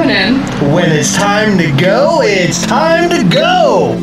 happening? When it's time to go, it's time to go!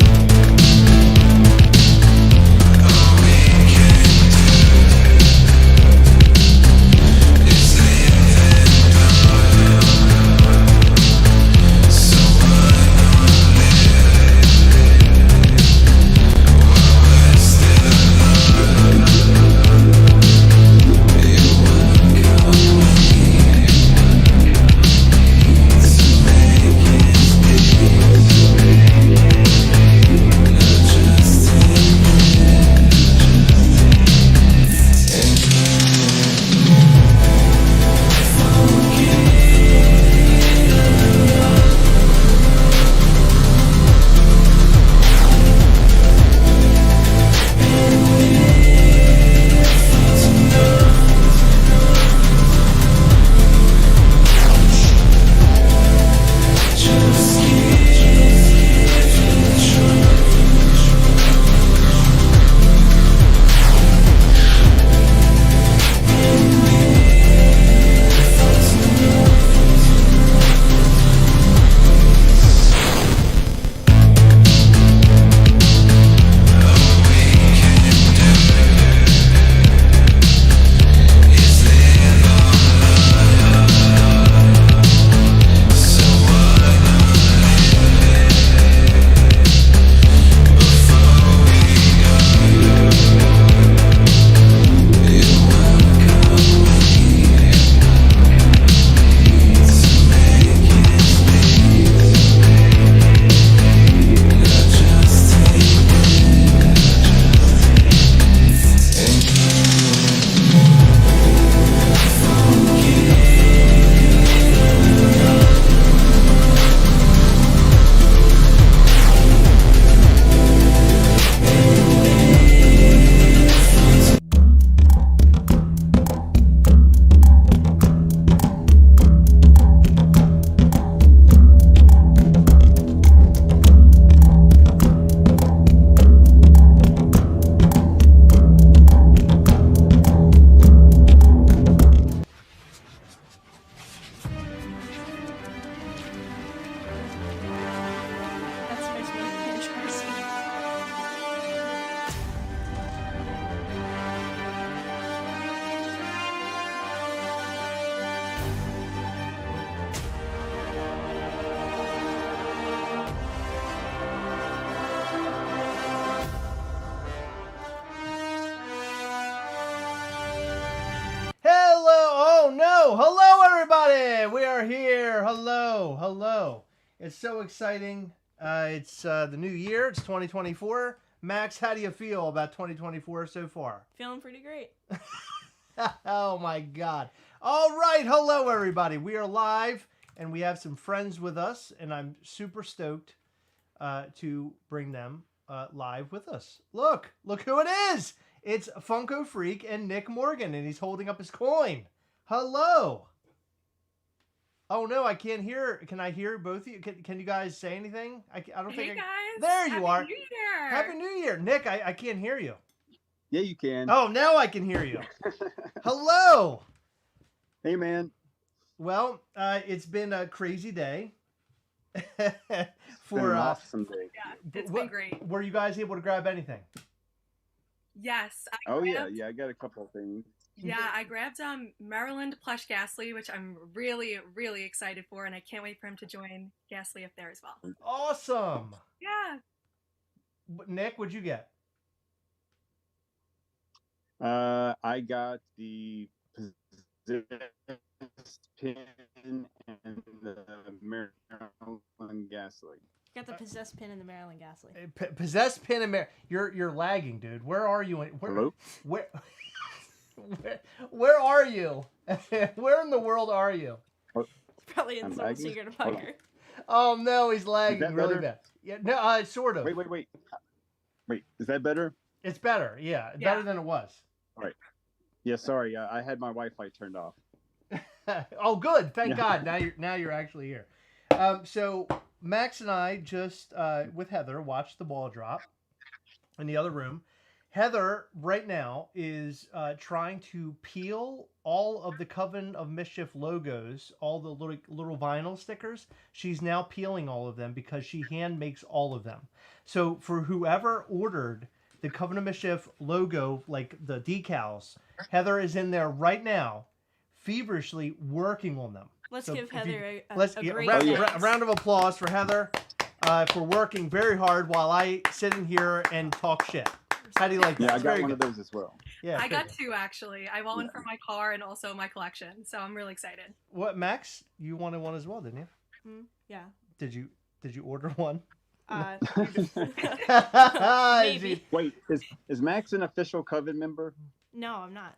Hello, everybody! We are here. Hello. It's so exciting. It's the new year. It's 2024. Max, how do you feel about 2024 so far? Feeling pretty great. Oh, my God. All right. Hello, everybody. We are live, and we have some friends with us, and I'm super stoked to bring them live with us. Look who it is. It's Funko Freak and Nick Morgan, and he's holding up his coin. Hello. Oh, no, I can't hear. Can I hear both of you? Can you guys say anything? I don't think. Hey, guys. There you are. Happy New Year. Happy New Year. Nick, I can't hear you. Yeah, you can. Oh, now I can hear you. Hello. Hey, man. Well, it's been a crazy day. For an awesome day. Yeah, it's been great. Were you guys able to grab anything? Yes. I got a couple of things. Yeah, I grabbed Maryland plush Gastly, which I'm really, really excited for, and I can't wait for him to join Gastly up there as well. Awesome. Yeah. Nick, what'd you get? I got the possessed pin and the Maryland Gastly. Got the possessed pin in the Maryland Gastly. Possessed pin and You're lagging, dude. Where are you? Hello? Where are you? Where in the world are you? Probably in some secret bunker. Oh no, he's lagging really bad. Yeah, no, sort of. Wait. Wait, is that better? It's better. Yeah, better than it was. All right. Yeah, sorry. I had my Wi-Fi turned off. Oh, good. Thank God. Now you're actually here. So Max and I just with Heather watched the ball drop in the other room. Heather right now is trying to peel all of the Coven of Mischief logos, all the little vinyl stickers. She's now peeling all of them because she hand makes all of them. So for whoever ordered the Coven of Mischief logo, like the decals, Heather is in there right now, feverishly working on them. Let's give Heather a great a round of applause for Heather for working very hard while I sit in here and talk shit. How do you like that? Yeah, I got one of those as well. Yeah, I got two actually. I want one for my car and also my collection, so I'm really excited. What, Max? You wanted one as well, didn't you? Yeah. Did you order one? Maybe. Wait, is Max an official Coven member? No, I'm not.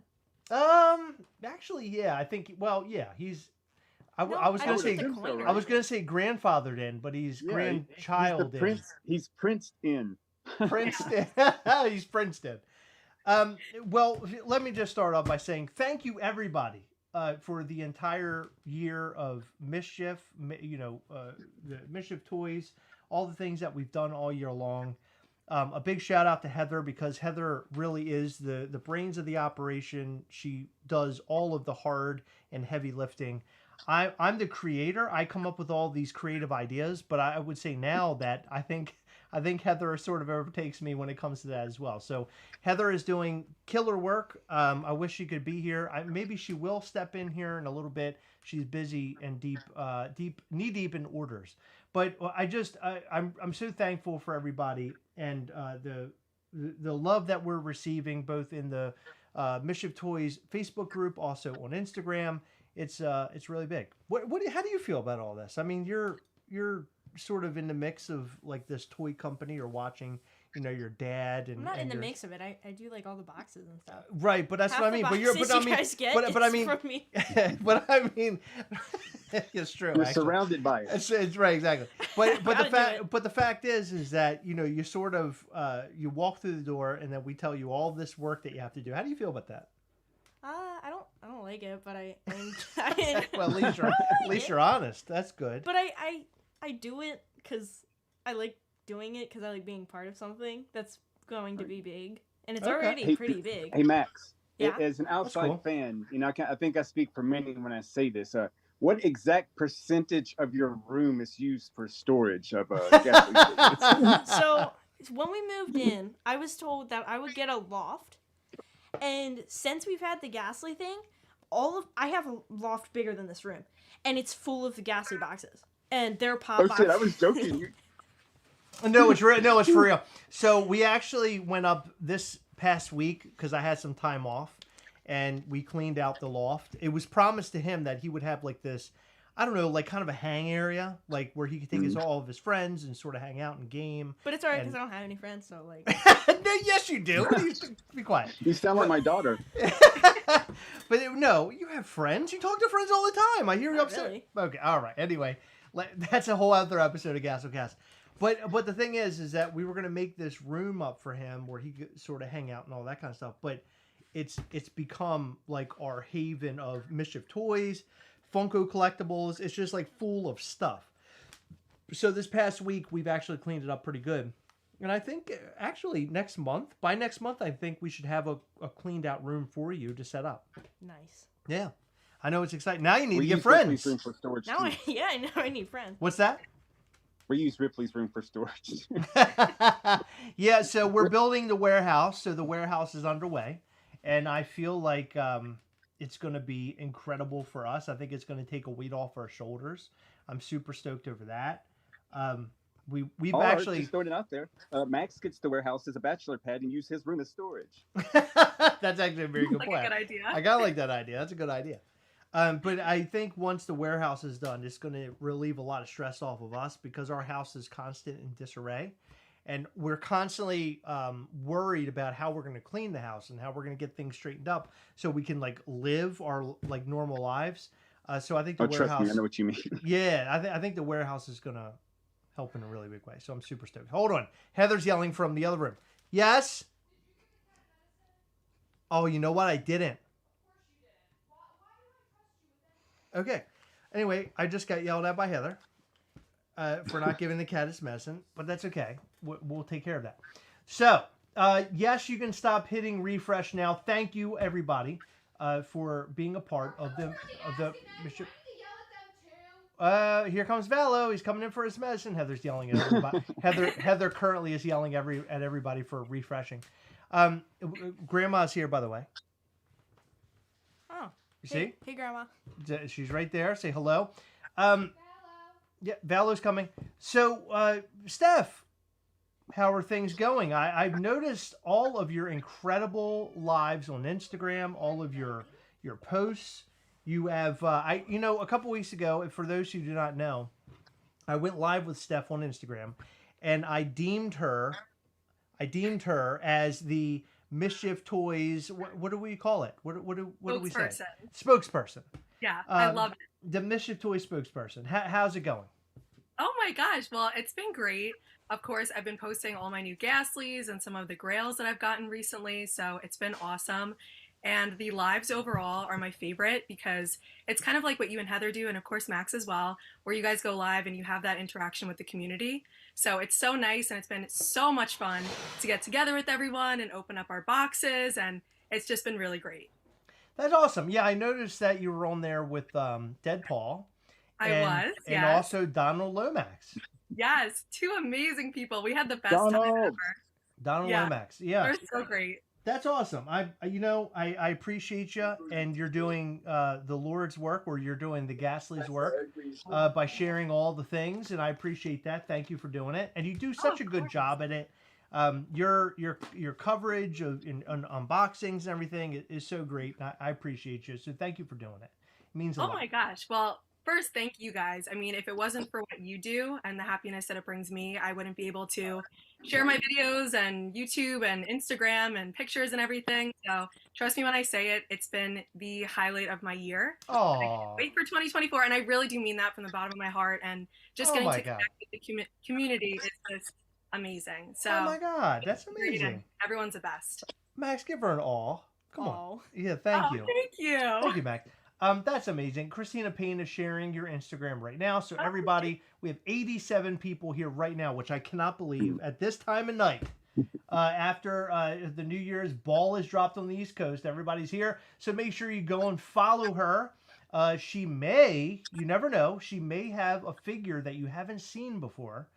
Actually, yeah. I think. Well, yeah. He's. I was gonna say grandfathered in, but he's grandchild in. He's princed in. Princeton. He's Princeton. Well, let me just start off by saying thank you, everybody, for the entire year of Mischief. The Mischief toys, all the things that we've done all year long. A big shout out to Heather, because Heather really is the brains of the operation. She does all of the hard and heavy lifting. I'm the creator. I come up with all these creative ideas, but I would say now that I think Heather sort of overtakes me when it comes to that as well. So Heather is doing killer work. I wish she could be here. Maybe she will step in here in a little bit. She's busy and knee deep in orders. But I'm so thankful for everybody and the love that we're receiving, both in the Mischief Toys Facebook group, also on Instagram. It's really big. How do you feel about all this? I mean, you're sort of in the mix of like this toy company, or watching, your dad and. I'm not in the mix of it. I do like all the boxes and stuff. Right, but that's Half what I mean. the But you're, but I mean, guys get but I mean, from me. but I mean, it's true. You're actually. surrounded by it. It's right, exactly. But the fact is that you sort of you walk through the door and then we tell you all this work that you have to do. How do you feel about that? I don't like it, but I well, at least you're honest. That's good. But I do it because I like doing it, because I like being part of something that's going to be big, and it's already pretty big. Hey Max, yeah? As an outside fan, I think I speak for many when I say this. What exact percentage of your room is used for storage of Gastly? So when we moved in, I was told that I would get a loft. And since we've had the Gastly thing, I have a loft bigger than this room, and it's full of the Gastly boxes, and they're pop boxes. Shit, I was joking. No, it's real. No, it's for real. So we actually went up this past week because I had some time off, and we cleaned out the loft. It was promised to him that he would have like this, I don't know, like kind of a hang area, like where he could take all of his friends and sort of hang out and game. But it's alright because I don't have any friends, so like. No, yes, you do. Be quiet. You sound like my daughter. But no, you have friends. You talk to friends all the time. I hear you upset. Really. Okay, all right. Anyway, that's a whole other episode of Gastlecast. But the thing is that we were gonna make this room up for him where he could sort of hang out and all that kind of stuff. But it's become like our haven of Mischief toys, Funko collectibles. It's just like full of stuff. So this past week we've actually cleaned it up pretty good. And I think actually by next month, I think we should have a cleaned out room for you to set up. Nice. Yeah. I know it's exciting. Now you need to get friends. Room for storage now I need friends. What's that? We use Ripley's room for storage. Yeah, so we're building the warehouse. So the warehouse is underway. And I feel like it's going to be incredible for us. I think it's going to take a weight off our shoulders. I'm super stoked over that. We've actually just throwing it out there. Max gets the warehouse as a bachelor pad and use his room as storage. That's actually a very good plan. A good idea. I gotta like that idea. That's a good idea. But I think once the warehouse is done, it's going to relieve a lot of stress off of us, because our house is constant in disarray, and we're constantly worried about how we're going to clean the house and how we're going to get things straightened up so we can like live our like normal lives. So I think the warehouse. Trust me, I know what you mean. Yeah, I think the warehouse is going to help in a really big way. So I'm super stoked. Hold on. Heather's yelling from the other room. Yes? Oh, you know what? I didn't. Okay. Anyway, I just got yelled at by Heather for not giving the cat its medicine, but that's okay. We'll take care of that. So, Yes, you can stop hitting refresh now. Thank you, everybody, for being a part of the Mischief. Here comes Valo. He's coming in for his medicine. Heather's yelling at everybody. Heather currently is yelling at everybody for refreshing. Grandma's here, by the way. Oh. You see? Hey, Grandma. She's right there. Say hello. Yeah, Valo's coming. So, Steph, how are things going? I've noticed all of your incredible lives on Instagram, all of your posts. You have, a couple weeks ago, for those who do not know, I went live with Steph on Instagram, and I deemed her as the Mischief Toys. What do we call it? What do we say? Spokesperson. Yeah, I love it. The Mischief Toy spokesperson. How's it going? Oh my gosh. Well, it's been great. Of course, I've been posting all my new Gastlys and some of the grails that I've gotten recently. So it's been awesome. And the lives overall are my favorite because it's kind of like what you and Heather do, and of course Max as well, where you guys go live and you have that interaction with the community. So it's so nice, and it's been so much fun to get together with everyone and open up our boxes, and it's just been really great. That's awesome. Yeah, I noticed that you were on there with Dead Paul. And also Donald Lomax. Yes, two amazing people. We had the best time ever. Donald Lomax. Yeah, they're so great. That's awesome. I appreciate you, and you're doing the Lord's work, or you're doing the Gastly's work by sharing all the things, and I appreciate that. Thank you for doing it, and you do such a good job at it. Your coverage of on unboxings and everything is so great. I appreciate you, so thank you for doing it. It means a lot. Oh my gosh! Well, first, thank you guys. I mean, if it wasn't for what you do and the happiness that it brings me, I wouldn't be able to share my videos and YouTube and Instagram and pictures and everything. So trust me when I say it, it's been the highlight of my year. Oh, wait for 2024, and I really do mean that from the bottom of my heart. And just getting to connect with the community is just amazing. So oh my God, that's amazing. Everyone's the best. Max, give her an awe. Come on. Yeah, thank you. Thank you. Thank you, Max. That's amazing. Christina Payne is sharing your Instagram right now. So everybody, we have 87 people here right now, which I cannot believe at this time of night. After the New Year's ball is dropped on the East Coast, everybody's here. So make sure you go and follow her. She may, you never know, she may have a figure that you haven't seen before.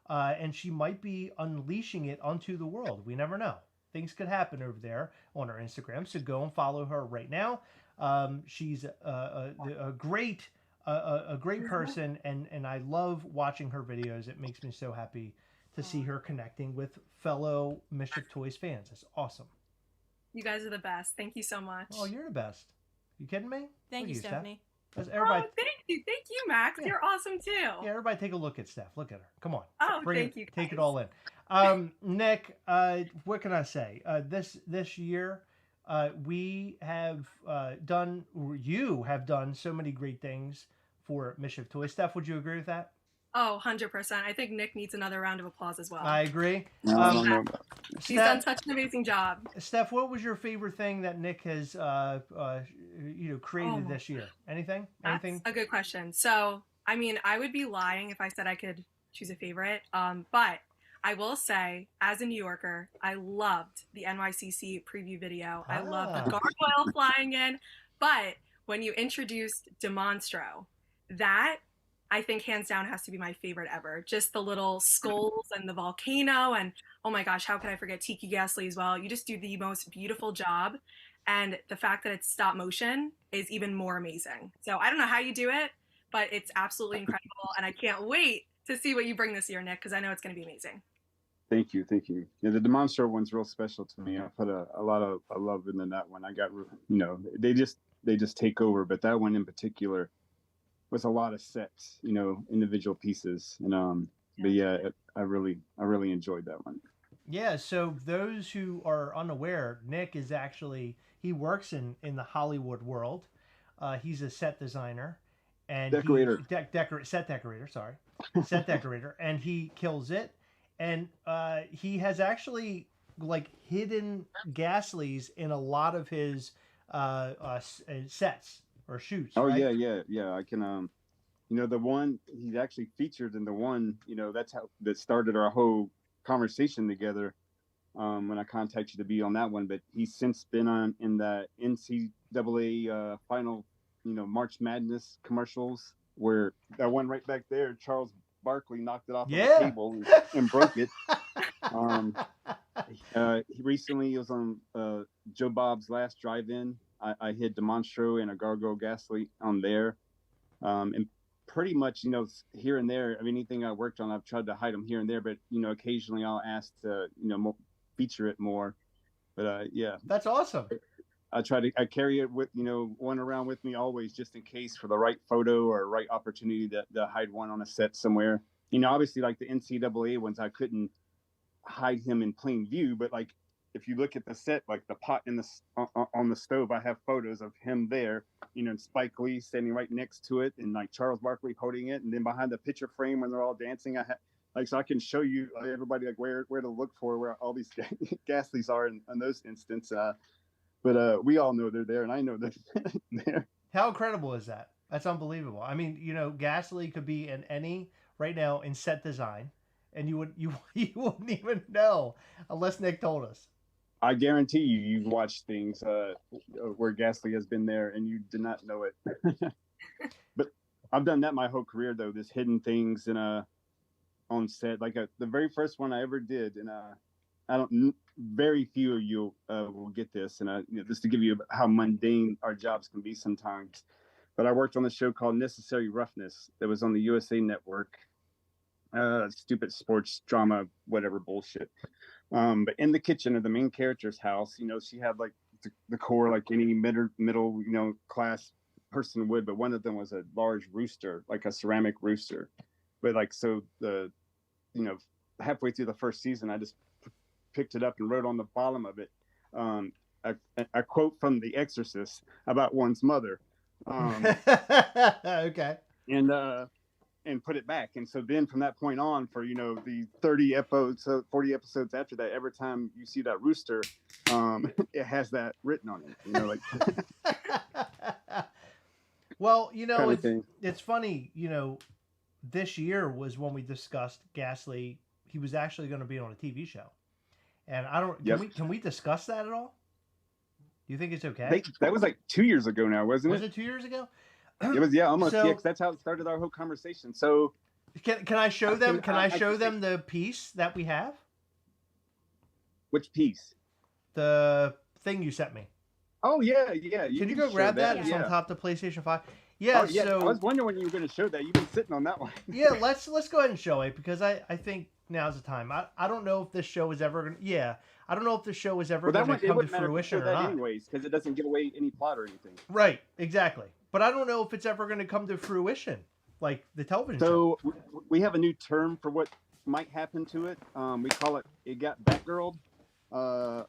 And she might be unleashing it onto the world. We never know. Things could happen over there on her Instagram. So go and follow her right now. She's a great person, and I love watching her videos. It makes me so happy to see her connecting with fellow Mischief Toys fans. It's awesome. You guys are the best. Thank you so much. Oh, you're the best. You kidding me? Thank you, Stephanie. Everybody, thank you, Max. Yeah. You're awesome too. Yeah, everybody, take a look at Steph. Look at her. Come on. Oh, thank you. Guys. Take it all in. Nick, what can I say? This year. We have done, or you have done so many great things for Mischief Toys. Steph, would you agree with that? Oh, 100%. I think Nick needs another round of applause as well. I agree. I don't know about He's done such an amazing job. Steph, what was your favorite thing that Nick has created this year? Anything? That's a good question. So, I mean, I would be lying if I said I could choose a favorite. But I will say, as a New Yorker, I loved the NYCC preview video. I loved the gargoyle flying in. But when you introduced Dem Monro, that, I think, hands down, has to be my favorite ever. Just the little skulls and the volcano. And, oh my gosh, how could I forget Tiki Gastly as well? You just do the most beautiful job. And the fact that it's stop motion is even more amazing. So I don't know how you do it, but it's absolutely incredible. And I can't wait to see what you bring this year, Nick, because I know it's going to be amazing. Thank you. Yeah, the Dem Monro one's real special to me. I put a lot of love into that one. I got, they just take over, but that one in particular was a lot of sets, individual pieces, and but yeah, I really enjoyed that one. Yeah. So those who are unaware, Nick is actually, he works in the Hollywood world. He's a set designer and decorator, set decorator, and he kills it. And he has actually hidden Gastlys in a lot of his sets or shoots. Oh, right? yeah. I can, the one he's actually featured in the one, that started our whole conversation together. when I contacted you to be on that one, but he's since been on in the NCAA final, March Madness commercials, where that one right back there, Charles Barkley knocked it off of the table and broke it. He recently was on Joe Bob's Last Drive-In. I hid Dem Monro and a Gargoyle Gastly on there, and pretty much, here and there, anything I worked on, I've tried to hide them here and there, but occasionally I'll ask to feature it more. But yeah, that's awesome. I carry it with one around with me always, just in case, for the right photo or right opportunity to hide one on a set somewhere. Obviously, like the NCAA ones, I couldn't hide him in plain view, but like if you look at the set, like the pot on the stove, I have photos of him there, and Spike Lee standing right next to it, and like Charles Barkley holding it, and then behind the picture frame when they're all dancing, I have so I can show you everybody like where to look for where all these Gastlys are in those instances. But we all know they're there, and I know they're there. How incredible is that? That's unbelievable. Gastly could be in any right now in set design, and you wouldn't even know unless Nick told us. I guarantee you've watched things where Gastly has been there, and you did not know it. But I've done that my whole career, though. This hidden things on set, like the very first one I ever did, and very few of you will get this, and just to give you how mundane our jobs can be sometimes. But I worked on a show called Necessary Roughness that was on the USA Network. Stupid sports drama, whatever bullshit. But in the kitchen of the main character's house, she had like the core, like any middle, class person would, but one of them was a large rooster, like a ceramic rooster. But like, so halfway through the first season, I just picked it up and wrote on the bottom of it a quote from The Exorcist about one's mother. Okay. And put it back. And so then from that point on, for the 30 episodes, 40 episodes after that, every time you see that rooster, it has that written on it. Like well, it's funny, this year was when we discussed Gastly. He was actually going to be on a TV show. And I don't can we discuss that at all? Do you think it's okay? That was like 2 years ago now, wasn't it? Was it 2 years ago? It was, almost. So, cause that's how it started our whole conversation. So can I show them? Can I show them the piece that we have? Which piece? The thing you sent me. Oh yeah. Can you go grab that? It's on top of the PlayStation 5. Yeah. So I was wondering when you were going to show that. You've been sitting on that one. Yeah, let's go ahead and show it, because I think now's the time. I don't know if this show is ever going to. Yeah. I don't know if the show is ever going to come to fruition or not. Anyways, because it doesn't give away any plot or anything. Right. Exactly. But I don't know if it's ever going to come to fruition, like the television show. So we have a new term for what might happen to it. We call it got Batgirled. I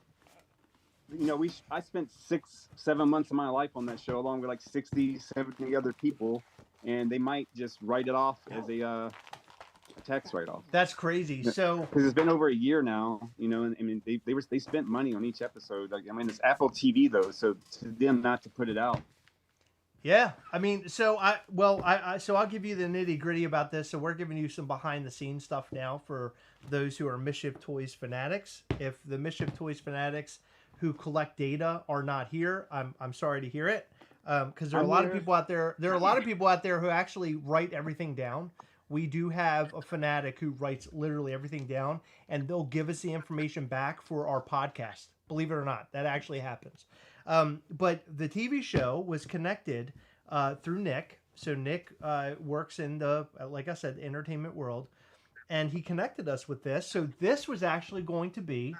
spent 6-7 months of my life on that show, along with like 60, 70 other people, and they might just write it off as a tax write-off. That's crazy. So because it's been over a year now, and they spent money on each episode. It's Apple TV though, so to them not to put it out. Yeah, so I'll give you the nitty gritty about this. So we're giving you some behind the scenes stuff now for those who are Mischief Toys fanatics. If the Mischief Toys fanatics who collect data are not here, I'm sorry to hear it, because there are a lot of people out there. There are a lot of people out there who actually write everything down. We do have a fanatic who writes literally everything down, and they'll give us the information back for our podcast. Believe it or not, that actually happens. But the TV show was connected through Nick. So Nick works in the, like I said, the entertainment world, and he connected us with this. So this was actually going to be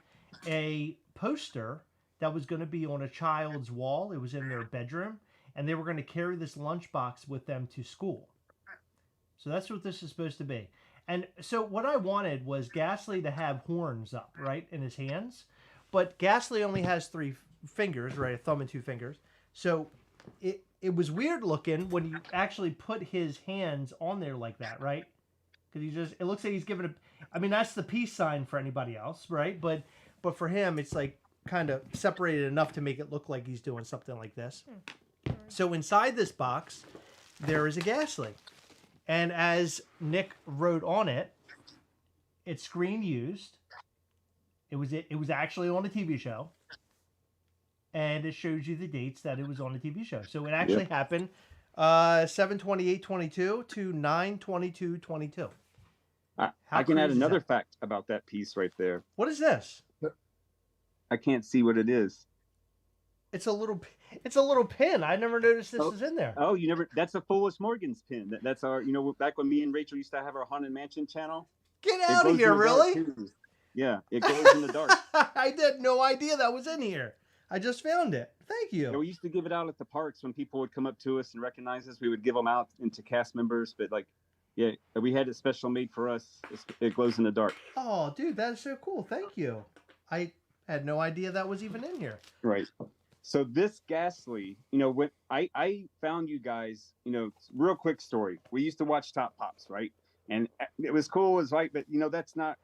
a poster that was going to be on a child's wall. It was in their bedroom, and they were going to carry this lunchbox with them to school. So that's what this is supposed to be. And so what I wanted was Gastly to have horns up, right, in his hands. But Gastly only has 3 fingers, right, a thumb and 2 fingers. So it was weird looking when you actually put his hands on there like that, right? Because it looks like he's giving that's the peace sign for anybody else, right? But for him, it's like kind of separated enough to make it look like he's doing something like this. So inside this box, there is a Gastly. And as Nick wrote on it, it's screen used. It was actually on a TV show, and it shows you the dates that it was on a TV show. So it actually happened 7/28/22 to 9/22/22. I can add another that? fact about that piece right there. What is this? I can't see what it is. It's a little pin. I never noticed this was in there. Oh, you never? That's a Foolish Morgan's pin. That's our, back when me and Rachel used to have our Haunted Mansion channel. Get out of here, really? Yeah, it glows in the dark. I had no idea that was in here. I just found it. Thank you. Yeah, we used to give it out at the parks when people would come up to us and recognize us. We would give them out into cast members, but we had it special made for us. It glows in the dark. Oh, dude, that's so cool. Thank you. I had no idea that was even in here. Right. So this Gastly, when I found you guys, real quick story. We used to watch Top Pops, right? And it was cool, it was right, but that's not,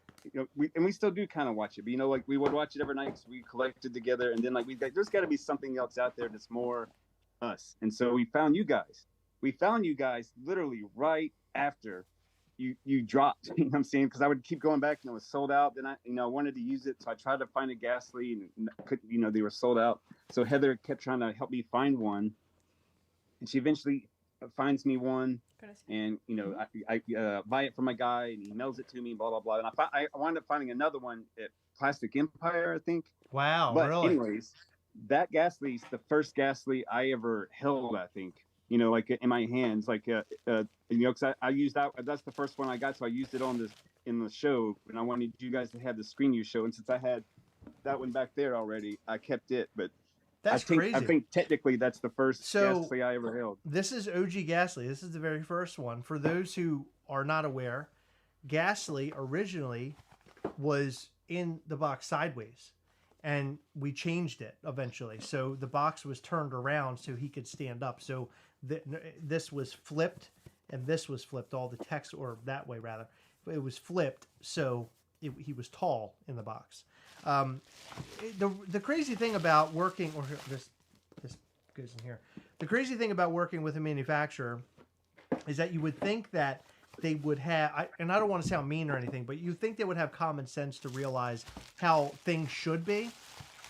we still do kind of watch it, but we would watch it every night because we collected together, and then there's got to be something else out there that's more us. And so we found you guys. We found you guys literally right after you dropped, you know what I'm saying? Because I would keep going back and it was sold out. Then I wanted to use it, so I tried to find a Gastly and couldn't, they were sold out. So Heather kept trying to help me find one, and she eventually finds me one, and I buy it from a guy, and he mails it to me, blah blah blah. And I wound up finding another one at Plastic Empire, I think. Wow, but really? Anyways, that Gastly's the first Gastly I ever held, I think. In my hands, because I used that. That's the first one I got, so I used it in the show, and I wanted you guys to have the screen use show. And since I had that one back there already, I kept it. But crazy. I think technically that's the first Gastly I ever held. This is OG Gastly. This is the very first one. For those who are not aware, Gastly originally was in the box sideways, and we changed it eventually. So the box was turned around so he could stand up. So this was flipped, and this was flipped. All the text, or that way rather, it was flipped. So he was tall in the box. The crazy thing about working, or this goes in here. The crazy thing about working with a manufacturer is that you would think that they would have, and I don't want to sound mean or anything, but you think they would have common sense to realize how things should be.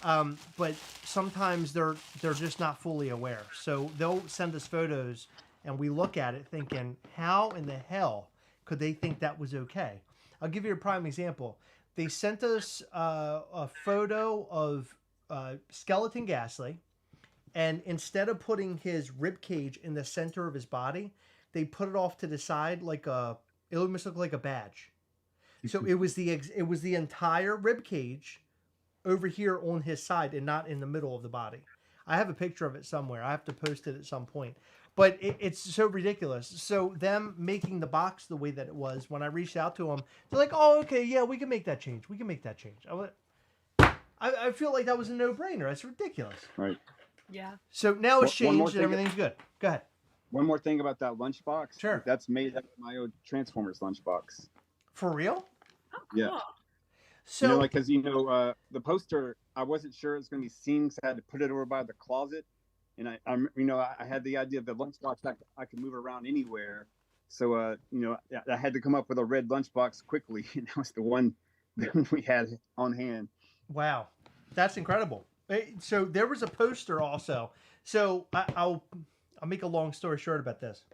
But sometimes they're just not fully aware. So they'll send us photos, and we look at it thinking, how in the hell could they think that was okay? I'll give you a prime example. They sent us a photo of skeleton Gastly, and instead of putting his rib cage in the center of his body, they put it off to the side it almost looked like a badge. So it was the entire rib cage over here on his side and not in the middle of the body. I have a picture of it somewhere. I have to post it at some point. But it's so ridiculous. So them making the box the way that it was, when I reached out to them, they're like, oh, okay, yeah, we can make that change. I feel like that was a no-brainer. That's ridiculous. Right. Yeah. So now it's changed and everything's good. Go ahead. One more thing about that lunchbox. Sure. That's made out of my old Transformers lunchbox. For real? Oh, cool. Yeah. So, because the poster, I wasn't sure it was going to be seen, so I had to put it over by the closet, and I had the idea of the lunchbox I could move around anywhere, so I had to come up with a red lunchbox quickly, and that was the one that we had on hand. Wow, that's incredible. So there was a poster also. So I'll make a long story short about this.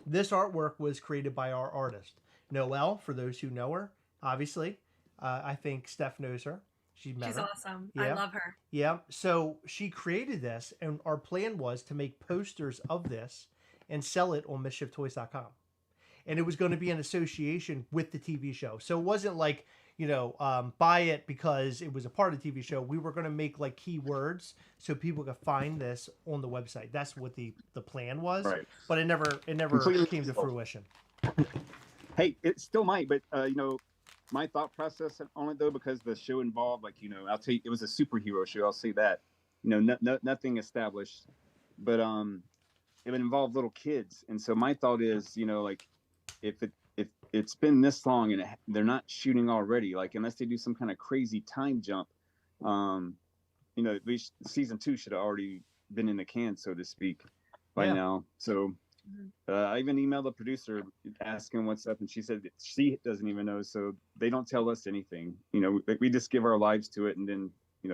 This artwork was created by our artist, Noelle, for those who know her, obviously. I think Steph knows her. She's awesome. Yeah. I love her. Yeah. So she created this, and our plan was to make posters of this and sell it on MischiefToys.com. And it was going to be an association with the TV show. So it wasn't like, buy it because it was a part of the TV show. We were going to make like keywords so people could find this on the website. That's what the plan was. Right. But it never Completely came to fruition. Hey, it still might, but my thought process on it though, because the show involved, I'll tell you, it was a superhero show. I'll say that, nothing established, but it would involve little kids, and so my thought is, if it's been this long and they're not shooting already, unless they do some kind of crazy time jump, season 2 should have already been in the can, so to speak, by now. So I even emailed the producer asking what's up, and she said that she doesn't even know. So they don't tell us anything. You know, like we just give our lives to it, and then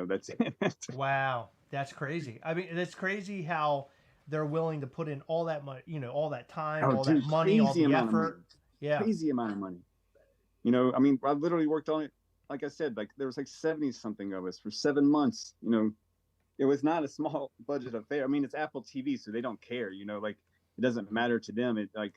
that's it. Wow, that's crazy. I mean, it's crazy how they're willing to put in all that money, all that time, all dude, that money, all crazy the amount of money. effort. Yeah, Crazy amount of money. I mean, I literally worked on it. Like I said, like there was like 70 something of us for 7 months. It was not a small budget affair. I mean, it's Apple TV, so they don't care. Like it doesn't matter to them. It like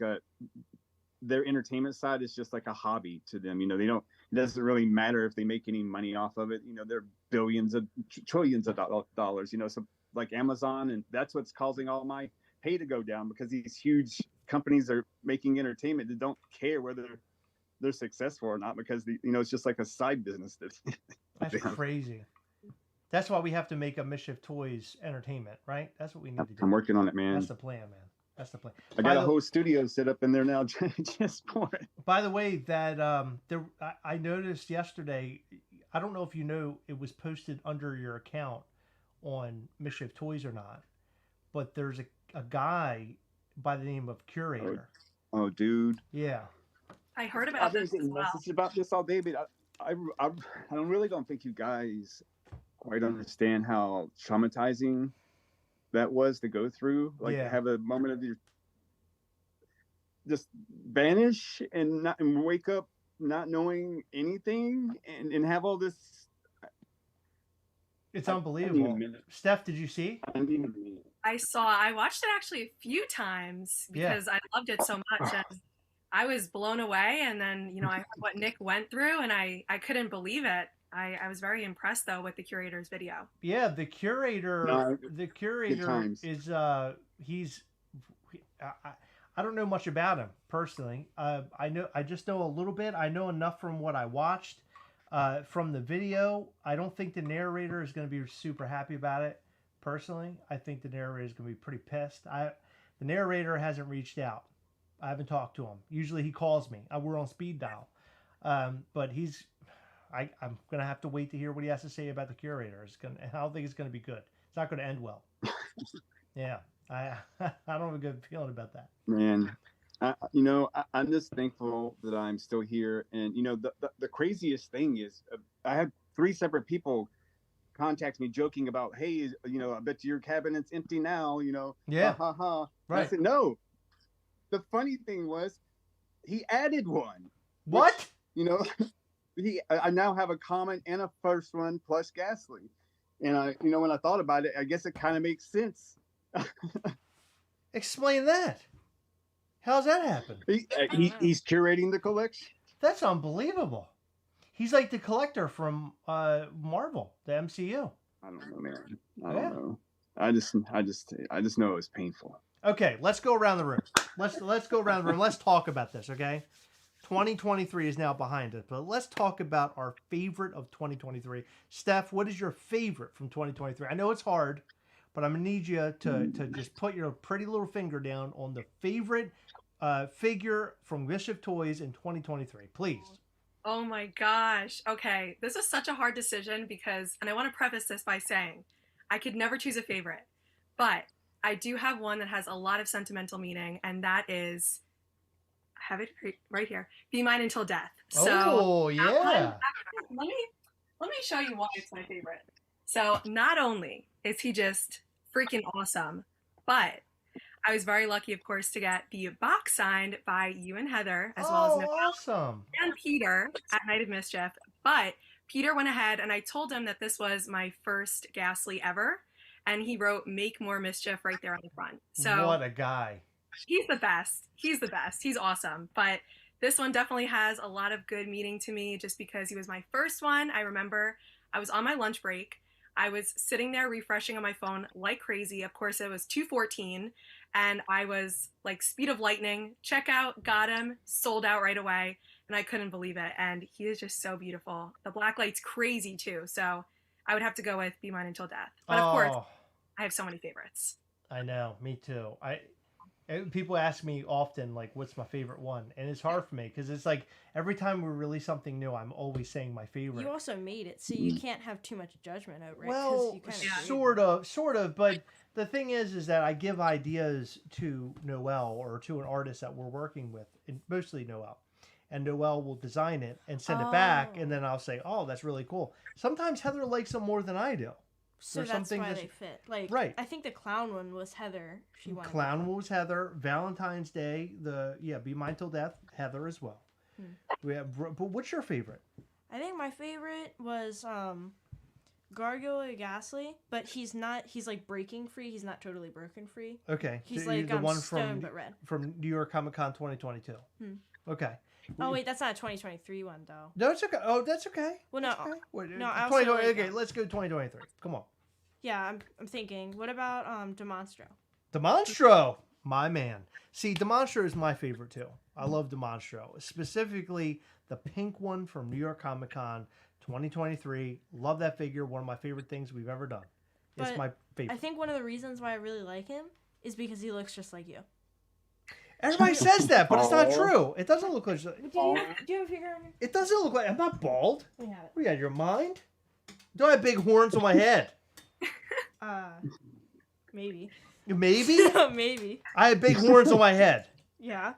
their entertainment side is just like a hobby to them. They don't. It doesn't really matter if they make any money off of it. They're billions of trillions of dollars. So like Amazon, and that's what's causing all my pay to go down, because these huge companies are making entertainment that don't care whether they're successful or not, because it's just like a side business. that's crazy. That's why we have to make a Mischief Toys entertainment, right? That's what we need to do. I'm working on it, man. That's the plan, man. That's the plan. I got a whole studio set up in there now just for it. By the way, that I noticed yesterday, I don't know if it was posted under your account on Mischief Toys or not, but there's a guy by the name of Curator. Oh, dude. Yeah. I heard about this as well. It's about this all day, but I really don't think you guys quite understand how traumatizing that was to go through. Like, have a moment of your just vanish and wake up not knowing anything and have all this. It's unbelievable. Steph, did you see? I watched it actually a few times because I loved it so much. And I was blown away. And then, I heard what Nick went through, and I couldn't believe it. I was very impressed though with the Curator's video. Yeah, the Curator is I don't know much about him personally. I just know a little bit. I know enough from what I watched from the video. I don't think the narrator is going to be super happy about it. Personally, I think the narrator is going to be pretty pissed. The narrator hasn't reached out. I haven't talked to him. Usually he calls me. We're on speed dial, but I'm going to have to wait to hear what he has to say about the Curator. I don't think it's going to be good. It's not going to end well. Yeah. I don't have a good feeling about that. Man, I'm just thankful that I'm still here. And, the craziest thing is I had 3 separate people contact me joking about, hey, I bet your cabinet's empty now, Yeah. Ha, ha, ha. Right. I said, no. The funny thing was he added one. What? Which, I now have a comment and a first one plus Gastly. And when I thought about it, I guess it kind of makes sense. Explain that. How's that happen? He's curating the collection. That's unbelievable. He's like the collector from Marvel, the MCU. I don't know, man. I don't know. I just know it was painful. Okay, let's go around the room. Let's go around the room. Let's talk about this, okay? 2023 is now behind us, but let's talk about our favorite of 2023. Steph, what is your favorite from 2023? I know it's hard, but I'm going to need you to just put your pretty little finger down on the favorite figure from Mischief Toys in 2023, please. Oh my gosh. Okay, this is such a hard decision and I want to preface this by saying I could never choose a favorite, but I do have one that has a lot of sentimental meaning, and that is, I have it right here, Be Mine Until Death. So, yeah. Let me show you why it's my favorite. So not only is he just freaking awesome, but I was very lucky, of course, to get the box signed by you and Heather, as well as Nicole awesome. And Peter at Night of Mischief. But Peter went ahead, and I told him that this was my first Gastly ever, and he wrote "Make More Mischief" right there on the front. So what a guy! He's the best. He's the best. He's awesome. But this one definitely has a lot of good meaning to me, just because he was my first one. I remember I was on my lunch break. I was sitting there refreshing on my phone like crazy. Of course, it was 2:14, and I was like speed of lightning. Checkout, got him, sold out right away, and I couldn't believe it. And he is just so beautiful. The black light's crazy too, so I would have to go with Be Mine Until Death. But of course, I have so many favorites. I know, me too. People ask me often, like, what's my favorite one? And it's hard for me because it's like every time we release something new, I'm always saying my favorite. You also made it, so you can't have too much judgment over it. Well, you sort of. But the thing is that I give ideas to Noelle or to an artist that we're working with, and mostly Noelle. And Noelle will design it and send it back, and then I'll say, "Oh, that's really cool." Sometimes Heather likes them more than I do. So There's that's something why that's- they fit. Like, Right. I think the clown one was Heather. She wanted Clown was Heather. Valentine's Day, Be Mine Till Death, Heather as well. We have, but what's your favorite? I think my favorite was Gargoyle Gastly, but he's not. He's like breaking free. He's not totally broken free. Okay, He's so like the one stone but red. from New York Comic Con 2022. Okay. Oh wait, that's not a 2023 one though. No, it's okay. Oh, that's okay. Well, no, That's okay. Wait, no, I also 2020 like, okay, let's go 2023. Come on. Yeah, I'm thinking. What about Dem Monro? Dem Monro, my man. See, Dem Monro is my favorite too. I love Dem Monro, specifically the pink one from New York Comic Con 2023. Love that figure. One of my favorite things we've ever done. It's But my favorite. I think one of the reasons why I really like him is because he looks just like you. Everybody says that, but it's not Aw. true. It doesn't look like. Do you have a figure on your? It doesn't look like. I'm not bald. We have it. What, you out of your mind? Do I have big horns on my head? Maybe. Maybe. Maybe. I have big horns on my head. Yeah.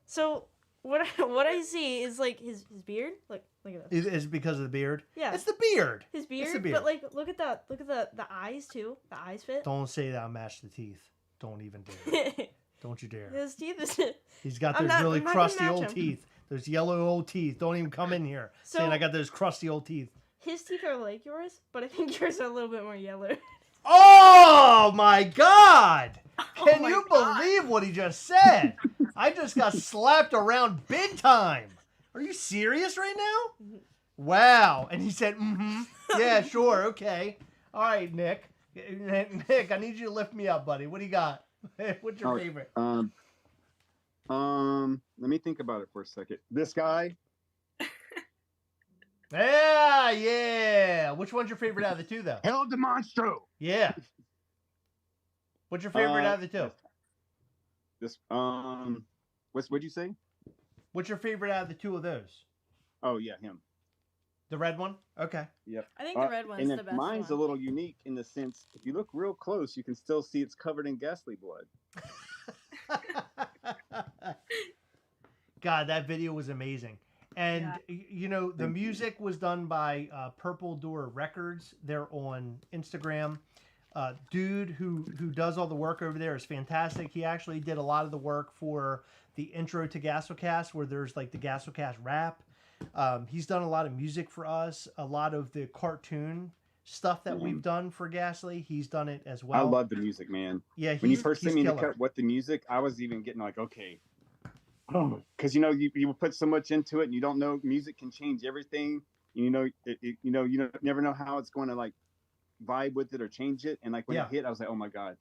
So what I see is like his beard. Look at this. Is it because of the beard? Yeah. It's the beard. His beard. It's the beard. But like look at the eyes too. The eyes fit. Don't say that I match the teeth. Don't even dare. Don't you dare. His teeth is. He's got I'm those not- really I'm not gonna crusty match old him. teeth. Those yellow old teeth. Don't even come in here So- saying I got those crusty old teeth. His teeth are like yours, but I think yours are a little bit more yellow. Oh my God! Can my you God. believe what he just said? I just got slapped around big time. Are you serious right now? Wow. And he said, yeah, sure, okay. All right, Nick. Nick, I need you to lift me up, buddy. What do you got? What's your favorite? Let me think about it for a second. This guy, Yeah. Which one's your favorite out of the two, though? Hell Dem Monro. Yeah. What's your favorite out of the two? This what'd you say? What's your favorite out of the two of those? Oh yeah, him. The red one? Okay. Yep. I think the red one's and the then best mine's one. a little unique in the sense if you look real close, you can still see it's covered in Gastly blood. God, that video was amazing. And, you know, the music was done by Purple Door Records. They're on Instagram. Dude who does all the work over there is fantastic. He actually did a lot of the work for the intro to Gastlecast, where there's like the Gastlecast rap. He's done a lot of music for us, a lot of the cartoon stuff that we've done for Gastly. He's done it as well. I love the music, man. Yeah, When you he's first sent me the killer. cut, what the music, I was even getting like, okay. Because you know you put so much into it, and you don't know music can change everything. You know, you never know how it's going to like vibe with it or change it. And like when it hit, I was like, oh my God,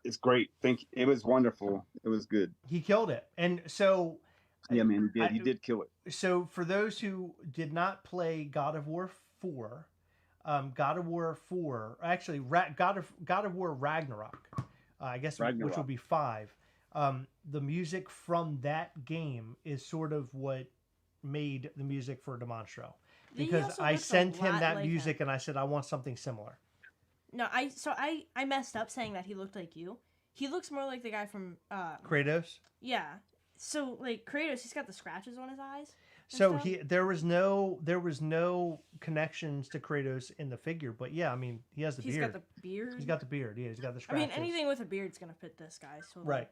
it's great. It was wonderful. It was good. He killed it. And so, Yeah, man, he did kill it. so for those who did not play God of War 4, God of War 4, actually God of War Ragnarok, I guess, which will be 5. The music from that game is sort of what made the music for Dem Monro, because I sent him that music and I said I want something similar. No, I messed up saying that he looked like you. He looks more like the guy from Kratos. Yeah. So like Kratos, he's got the scratches on his eyes. So there was no connections to Kratos in the figure, but yeah, I mean he has the beard. He's got the beard. He's got the beard. Yeah, he's got the I scratches. mean, anything with a beard's gonna fit this guy. So like, Right.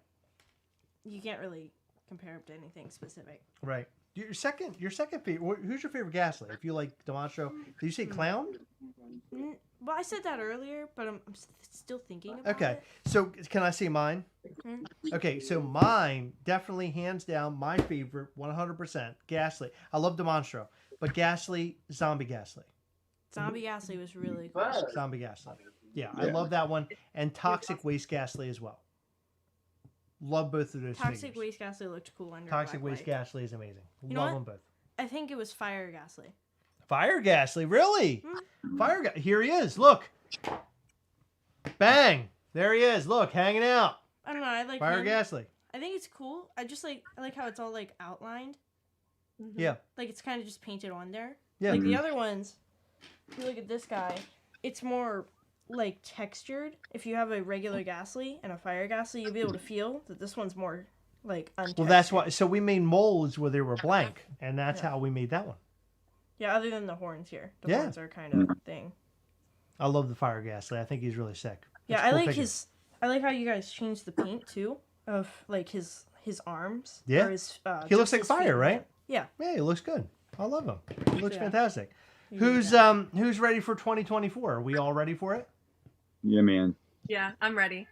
You can't really compare him to anything specific. Right. Your second favorite. Who's your favorite Gastly? If you like Dem Monro, did you say Clown? Well, I said that earlier, but I'm still thinking about Okay. it. So can I say mine? Mhm. Okay. So mine, definitely hands down, my favorite, 100%, Gastly. I love Dem Monro, but Gastly, Zombie Gastly. Zombie Gastly was really cool. Zombie Gastly. Yeah, I love that one, and Toxic Waste Gastly as well. Love both of those. Toxic figures. Waste Gastly looked cool under Toxic black Waste light. Gastly is amazing. You know Love what? them both. I think it was Fire Gastly. Fire Gastly, really? Here he is. Look. Bang. There he is. Look, hanging out. I don't know. I like Fire him. Gastly. I think it's cool. I like how it's all like outlined. Yeah. Like it's kind of just painted on there. Yeah. Like the other ones, if you look at this guy, it's more like textured. If you have a regular Gastly and a fire Gastly, you'll be able to feel that this one's more like untextured. Well, that's why. So we made molds where they were blank, and that's how we made that one. Yeah, other than the horns here. The horns are kind of thing. I love the fire Gastly. I think he's really sick. Yeah, I like I like how you guys changed the paint too of like his arms. Yeah. Or his, He looks like his fire, feet. right? Yeah. Yeah, he looks good. I love him. He looks Yeah. fantastic. Who's ready for 2024? Are we all ready for it? Yeah, man. Yeah, I'm ready.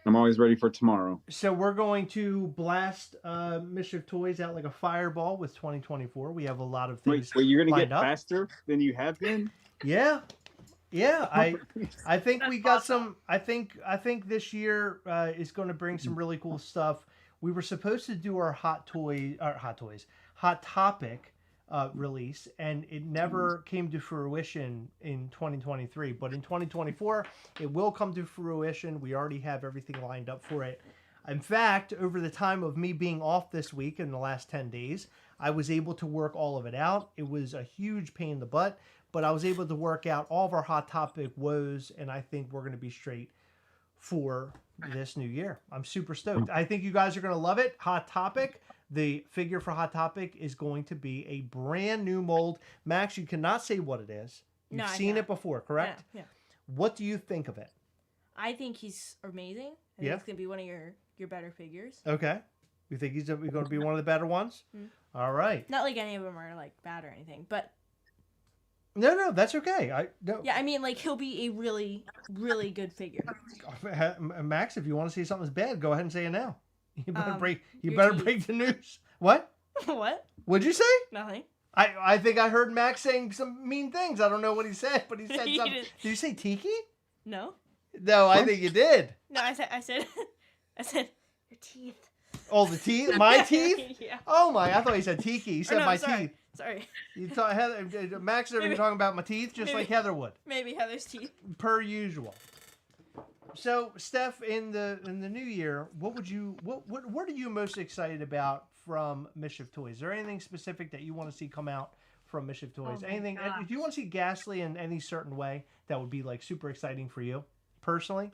I'm always ready for tomorrow. So we're going to blast Mischief Toys out like a fireball with 2024. We have a lot of things. Wait, you're gonna lined get up. faster than you have been? Yeah. I think we got some. I think this year is going to bring some really cool stuff. We were supposed to do our hot topic release, and it never came to fruition in 2023. But in 2024, it will come to fruition. We already have everything lined up for it. In fact, over the time of me being off this week in the last 10 days, I was able to work all of it out. It was a huge pain in the butt, but I was able to work out all of our hot topic woes, and I think we're going to be straight for this new year. I'm super stoked. I think you guys are going to love it. Hot Topic. The figure for Hot Topic is going to be a brand new mold. Max, you cannot say what it is. You've No, I seen it cannot. before, correct? Yeah. What do you think of it? I think he's amazing. I think Yeah. it's gonna be one of your better figures. Okay. You think he's going to be one of the better ones? Mhm. All right. Not like any of them are like bad or anything, but No, that's okay. yeah, I mean like he'll be a really, really good figure. Max, if you want to say something's bad, go ahead and say it now. You better break your break the news. What? What? What'd you say? Nothing. I think I heard Max saying some mean things. I don't know what he said, but he said He something. didn't. Did you say tiki? No. No, I think you did. No, I said your teeth. Oh, the teeth? My teeth? Yeah. Oh my! I thought he said tiki. He said Or no, my sorry. teeth. Sorry. You thought Heather, Max ever Maybe- talking about my teeth, just like maybe- Heather would, Maybe Heather's teeth. per usual. So, Steph, in the new year, what are you most excited about from Mischief Toys? Is there anything specific that you want to see come out from Mischief Toys? my Anything? gosh. Do you want to see Gastly in any certain way that would be like super exciting for you personally?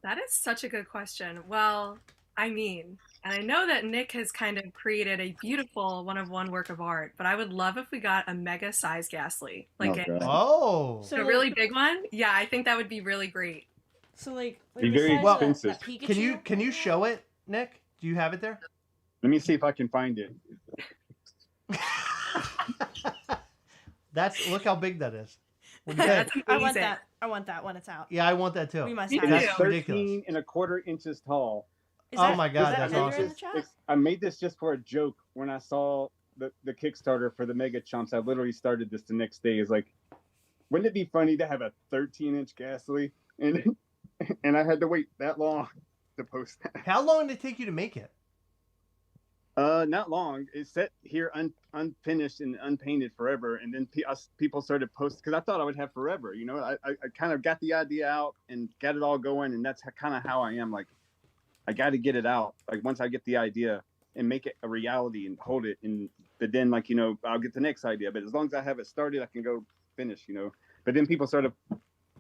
That is such a good question. Well, I mean, and I know that Nick has kind of created a beautiful one-of-one work of art, but I would love if we got a mega size Gastly, like Oh, God. Oh, So a like, really big one. Yeah, I think that would be really great. So like Be very besides expensive. that Pikachu, can you show it, Nick? Do you have it there? Let me see if I can find it. Look how big that is. What do you think? That's I want amazing. that. I want that when it's out. Yeah, I want that too. We must Me have too. it. That's Yeah. ridiculous. 13 and a quarter inches tall. Is Oh that- my God, is that that's Heather awesome. in the chat? I made this just for a joke when I saw the Kickstarter for the Mega Chomps. I literally started this the next day. It's like, wouldn't it be funny to have a 13-inch Gastly? And and I had to wait that long to post that. How long did it take you to make it? Not long. It's set here unfinished and unpainted forever, and then people started posting because I thought I would have forever. You know, I kind of got the idea out and got it all going, and that's kind of how I am. Like, I got to get it out. Like once I get the idea and make it a reality and hold it, but then like I'll get the next idea. But as long as I have it started, I can go finish. But then people started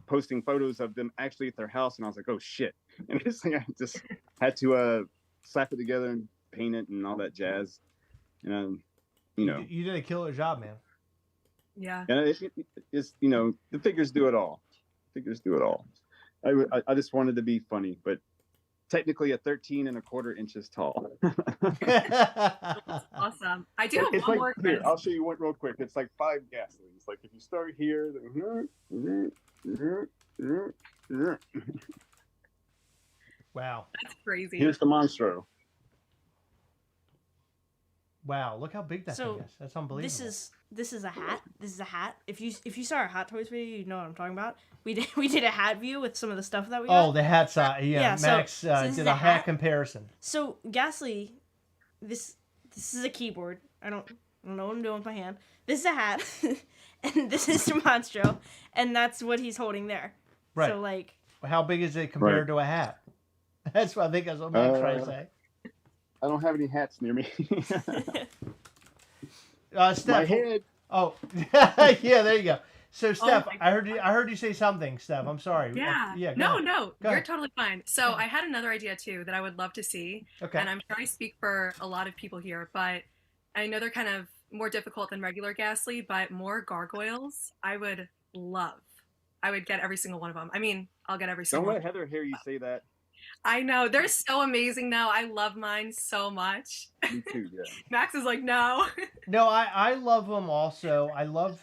posting photos of them actually at their house, and I was like, oh shit! And this thing I just had to slap it together and paint it and all that jazz. And You did a killer job, man. Yeah. and it's the figures do it all. Figures do it all. I just wanted to be funny, but technically a 13 and a quarter inches tall. Awesome. I do have It's one like more here, question. I'll show you one real quick. It's like 5 Gaslys. Like if you start here, Wow. That's crazy. here's the Monstro. Wow, look how big that So, thing is. That's unbelievable. This is a hat. This is a hat. If you saw our Hot Toys video, you know what I'm talking about. We did a hat view with some of the stuff that we got. Oh, the hat size. Yeah, Yeah, so- Max so this is did a a hat hat. comparison. So Gastly, this is a keyboard. I don't know what I'm doing with my hand. This is a hat, and this is the Monstro, and that's what he's holding there. Right. So like, How big is it compared to a hat? That's what I think that's what Max trying to say. I don't have any hats near me. Steph. My head. Oh, yeah, there you go. So Steph, my I heard you say something, Steph. I'm sorry. Yeah. Yeah. No, ahead. no, Go you're ahead. totally fine. So I had another idea too that I would love to see, Okay. and I'm sure I speak for a lot of people here, but I know they're kind of more difficult than regular Gastly, but more gargoyles, I would love. I would get every single one of them. I mean, I'll get every Don't single let one. Heather hear you say that. I know. They're so amazing now. I love mine so much. Me too, yeah. Max is like, no. No, I love them also. I love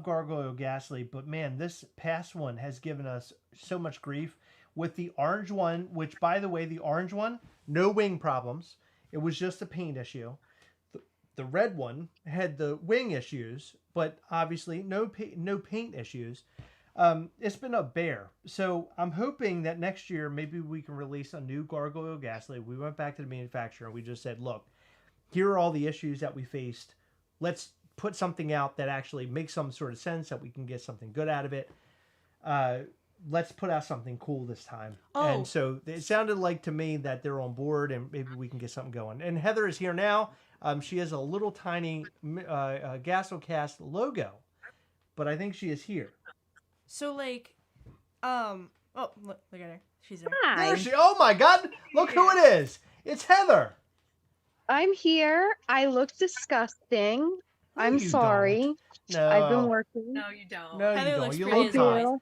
Gargoyle Gastly, but man, this past one has given us so much grief with the orange one, which by the way, the orange one, no wing problems. It was just a paint issue. The red one had the wing issues, but obviously no paint issues. It's been a bear. So I'm hoping that next year maybe we can release a new Gargoyle Gastly. We went back to the manufacturer and we just said, look, here are all the issues that we faced. Let's put something out that actually makes some sort of sense, that we can get something good out of it. Let's put out something cool this time. Oh. And so it sounded like to me that they're on board and maybe we can get something going. And Heather is here now. She has a little tiny Gastlecast logo, but I think she is here. So like, oh look at her, she's there. There she. Oh my God! Look who it is. It's Heather. I'm here. I look disgusting. No, I'm you sorry. don't. No, I've been working. No, you don't. No, Heather you don't. looks You pretty look as fine. always.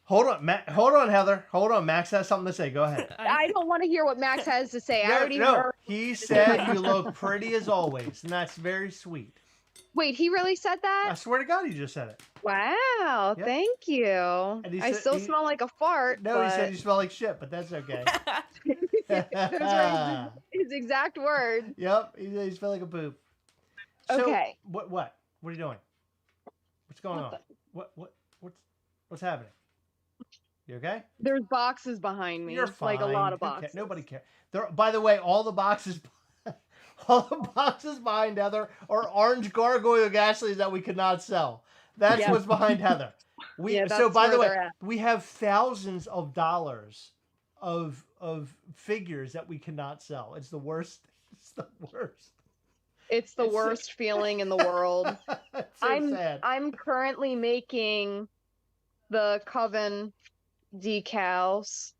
Hold on, hold on, Heather. Hold on. Max has something to say. Go ahead. I don't want to hear what Max has to say. I No, already no. heard. He said you look pretty as always, and that's very sweet. Wait, he really said I that? swear to God, he just said it. Wow, Yep. thank you. And he I said- still he- smell like a fart. No, but... he said you smell like shit, but that's okay. Those were his exact words. Yep, he smell like a poop. So, Okay. What are you doing? What's going on? What's happening? You okay? There's boxes behind me. You're fine. Like a lot of Who boxes. Nobody cares. By the way, all the boxes behind Heather are orange gargoyle Gastlys that we could not sell. That's Yeah. what's behind Heather. Yeah, So that's by the where way, they're at. we have thousands of dollars of figures that we cannot sell. It's the worst. It's the worst. It's the It's so- worst feeling in the world. It's so sad. I'm currently making the Coven decals.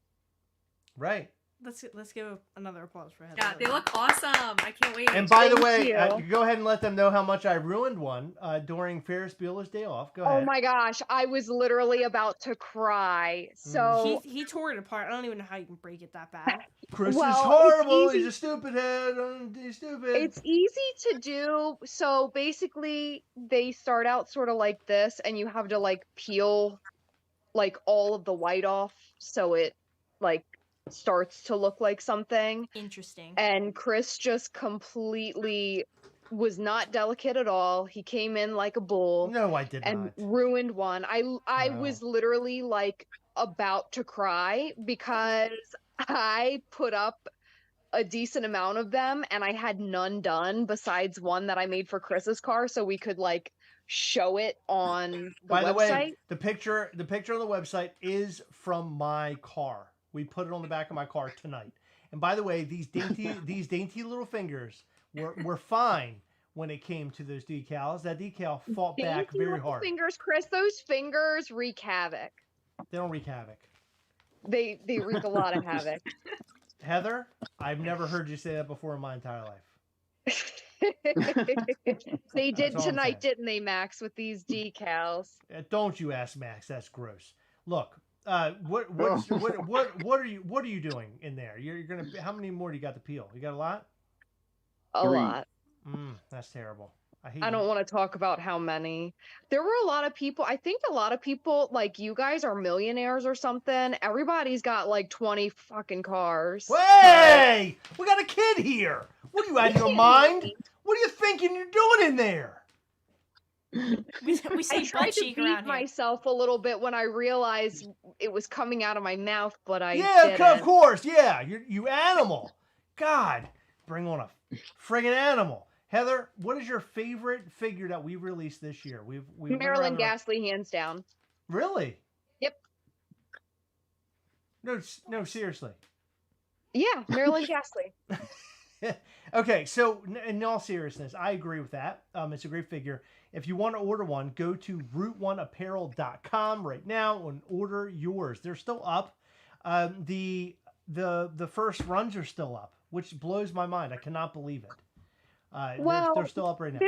Right. Let's give another applause for Heather. Yeah, they look awesome. I can't wait. And by the Thank way, you. go ahead and let them know how much I ruined one during Ferris Bueller's Day Off. Go ahead. Oh my gosh, I was literally about to cry. So he tore it apart. I don't even know how you can break it that bad. Chris Well, is it's horrible. easy- He's a stupid head. He's stupid. it's easy to do. So basically, they start out sort of like this, and you have to like peel like all of the white off so it like starts to look like something. Interesting. And Chris just completely was not delicate at all. He came in like a bull No, I did and not. ruined one. I No. was literally like about to cry because I put up a decent amount of them and I had none done besides one that I made for Chris's car so we could like show it on the By the website. way, the picture on the website is from my car. We put it on the back of my car tonight. And by the way, these dainty little fingers were fine when it came to those decals. That decal fought back Dainty very little hard. fingers, Chris, those fingers wreak havoc. They don't wreak havoc. They wreak a lot of havoc. Heather, I've never heard you say that before in my entire life. They did That's all I'm tonight, saying. didn't they, Max, with these decals? Don't you ask Max? That's gross. Look, what are you doing in there? You're gonna. How many more do you got to peel? You got a lot. A 3. lot. That's terrible. I don't want to talk about how many. There were a lot of people. I think a lot of people, like you guys, are millionaires or something. Everybody's got like 20 fucking cars. Hey, we got a kid here. What are you out of your mind? What are you thinking you're doing in there? We I say tried butt to cheek beat around here. myself a little bit when I realized it was coming out of my mouth, but I Yeah, didn't. of course. Yeah, you animal. God, bring on a friggin' animal. Heather, what is your favorite figure that we released this year? We went Marilyn around the- Gastly, hands down. Really? Yep. No, seriously. Yeah, Marilyn Gastly. Okay, so in all seriousness, I agree with that. It's a great figure. If you want to order one, go to route1apparel.com right now and order yours. They're still up. The first runs are still up, which blows my mind. I cannot believe it. Well, they're still up right now.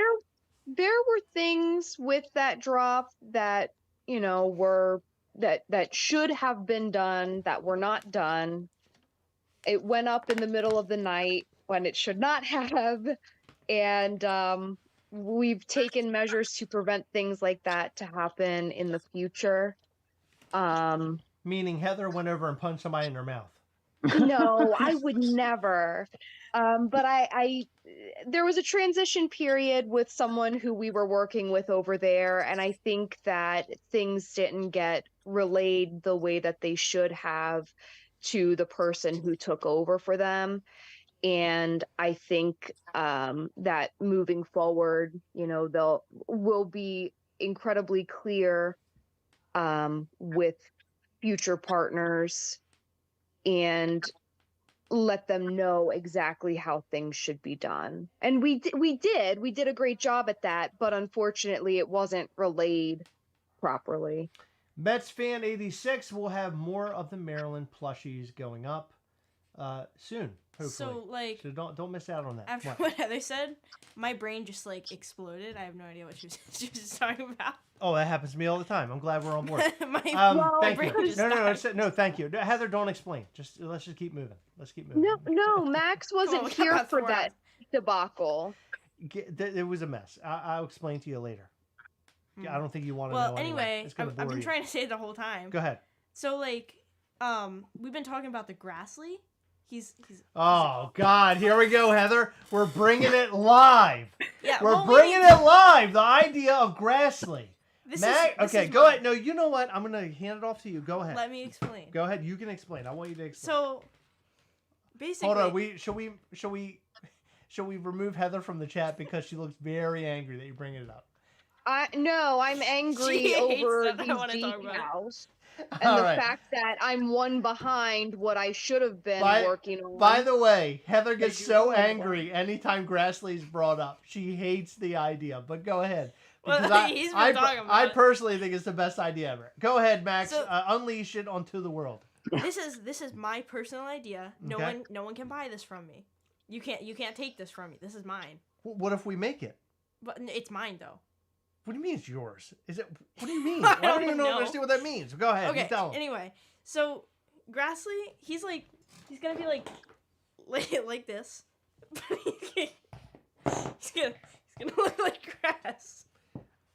There were things with that drop that, you know, were that should have been done that were not done. It went up in the middle of the night when it should not have, and we've taken measures to prevent things like that to happen in the future. Meaning Heather went over and punched somebody in her mouth. No, I would never. But there was a transition period with someone who we were working with over there, and I think that things didn't get relayed the way that they should have to the person who took over for them. And I think that moving forward, you know, will be incredibly clear with future partners and let them know exactly how things should be done. And we did a great job at that, but unfortunately it wasn't relayed properly. Mets fan 86 will have more of the Maryland plushies going up soon, hopefully. So don't miss out on that. After what Heather said, my brain just like exploded. I have no idea what she was talking about. Oh, that happens to me all the time. I'm glad we're on board. Thank you. No, thank you. Heather, don't explain. Let's just keep moving. No, Max wasn't here for that debacle. It was a mess. I'll explain to you later. I don't think you want to know. Well, anyway, I've been trying to say it the whole time. Go ahead. So like, we've been talking about the Grassley. He's God, here we go, Heather. We're bringing it live. Yeah, we're bringing it live. The idea of Grassley. Okay, go ahead. No, you know what? I'm going to hand it off to you. Go ahead. Let me explain. Go ahead. You can explain. I want you to explain. So, basically... Hold on. Shall we remove Heather from the chat because she looks very angry that you're bringing it up? No, I'm angry over these details. And the fact that I'm one behind what I should have been working on. By the way, Heather gets so angry anytime Grassley's brought up. She hates the idea. But go ahead. Because I personally think it's the best idea ever. Go ahead, Max. Unleash it onto the world. This is my personal idea. No one can buy this from me. You can't take this from me. This is mine. What if we make it? But it's mine though. What do you mean it's yours? Is it? What do you mean? I don't even understand what that means. Go ahead. Okay. Tell him. Anyway, so Grassley, he's gonna be like this. he's gonna look like grass.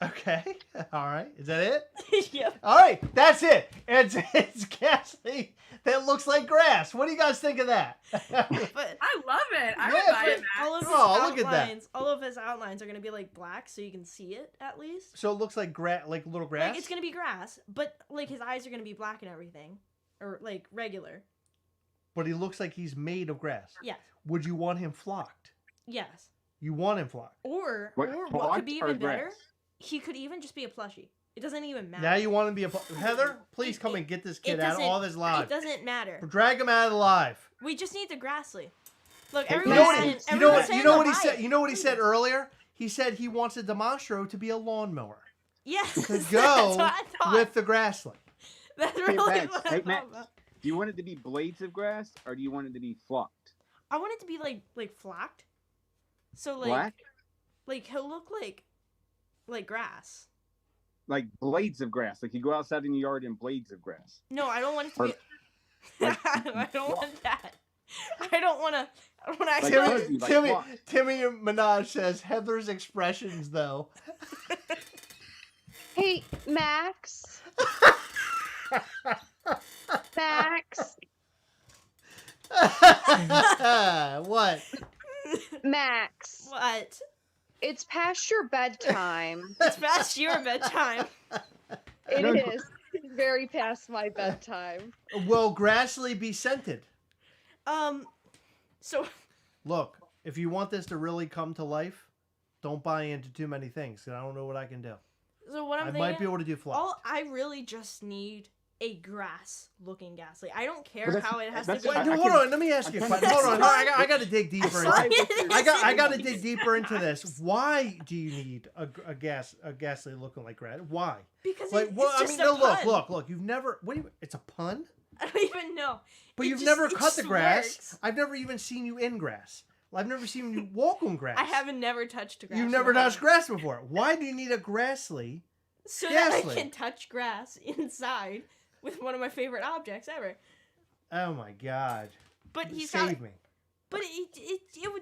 Okay. All right. Is that it? Yeah. All right. That's it. It's Gastly that looks like grass. What do you guys think of that? But I love it. I would buy it. All of his outlines are going to be like black, so you can see it at least. So it looks like like little grass. Like it's going to be grass, but like his eyes are going to be black and everything, or like regular. But he looks like he's made of grass. Yes. Would you want him flocked? Yes. You want him flocked. Or what could be even better? He could even just be a plushie. It doesn't even matter. Now you want him to be a Heather? Please come and get this kid out of all this live. It doesn't matter. Drag him out of the live. We just need the Grassley. Look, you know what he said? You know what he said earlier? He said he wants a Dem Monro to be a lawnmower. Yes. To go with the Grassley. That's really what I thought about. Do you want it to be blades of grass or do you want it to be flocked? I want it to be like flocked. So like black? Like he'll look like grass. Like blades of grass. Like you go outside in the yard and blades of grass. No, I don't want it to be I don't want that. I don't want to actually Timmy Minaj says Heather's expressions though. Hey, Max. Max. What? Max. What? It's past your bedtime. It's past your bedtime. It is. It's very past my bedtime. Will Grassley be scented? So... Look, if you want this to really come to life, don't buy into too many things, because I don't know what I can do. So what I might be able to do flock. I really just need a grass-looking Gastly. I don't care Well, how it has to that's- be. Wait, I hold can- on. Let me ask you a I'm question. trying Hold to- on. I got to dig deeper into Sorry. it. I got to dig deeper into this. Why do you need a Gastly looking like grass? Why? Because Like, it's well, I just mean, a no. pun. Look. You've never. What do you? It's a pun. I don't even know. But It you've just- never it cut the just grass. works. I've never even seen you in grass. I've never seen you walk on grass. I haven't never touched grass. You've never in my touched life. grass before. Why do you need a Grassly? So that I Gastly. can touch grass inside with one of my favorite objects ever. Oh my God! But he's got. Save me. But it would.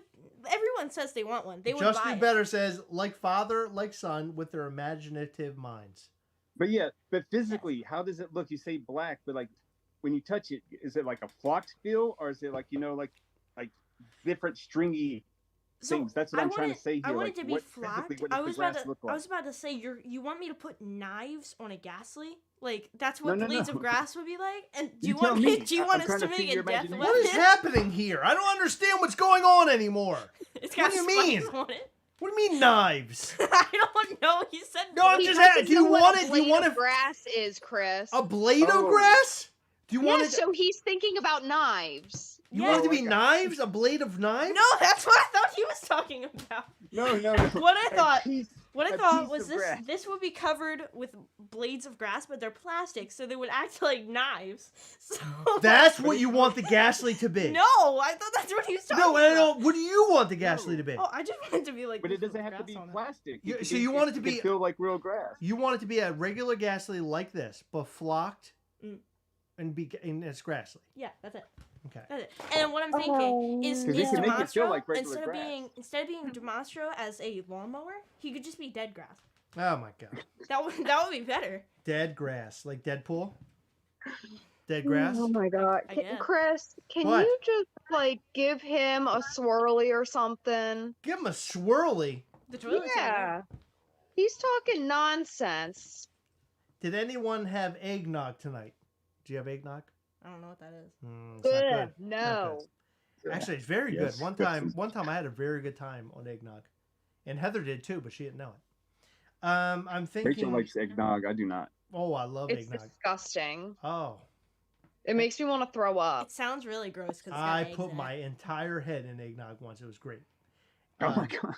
Everyone says they want one. They would Just buy Do it. Better says, like father, like son, with their imaginative minds. But physically, how does it look? You say black, but like when you touch it, is it like a flocked feel, or is it like like different stringy things? That's what I'm trying to say here. I want like, it to be what flocked. physically, what I does was the about grass to. look I like? was about to say you want me to put knives on a Gastly? Like that's what No, blades no. of grass would be like? And do You you want tell me? me. Do you I'm want us trying to to make see a your death imagination. weapon? What is happening here? I don't understand what's going on anymore. It's What got do you mean? spikes on it. What do you mean knives? I don't know. He said No, I'm He just doesn't asking. Do know you what want a it? Do you blade want of it? grass is, Chris? A blade of Oh. grass? Do you want Yeah, it? so he's thinking about knives. You Yeah. want it to Oh, be I got- knives? A blade of knives? No, that's what I thought he was talking about. No. What I A thought- piece- What I A thought piece was of this grass. this would be covered with blades of grass, but they're plastic, so they would act like knives. So That's what you want the Gastly to be. No, I thought that's what he was talking No, about. what do you want the Gastly to be? Oh, I just want it to be like. But it this with doesn't have to grass be on it. plastic. You- It could so you want it to be- could feel like real grass. You want it to be a regular Gastly like this, but flocked Mm. and it's Grassley. Yeah, that's it. Okay. That's it. And what I'm thinking is 'Cause it can make it feel Demonstro, like regular instead of being Demonstro as a lawnmower, he could just be dead grass. Oh my God. That would be better. Dead grass, like Deadpool. Dead grass. Oh my god. I guess. Chris, can What? you just give him a swirly or something? Give him a swirly. The toilet's Yeah. He's talking nonsense. Did anyone have eggnog tonight? Do you have eggnog? I don't know what that is. It's not Good. Not No. good. Actually, it's very Yes. good. One time I had a very good time on eggnog, and Heather did too, but she didn't know it. I'm thinking. Rachel likes eggnog. I do not. Oh, I love It's eggnog. disgusting. Oh, It makes me want to throw up. It sounds really gross because I put my entire head in eggnog once. It was great. Oh my god.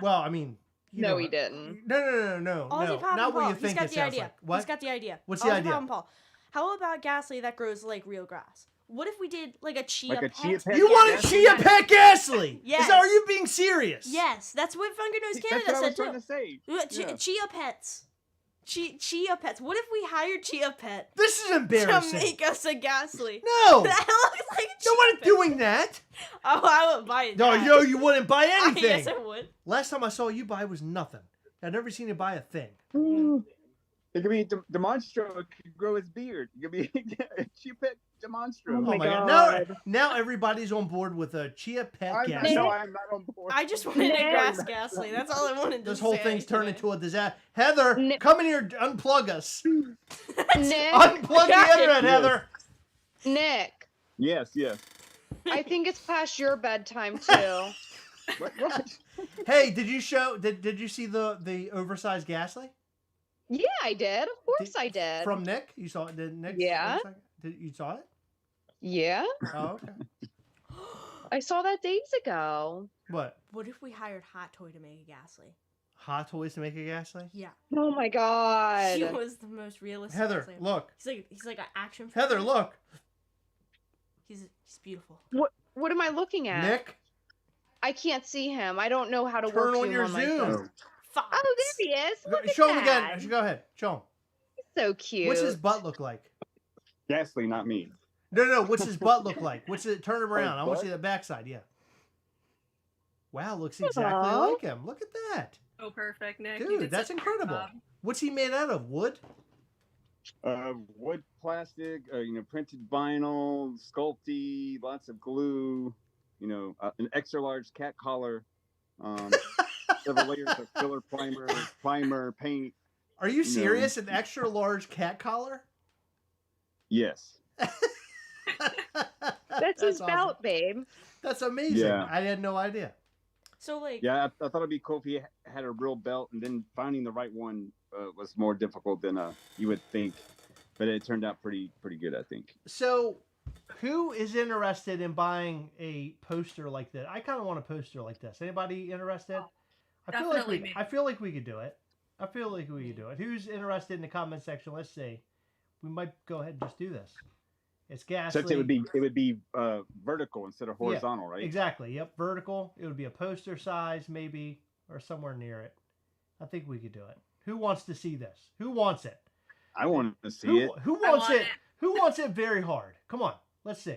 Well, I mean, you No, know, he didn't. No, Ozzy Pop not and what Paul. you He's think got it the sounds idea. like. What? He's got the idea. What's the Ozzy idea? Pop and Paul. How about Gastly that grows like real grass? What if we did like a chia Like a pet? chia pet? You want a Gastly? chia pet Gastly? Yes. Are you being serious? Yes, that's what Funker Nose That's Canada what I was said trying too. to say. Yeah. Chia pets. Chia pets. What if we hired Chia Pet This is to embarrassing. make us a Gastly? No. That looks like a No Chia one Pet. doing that. Oh, I would buy it. No, you wouldn't buy anything. Yes, I would. Last time I saw you buy was nothing. I've never seen you buy a thing. It could be Demonstro. It could grow his beard. It could be a chia pet Demonstro. Oh my God! God. Now everybody's on board with a chia pet I'm Gastly. not, no, I'm not on board. I just wanted a Yeah. grass Gastly. That's all I wanted to This say. whole thing's turned today. into a disaster. Heather, Nick- come in here, unplug us. Nick, Unplug the got it. internet, Yes. Heather. Nick, Yes. I think it's past your bedtime too. What? Hey, did you see the oversized Gastly Yeah, I did. Of course I did. from Nick? You saw it? Did Nick? Yeah. You saw it? Yeah, Oh, okay. I saw that days ago. What? What if we hired Hot Toy to make a Gastly? Hot Toys to make a Gastly? Yeah. Oh my god. He was the most realistic. Heather, Gastly. look. He's like an action. Heather, figure. look. He's beautiful. What am I looking at? Nick, I can't see him. I don't know how to turn work on Zoom your my Zoom. phone. Fox. Oh, there he is. Look Show at him that. again. Go ahead. Show him. So cute. What's his butt look like? Gastly, not me. No. What's his butt look like? Turn him around. I want to butt? see the backside. Yeah. Wow, looks exactly Aw. like him. Look at that. Oh, perfect, Nick. You Dude, did that's such a great incredible. job. What's he made out of? Wood? Wood, plastic, printed vinyl, sculpty, lots of glue. An extra large cat collar, several layers of filler, primer, paint. Are you No. serious? An extra large cat collar? Yes. That's his awesome. belt, babe. That's amazing. Yeah. I had no idea. So like. Yeah, I thought it'd be cool if he had a real belt, and then finding the right one was more difficult than you would think. but it turned out pretty good, I think. So, who is interested in buying a poster like this? I kind of want a poster like this. Anybody interested? I feel like Definitely me. I feel like we could do it. I feel like we could do it. Who's interested in the comment section? Let's see. We might go ahead and just do this. It's Gastly. Except it would be vertical instead of horizontal, right? Exactly. Yep, vertical. It would be a poster size, maybe, or somewhere near it. I think we could do it. Who wants to see this? Who wants it? I want to see it. Who wants it? Who wants it very hard? Come on, let's see.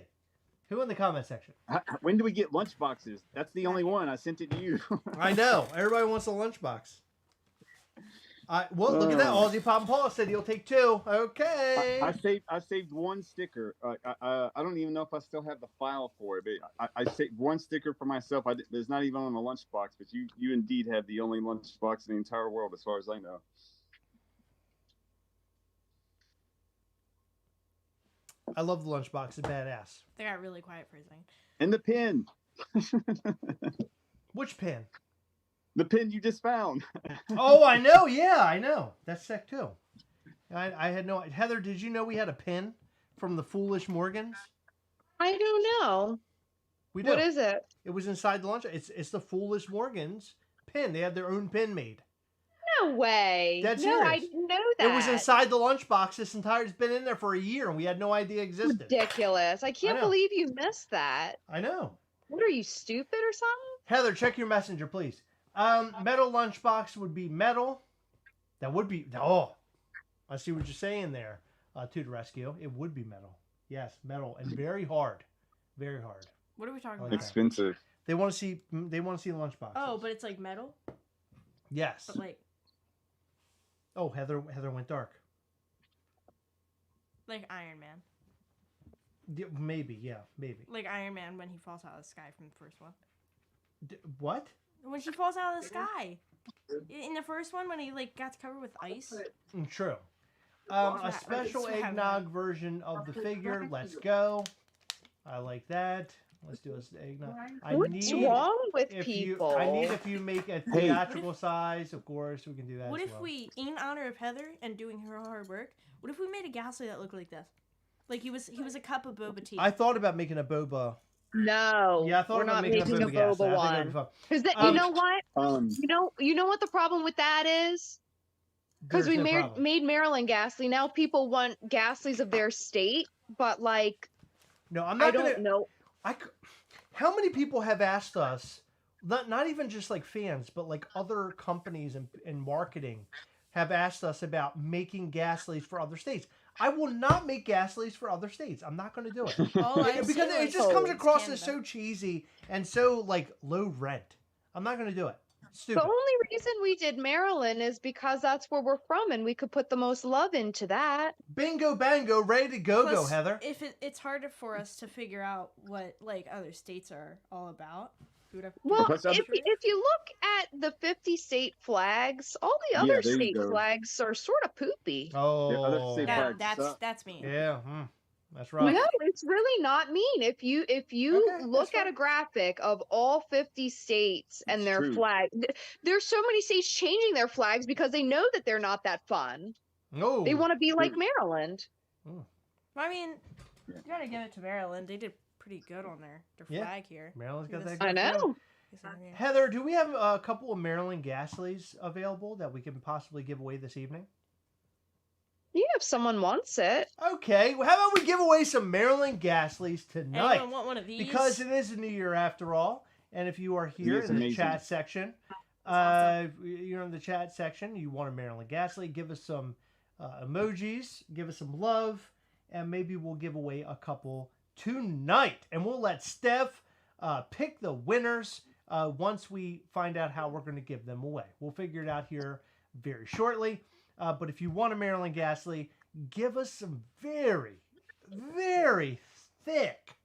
Who in the comment section? When do we get lunch boxes? That's the only one. I sent it to you. I know. Everybody wants a lunchbox. Well, look at that. Aussie Pop and Paul said he'll take 2. Okay. I saved one sticker. I don't even know if I still have the file for it, but I saved one sticker for myself. There's not even on the lunchbox, but you indeed have the only lunchbox in the entire world, as far as I know. I love the lunchbox. It's badass. They got really quiet for a second. And the pin. Which pin? The pin you just found. Oh, I know. Yeah, I know. That's sick too. I had no. Heather, did you know we had a pin from the Foolish Morgans? I don't know. We do. What is it? It was inside the lunch. It's the Foolish Morgans pin. They had their own pin made. No way. That's no, serious. I didn't know that. It was inside the lunchbox. It's been in there for a year, and we had no idea it existed. Ridiculous. I can't I know. believe you missed that. I know. What are you, stupid or something? Heather, check your messenger, please. Metal lunchbox would be metal. That would be. Oh, I see what you're saying there. To the rescue. It would be metal. Yes, metal and very hard. Very hard. What are we talking Okay. about? Expensive. They want to see the lunchbox. Oh, but it's like metal? yes. But like Heather went dark. Like Iron Man. Yeah, maybe. Like Iron Man when he falls out of the sky from the first one. What? When she falls out of the sky. In the first one, when he like got covered with ice. True. Well, A special eggnog version of the figure. Let's go. I like that. Let's do this eggnog. What's wrong with people? I need if you make a theatrical size, of course, we can do that. What as if well. we, in honor of Heather and doing her hard work, what if we made a Gastly that looked like this? Like he was a cup of boba tea. I thought about making a boba. No. Yeah, I thought we're about not making making a Gas. boba I think that'd be one. fun. Because you know what? You know what the problem with that is? Because There's we no problem. made Maryland Gastly. Now people want Gastlys of their state, but like, No, I'm not I don't know. How many people have asked us, not even just like fans, but like other companies and marketing have asked us about making Gastlys for other states. I will not make Gastlys for other states. I'm not going to do it. Because it just comes across as so cheesy and so like low rent. I'm not going to do it. Stupid. The only reason we did Maryland is because that's where we're from, and we could put the most love into that. Bingo, bango, ready to go, Plus, Heather. If it's harder for us to figure out what like other states are all about. Well, if you look at the 50 state flags, all the other state flags are sort of poopy. Oh, that's mean. Yeah, that's right. No, it's really not mean. If you look at a graphic of all 50 states and their flag, there's so many states changing their flags because they know that they're not that fun. No, they want to be like Maryland. I mean, you gotta give it to Maryland. They did pretty good on their flag here. Maryland's got that good I know. Heather, do we have a couple of Maryland Gastlys available that we can possibly give away this evening? Yeah, if someone wants it. Okay, well, how about we give away some Maryland Gastlys tonight? Anyone want one of these? Because it is a new year after all, and if you are here in the chat section, you're in the chat section, you want a Maryland Gastly, give us some emojis, give us some love, and maybe we'll give away a couple tonight. And we'll let Steph pick the winners once we find out how we're going to give them away. We'll figure it out here very shortly. But if you want a Maryland Gastly, give us some very, very thick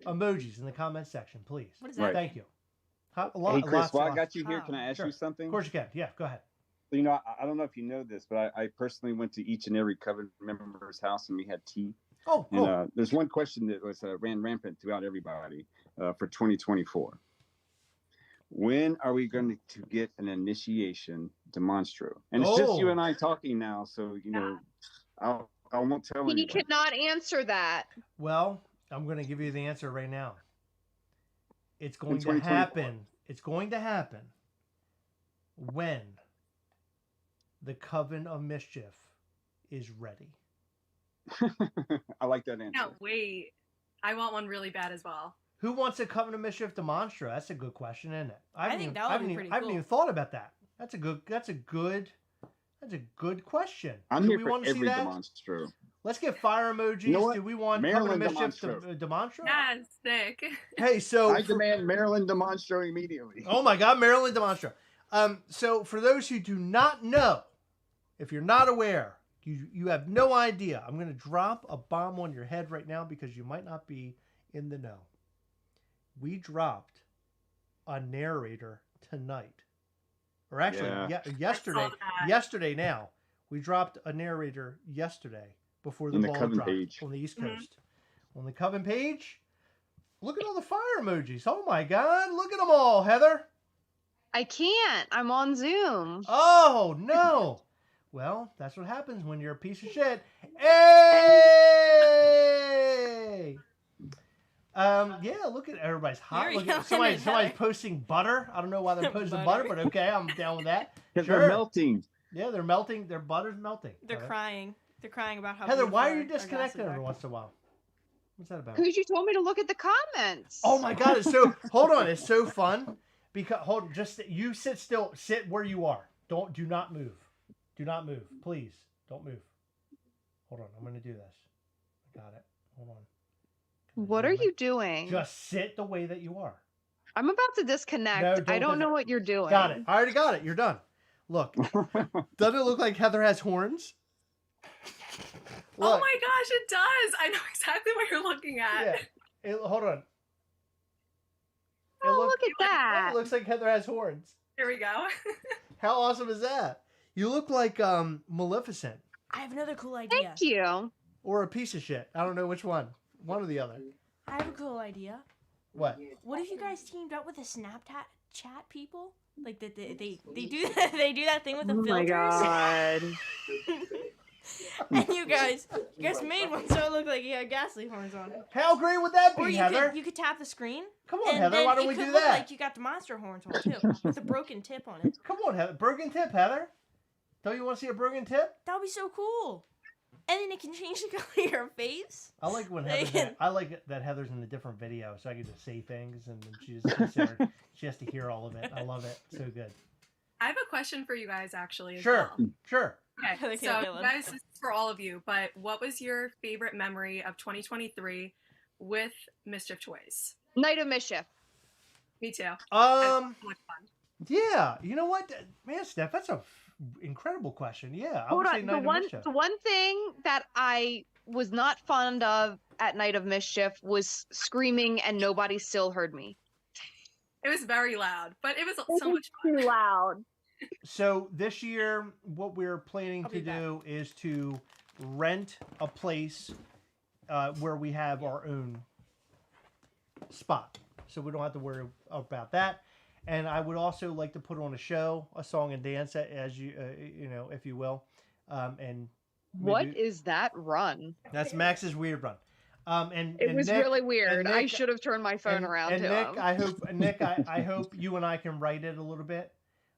emojis in the comment section, please. What is that? Thank you. Hey, Chris, while I got you here, can I ask you something? Of course you can. Yeah, go ahead. You know, I don't know if you know this, but I personally went to each and every Coven member's house and we had tea. Oh, cool. And there's one question that was ran rampant throughout everybody for 2024. When are we going to get an initiation Dem Monro? And it's just you and I talking now, so you know, I won't tell He anyone. cannot answer that. Well, I'm going to give you the answer right now. It's going to 2024. happen. It's going to happen when the Coven of Mischief is ready. I like that answer. No, wait. I want one really bad as well. Who wants a Coven of Mischief to Monstro? That's a good question, isn't it? I think that would be pretty I haven't cool. even thought about that. That's a good question. I'm Do here we for want to see every that? Demonstro. Let's get fire emojis. You know what? Do we want Maryland Coven of Mischief Demonstro. to Monstro? Yes, Nick. Hey, so I demand Maryland Demonstro immediately. oh my God, Maryland Demonstro. So for those who do not know, if you're not aware, you have no idea. I'm going to drop a bomb on your head right now because you might not be in the know. We dropped a narrator tonight, or actually yesterday. Yesterday now. We dropped a narrator yesterday before the ball Coven dropped page. on the East Coast. On the Coven page, look at all the fire emojis. Oh my God, look at them all, Heather. I can't. I'm on Zoom. Oh no. Well, that's what happens when you're a piece of shit. Hey! Yeah, look at everybody's hot. You're Look at yelling somebody's at Heather. posting butter. I don't know why they're posting butter, but okay, I'm down with that. Because Sure. they're melting. Yeah, they're melting. Their butter's melting. They're crying. They're crying about how. Heather, why are you beautiful our disconnected Gastly every are. once in a while? What's that about? Because you told me to look at the comments. Oh my God, it's so hold on, it's so fun. Because you sit still, sit where you are. Do not move. Do not move. Please. Don't move. Hold on, I'm gonna do this. I got it. Hold on. What are you doing? Just sit the way that you are. I'm about to disconnect. No, don't I don't do know that. what you're doing. Got it. I already got it. You're done. Look. Doesn't it look like Heather has horns? Oh my gosh, it does. I know exactly what you're looking at. Yeah. Hold on. Oh, look at that. It looks like Heather has horns. Here we go. How awesome is that? You look like Maleficent. I have another cool idea. Thank you. Or a piece of shit. I don't know which one. One or the other. I have a cool idea. What? What if you guys teamed up with the Snapchat chat people? Like they do that, they do that thing with the filters. Oh my God. And you guys made one so it looked like you had Gastly horns on it. How great would that be, Or Heather? you could tap the screen. Come on, and Heather. then Why don't it we could do look that? like you got the monster horns on too, with a broken tip on it. Come on, Heather. Broken tip, Heather. Don't you want to see a broken tip? That would be so cool. And then it can change the color of your face. I like when I like it that Heather's in a different video, so I can just say things, and then she has to hear all of it. I love it. So good. I have a question for you guys, actually. As Sure. well. Sure. Okay, so you guys, this is for all of you, but what was your favorite memory of 2023 with Mischief Toys? Night of Mischief. Me too. Um. So much fun. Yeah. You know what, man, Steph? That's a incredible question. Yeah. I Hold would say on. Night of Mischief. The one thing that I was not fond of at Night of Mischief was screaming and nobody still heard me. It was very loud, but it was so much fun. Too loud. So this year, what we're planning I'll to be back. do is to rent a place where we have our own spot, so we don't have to worry about that. And I would also like to put on a show, a song and dance, as you if you will. And What is that run? that's Max's weird run. It was Nick, really weird. I Nick- should have turned my phone around and to Nick, him. I hope you and I can write it a little bit.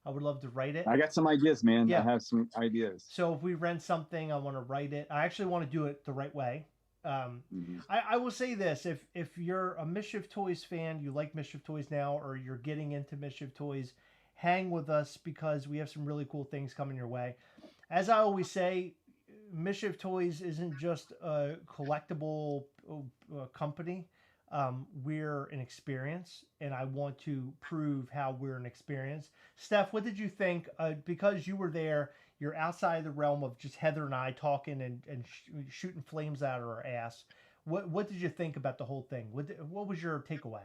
I would love to write it. I got some ideas, man. Yeah. I have some ideas. So if we rent something, I want to write it. I actually want to do it the right way. I will say this: if you're a Mischief Toys fan, you like Mischief Toys now, or you're getting into Mischief Toys, hang with us because we have some really cool things coming your way. As I always say, Mischief Toys isn't just a collectible company. We're an experience, and I want to prove how we're an experience. Steph, what did you think? Because you were there, you're outside the realm of just Heather and I talking and shooting flames out of our ass. What did you think about the whole thing? What was your takeaway?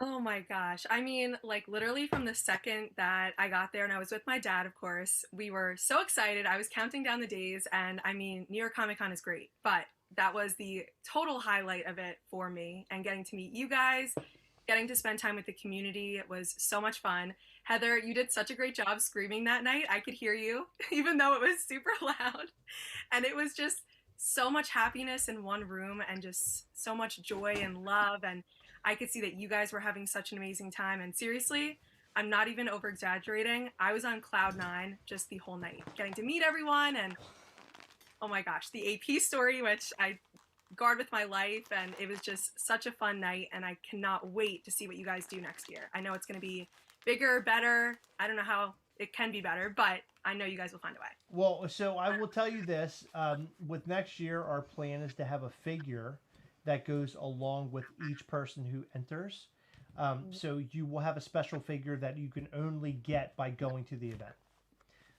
Oh my gosh. I mean, like literally from the second that I got there and I was with my dad, of course, we were so excited. I was counting down the days, and I mean, New York Comic Con is great, but that was the total highlight of it for me, and getting to meet you guys, getting to spend time with the community. It was so much fun. Heather, you did such a great job screaming that night. I could hear you, even though it was super loud. And it was just so much happiness in one room and just so much joy and love. And I could see that you guys were having such an amazing time. And seriously, I'm not even over exaggerating. I was on cloud 9 just the whole night, getting to meet everyone. And oh my gosh, the AP story, which I guard with my life. And it was just such a fun night. And I cannot wait to see what you guys do next year. I know it's going to be bigger, better. I don't know how it can be better, but I know you guys will find a way. Well, so I will tell you this. With next year, our plan is to have a figure that goes along with each person who enters. So you will have a special figure that you can only get by going to the event.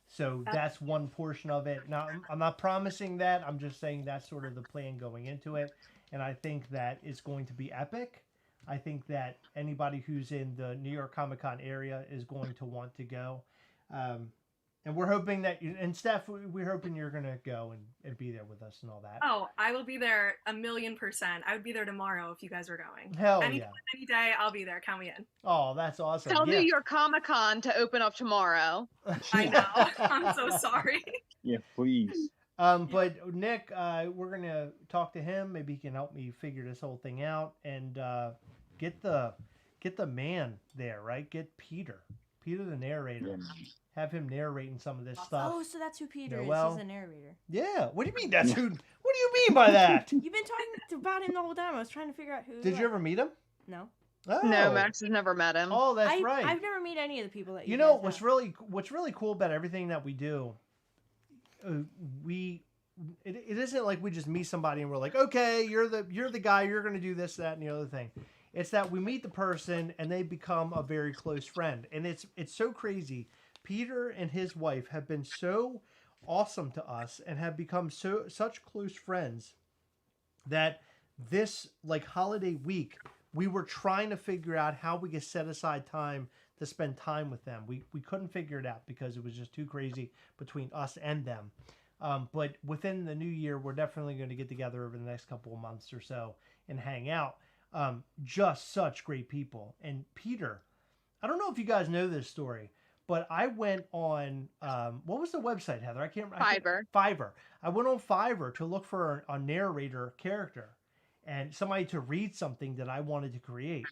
So that's one portion of it. Now, I'm not promising that. I'm just saying that's sort of the plan going into it. And I think that it's going to be epic. I think that anybody who's in the New York Comic Con area is going to want to go. And we're hoping that, and Steph, we're hoping you're going to go and be there with us and all that. Oh, I will be there 1,000,000%. I would be there tomorrow if you guys are going. Hell Any day, I'll be there. Count me in. Oh, that's awesome. Tell New York Comic Con to open up tomorrow. I know. I'm so sorry. Yeah, please. But Nick, we're going to talk to him. Maybe he can help me figure this whole thing out and get the man there, right? Get Peter the narrator. Yeah. Have him narrating some of this stuff. Oh, so that's who Peter is. Well, He's the narrator. Yeah. What do you mean that's who? What do you mean by that? You've been talking about him the whole time. I was trying to figure out who. Did you ever meet him? No. Oh. No, Max has never met him. Oh, that's right. I've never met any of the people that you know guys what's really cool about everything that we do. It isn't like we just meet somebody and we're like, okay, you're the guy, you're going to do this, that, and the other thing. It's that we meet the person and they become a very close friend, and it's so crazy. Peter and his wife have been so awesome to us and have become such close friends that this like holiday week we were trying to figure out how we could set aside time to spend time with them. We couldn't figure it out because it was just too crazy between us and them. But within the new year, we're definitely going to get together over the next couple of months or so and hang out. Just such great people. And Peter, I don't know if you guys know this story, but I went on, what was the website, Heather? I can't remember. Fiverr. I went on Fiverr to look for a narrator character and somebody to read something that I wanted to create.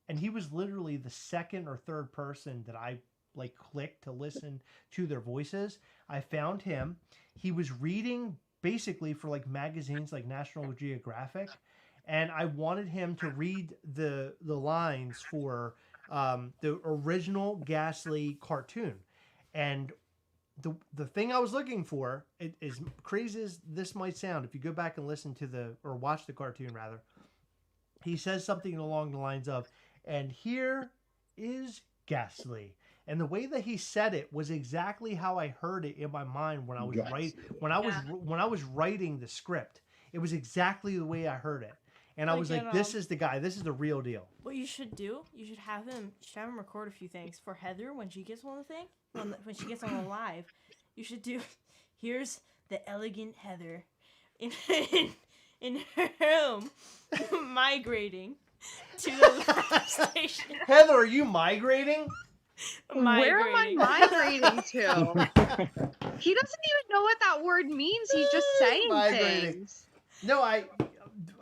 And he was literally the second or third person that I like clicked to listen to their voices. I found him. He was reading basically for like magazines like National Geographic. And I wanted him to read the lines for the original Gastly cartoon. And the thing I was looking for, it is crazy as this might sound, if you go back and listen to or watch the cartoon rather, he says something along the lines of, and here is Gastly. And the way that he said it was exactly how I heard it in my mind when I was when I was writing the script. It was exactly the way I heard it. And I was like, this is the guy. This is the real deal. What you should do, you should have him record a few things for Heather when she gets on the thing, when she gets on the live. You should do, here's the elegant Heather in her home migrating to the live station. Heather, are you migrating? Where am I migrating to? He doesn't even know what that word means. He's just saying things. No,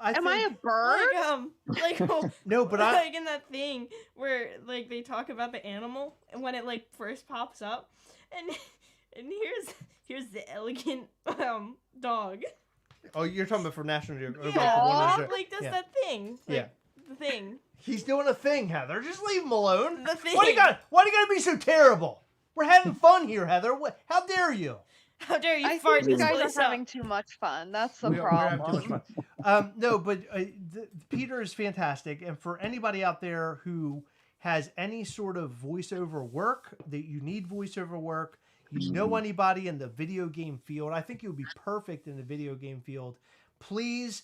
Am I a bird? No, but like in that thing where like they talk about the animal and when it like first pops up, and here's the elegant dog. Oh, you're talking about for National Geographic. Yeah, like does that thing. Like, the thing. He's doing a thing, Heather. Just leave him alone. The thing. Why do you gotta be so terrible? We're having fun here, Heather. How dare you? How dare you I fart think you this guys place are up. having too much fun. That's the We're problem. having too much fun. No, but Peter is fantastic. And for anybody out there who has any sort of voiceover work, that you need voiceover work, you know anybody in the video game field, I think you would be perfect in the video game field. Please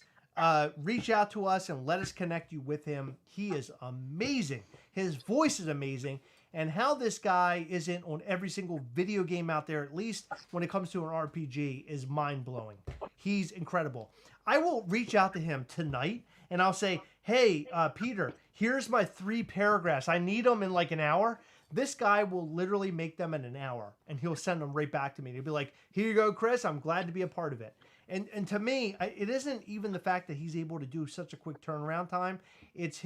reach out to us and let us connect you with him. He is amazing. His voice is amazing. And how this guy isn't on every single video game out there, at least when it comes to an RPG, is mind-blowing. He's incredible. I will reach out to him tonight, and I'll say, hey, Peter, here's my 3 paragraphs. I need them in like an hour. This guy will literally make them in an hour, and he'll send them right back to me. And he'll be like, "Here you go, Chris. I'm glad to be a part of it." And to me, it isn't even the fact that he's able to do such a quick turnaround time. It's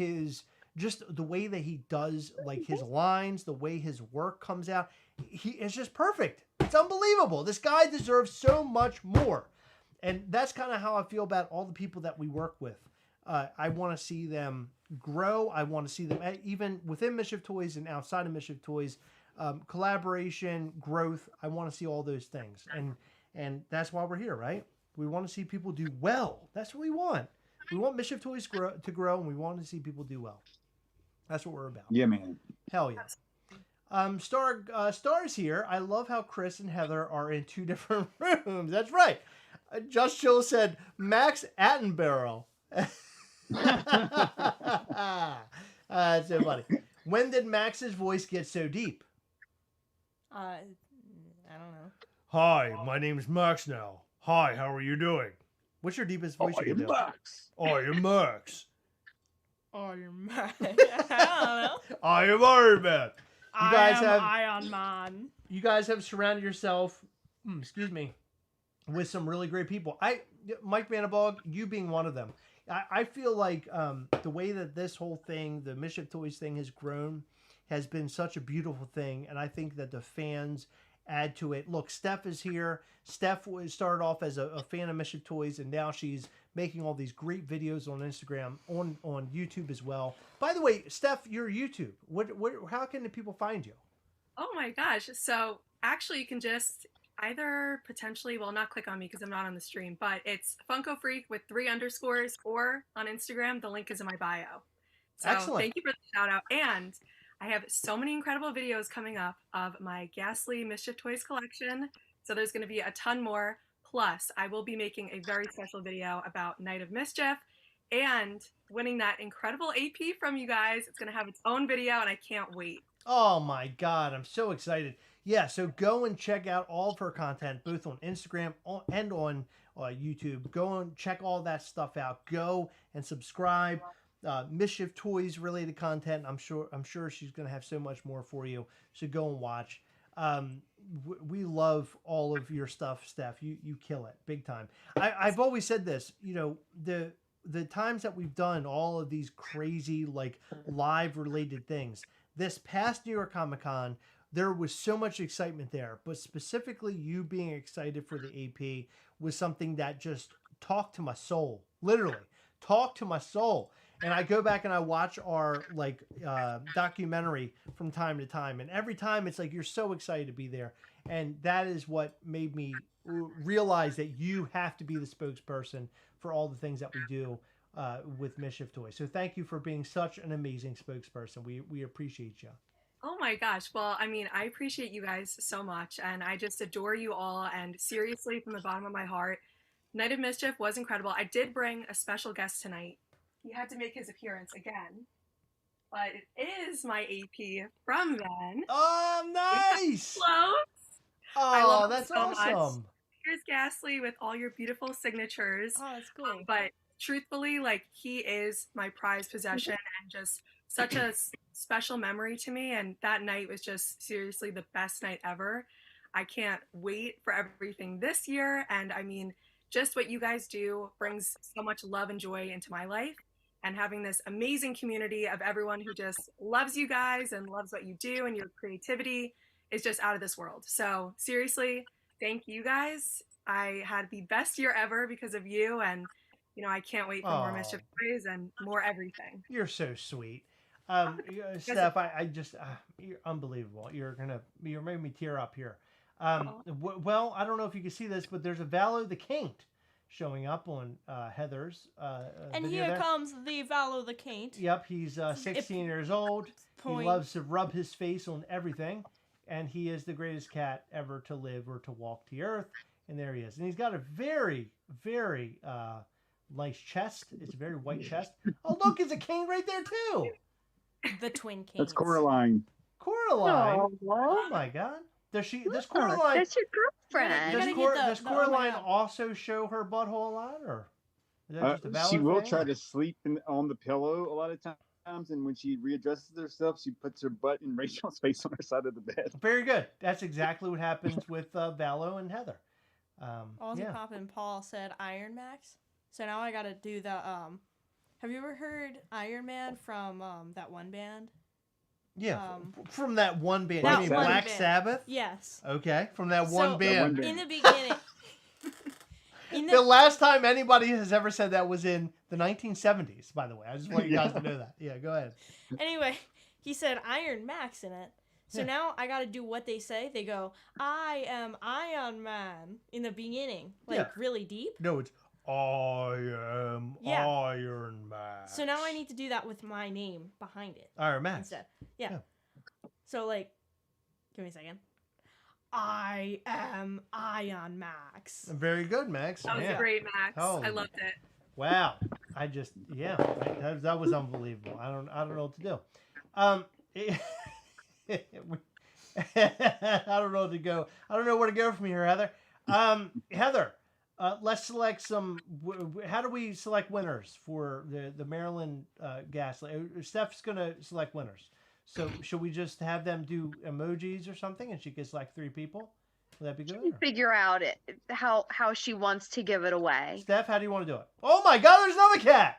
just the way that he does, like, his lines, the way his work comes out. It's just perfect. It's unbelievable. This guy deserves so much more. And that's kind of how I feel about all the people that we work with. I want to see them grow. I want to see them even within Mischief Toys and outside of Mischief Toys, collaboration, growth. I want to see all those things. And that's why we're here, right? We want to see people do well. That's what we want. We want Mischief Toys to grow, and we want to see people do well. That's what we're about. Yeah, man. Hell yeah. Star's here. I love how Chris and Heather are in 2 different rooms. That's right. Just Chill said Max Attenborough. That's so funny. When did Max's voice get so deep? I don't know. Hi, my name's Max now. Hi, how are you doing? What's your deepest voice you can do? Max. I am Max. Oh, you're mad. I don't know. I am Iron Man. You guys have Iron Man. You guys have surrounded yourself, with some really great people. Mike Vanabog, you being one of them. I feel like the way that this whole thing, the Mischief Toys thing, has grown has been such a beautiful thing, and I think that the fans add to it. Look, Steph is here. Steph started off as a fan of Mischief Toys, and now she's making all these great videos on Instagram, on YouTube as well. By the way, Steph, you're YouTube. How can the people find you? Oh my gosh. So actually you can just either potentially, well, not click on me because I'm not on the stream, but it's Funko Freak with 3 underscores, or on Instagram, the link is in my bio. So Excellent. Thank you for the shout out. And I have so many incredible videos coming up of my Gastly Mischief Toys collection. So there's going to be a ton more. Plus, I will be making a very special video about Night of Mischief and winning that incredible AP from you guys. It's going to have its own video, and I can't wait. Oh my God, I'm so excited. Yeah, so go and check out all of her content, both on Instagram and on YouTube. Go and check all that stuff out. Go and subscribe. Mischief Toys related content. I'm sure she's going to have so much more for you. So go and watch. We love all of your stuff, Steph. You kill it big time. I've always said this, the times that we've done all of these crazy, like, live related things, this past New York Comic Con, there was so much excitement there, but specifically you being excited for the AP was something that just talked to my soul, literally talked to my soul. And I go back and I watch our documentary from time to time, and every time it's like you're so excited to be there, and that is what made me realize that you have to be the spokesperson for all the things that we do with Mischief Toys. So thank you for being such an amazing spokesperson. We appreciate you. Oh my gosh. Well, I mean, I appreciate you guys so much, and I just adore you all. And seriously, from the bottom of my heart, Night of Mischief was incredible. I did bring a special guest tonight. He had to make his appearance again, but it is my AP from then. Oh, nice! Close. Oh, that's so awesome. Much. Here's Gastly with all your beautiful signatures. Oh, that's cool. But truthfully, like, he is my prized possession and just such a special memory to me. And that night was just seriously the best night ever. I can't wait for everything this year. And I mean, just what you guys do brings so much love and joy into my life. And having this amazing community of everyone who just loves you guys and loves what you do and your creativity is just out of this world. So seriously, thank you guys. I had the best year ever because of you, and I can't wait for more Mischief Toys and more everything. You're so sweet. Steph, I just you're unbelievable. You're making me tear up here. Well, I don't know if you can see this, but there's a Valo the Caint showing up on Heather's and video here there. comes the Valo the Caint. Yep, he's 16 years old. He loves to rub his face on everything, and he is the greatest cat ever to live or to walk the earth. And there he is. And he's got a very, very nice chest. It's a very white chest. Oh, look, it's a cane right there, too. The twin Caints. That's Coraline. Coraline? Aww. Oh, my God. Does Coraline... That's your girlfriend. Does Coraline also show her butthole a lot, or is that just a valid she will thing? try to sleep on the pillow a lot of times. and when she readjusts herself, she puts her butt in Rachel's face on her side of the bed. Very good. That's exactly what happens with Valo and Heather. Aussie Yeah. Pop and Paul said Iron Max. So now I gotta do the have you ever heard Iron Man from that one band? Yeah, from that one band. That You mean one Black band. Sabbath? Yes. Okay, from that one band. In the beginning. The last time anybody has ever said that was in the 1970s, by the way. I just want you guys to know that. Yeah, go ahead. Anyway, he said Iron Max in it. So now I got to do what they say. They go, I am Iron Man in the beginning. Like really deep. No, it's I am Iron Man. So now I need to do that with my name behind it. Iron Man. Instead. Yeah. So like, give me a second. I am Iron Max. Very good, Max. That was great, Max. I loved it. Wow. I just, that was unbelievable. I don't know what to do. I don't know where to go. I don't know where to go from here, Heather. Heather, let's select some. How do we select winners for the Maryland Gastly? Steph's gonna select winners. So should we just have them do emojis or something, and she gets like 3 people? Would that be good? Figure out how she wants to give it away. Steph, how do you want to do it? Oh my God, there's another cat.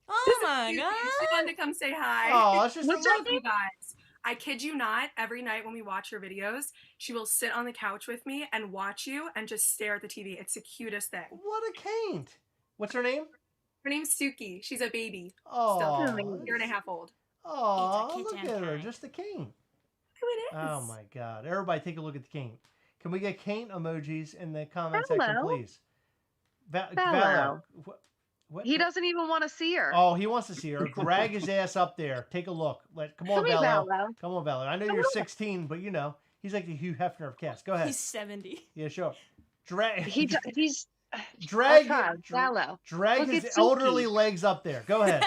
Oh my God. She wanted to come say hi. Oh, it's just What's up, you guys? I kid you not, every night when we watch your videos, she will sit on the couch with me and watch you and just stare at the TV. It's the cutest thing. What a caint. What's her name? Her name's Suki. She's a baby. Oh. Still 1.5 years old. Oh, look at her. Just a cane. Who it is. Oh my God. Everybody take a look at the cane. Can we get cane emojis in the comment section, please? Valo. What? He doesn't even want to see her. Oh, he wants to see her. Drag his ass up there. Take a look. Come on, Valo. Come on, Valo. I know you're 16, but you know, he's like the Hugh Hefner of cats. Go ahead. He's 70. Yeah, sure. Drag. He's drag his elderly legs up there. Go ahead.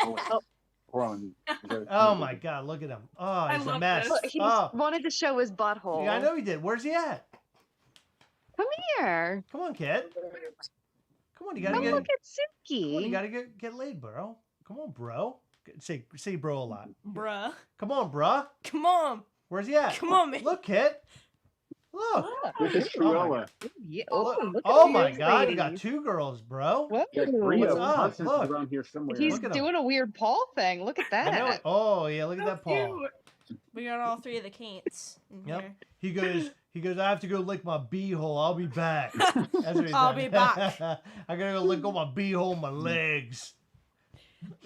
Oh my God, look at him. Oh, he's a mess. He wanted to show his butthole. Yeah, I know he did. Where's he at? Come here. Come on, kid. Come on, you gotta look at Suki. Come on, you gotta get laid, bro. Come on, bro. Say bro a lot. Bruh. Come on, bruh. Come on. Where's he at? Come on, man. Look, kid. Look. It's Cruella. Oh my God, you got 2 girls, bro. What? What's up? Look. Around here somewhere. He's doing a weird paw thing. Look at that. Oh yeah, look at that paw. We got all 3 of the caints. Yep. He goes, I have to go lick my beehole. I'll be back. That's what he I'll said. be back. I gotta go lick on my beehole, my legs.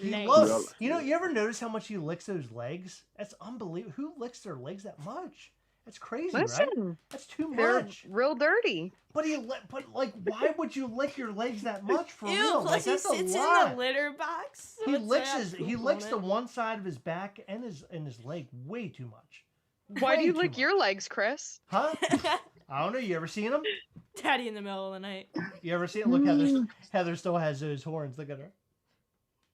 Nice. Look, you ever notice how much he licks those legs? That's unbelievable. Who licks their legs that much? That's crazy, right? That's too much. They're real dirty. But why would you lick your legs that much for Ew, real? plus That's he sits a lot. in the litter box. So He licks the one side of his back and his leg way too much. Why do you lick your legs, Chris? Huh? I don't know. You ever seen him? Daddy in the middle of the night. You ever see it? Look, Heather still has those horns. Look at her.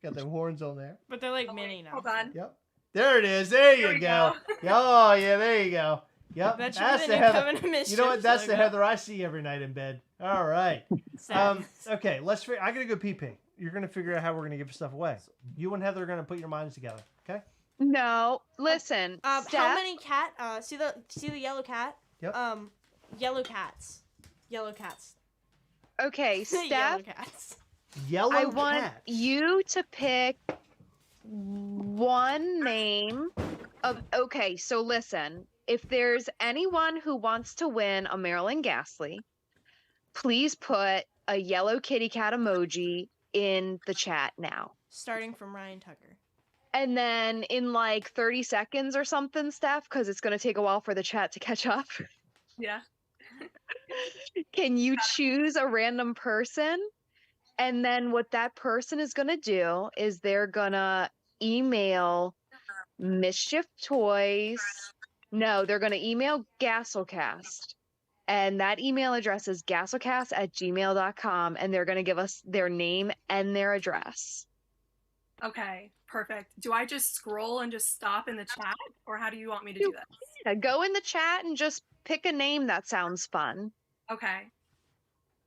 Got them horns on there. But they're like mini now. Hold on. Yep. There it is. There you go. Oh, yeah, there you go. Yep. That's the Heather. You know what? That's the Heather I see every night in bed. All right. Okay, let's figure. I gotta go pee. You're gonna figure out how we're gonna give stuff away. You and Heather are gonna put your minds together. Okay? No. Listen. How many cat? See the yellow cat? Yep. Yellow cats. Yellow cats. Okay, Steph. Yellow cats. Yellow I want you to pick one name of. Okay, so listen. If there's anyone who wants to win a Maryland Gastly, please put a yellow kitty cat emoji in the chat now. Starting from Ryan Tucker. And then in like 30 seconds or something, Steph, because it's going to take a while for the chat to catch up. Yeah. Can you choose a random person? And then what that person is going to do is they're going to email Mischief Toys. No, they're going to email Gastlecast. And that email address is gastlecast@gmail.com. And they're going to give us their name and their address. Okay, perfect. Do I just scroll and just stop in the chat? Or how do you want me to do this? Yeah, go in the chat and just pick a name that sounds fun. Okay.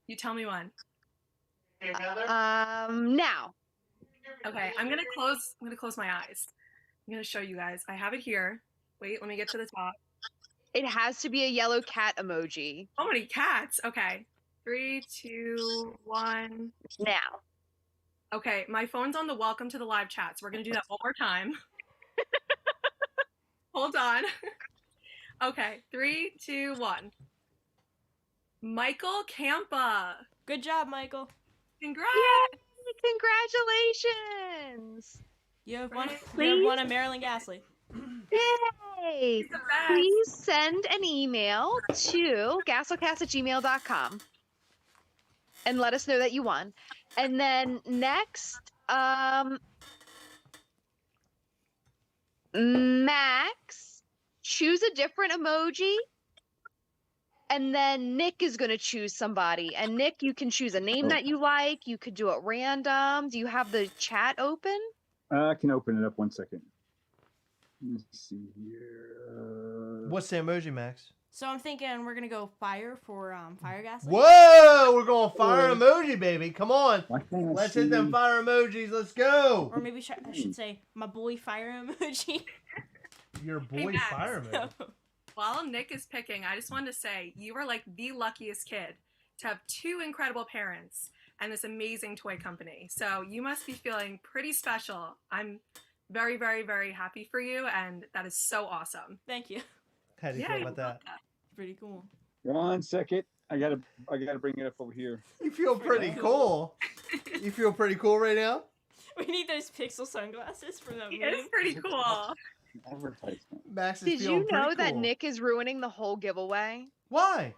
You tell me when. Now. Okay, I'm gonna close my eyes. I'm going to show you guys. I have it here. Wait, let me get to the top. It has to be a yellow cat emoji. So many cats. Okay. 3, 2, 1. Now. Okay, my phone's on the welcome to the live chat, so we're going to do that one more time. Hold on. Okay, 3, 2, 1. Michael Campa. Good job, Michael. Congrats. Yay! Congratulations. You have won Please? a Maryland Gastly. Yay! He's the best. Please send an email to gastlecast@gmail.com and let us know that you won. And then next, Max, choose a different emoji. And then Nick is going to choose somebody. And Nick, you can choose a name that you like. You could do it random. Do you have the chat open? I can open it up 1 second. Let me see here. What's the emoji, Max? So I'm thinking we're gonna go fire for fire Gastly. Whoa! We're going fire emoji, baby. Come on. Why can't I Let's see? hit them fire emojis. Let's go. Or maybe I should say my boy fire emoji. Your boy Max. fire emoji. While Nick is picking, I just wanted to say you are like the luckiest kid to have 2 incredible parents and this amazing toy company. So you must be feeling pretty special. I'm very, very, very happy for you, and that is so awesome. Thank you. How do you feel about that? Pretty cool. 1 second. I gotta bring it up over here. You feel pretty cool. You feel pretty cool right now? We need those pixel sunglasses for that He movie. is pretty cool. Advertisement. Max is Did feeling you know pretty that cool. Nick is ruining the whole giveaway? Why?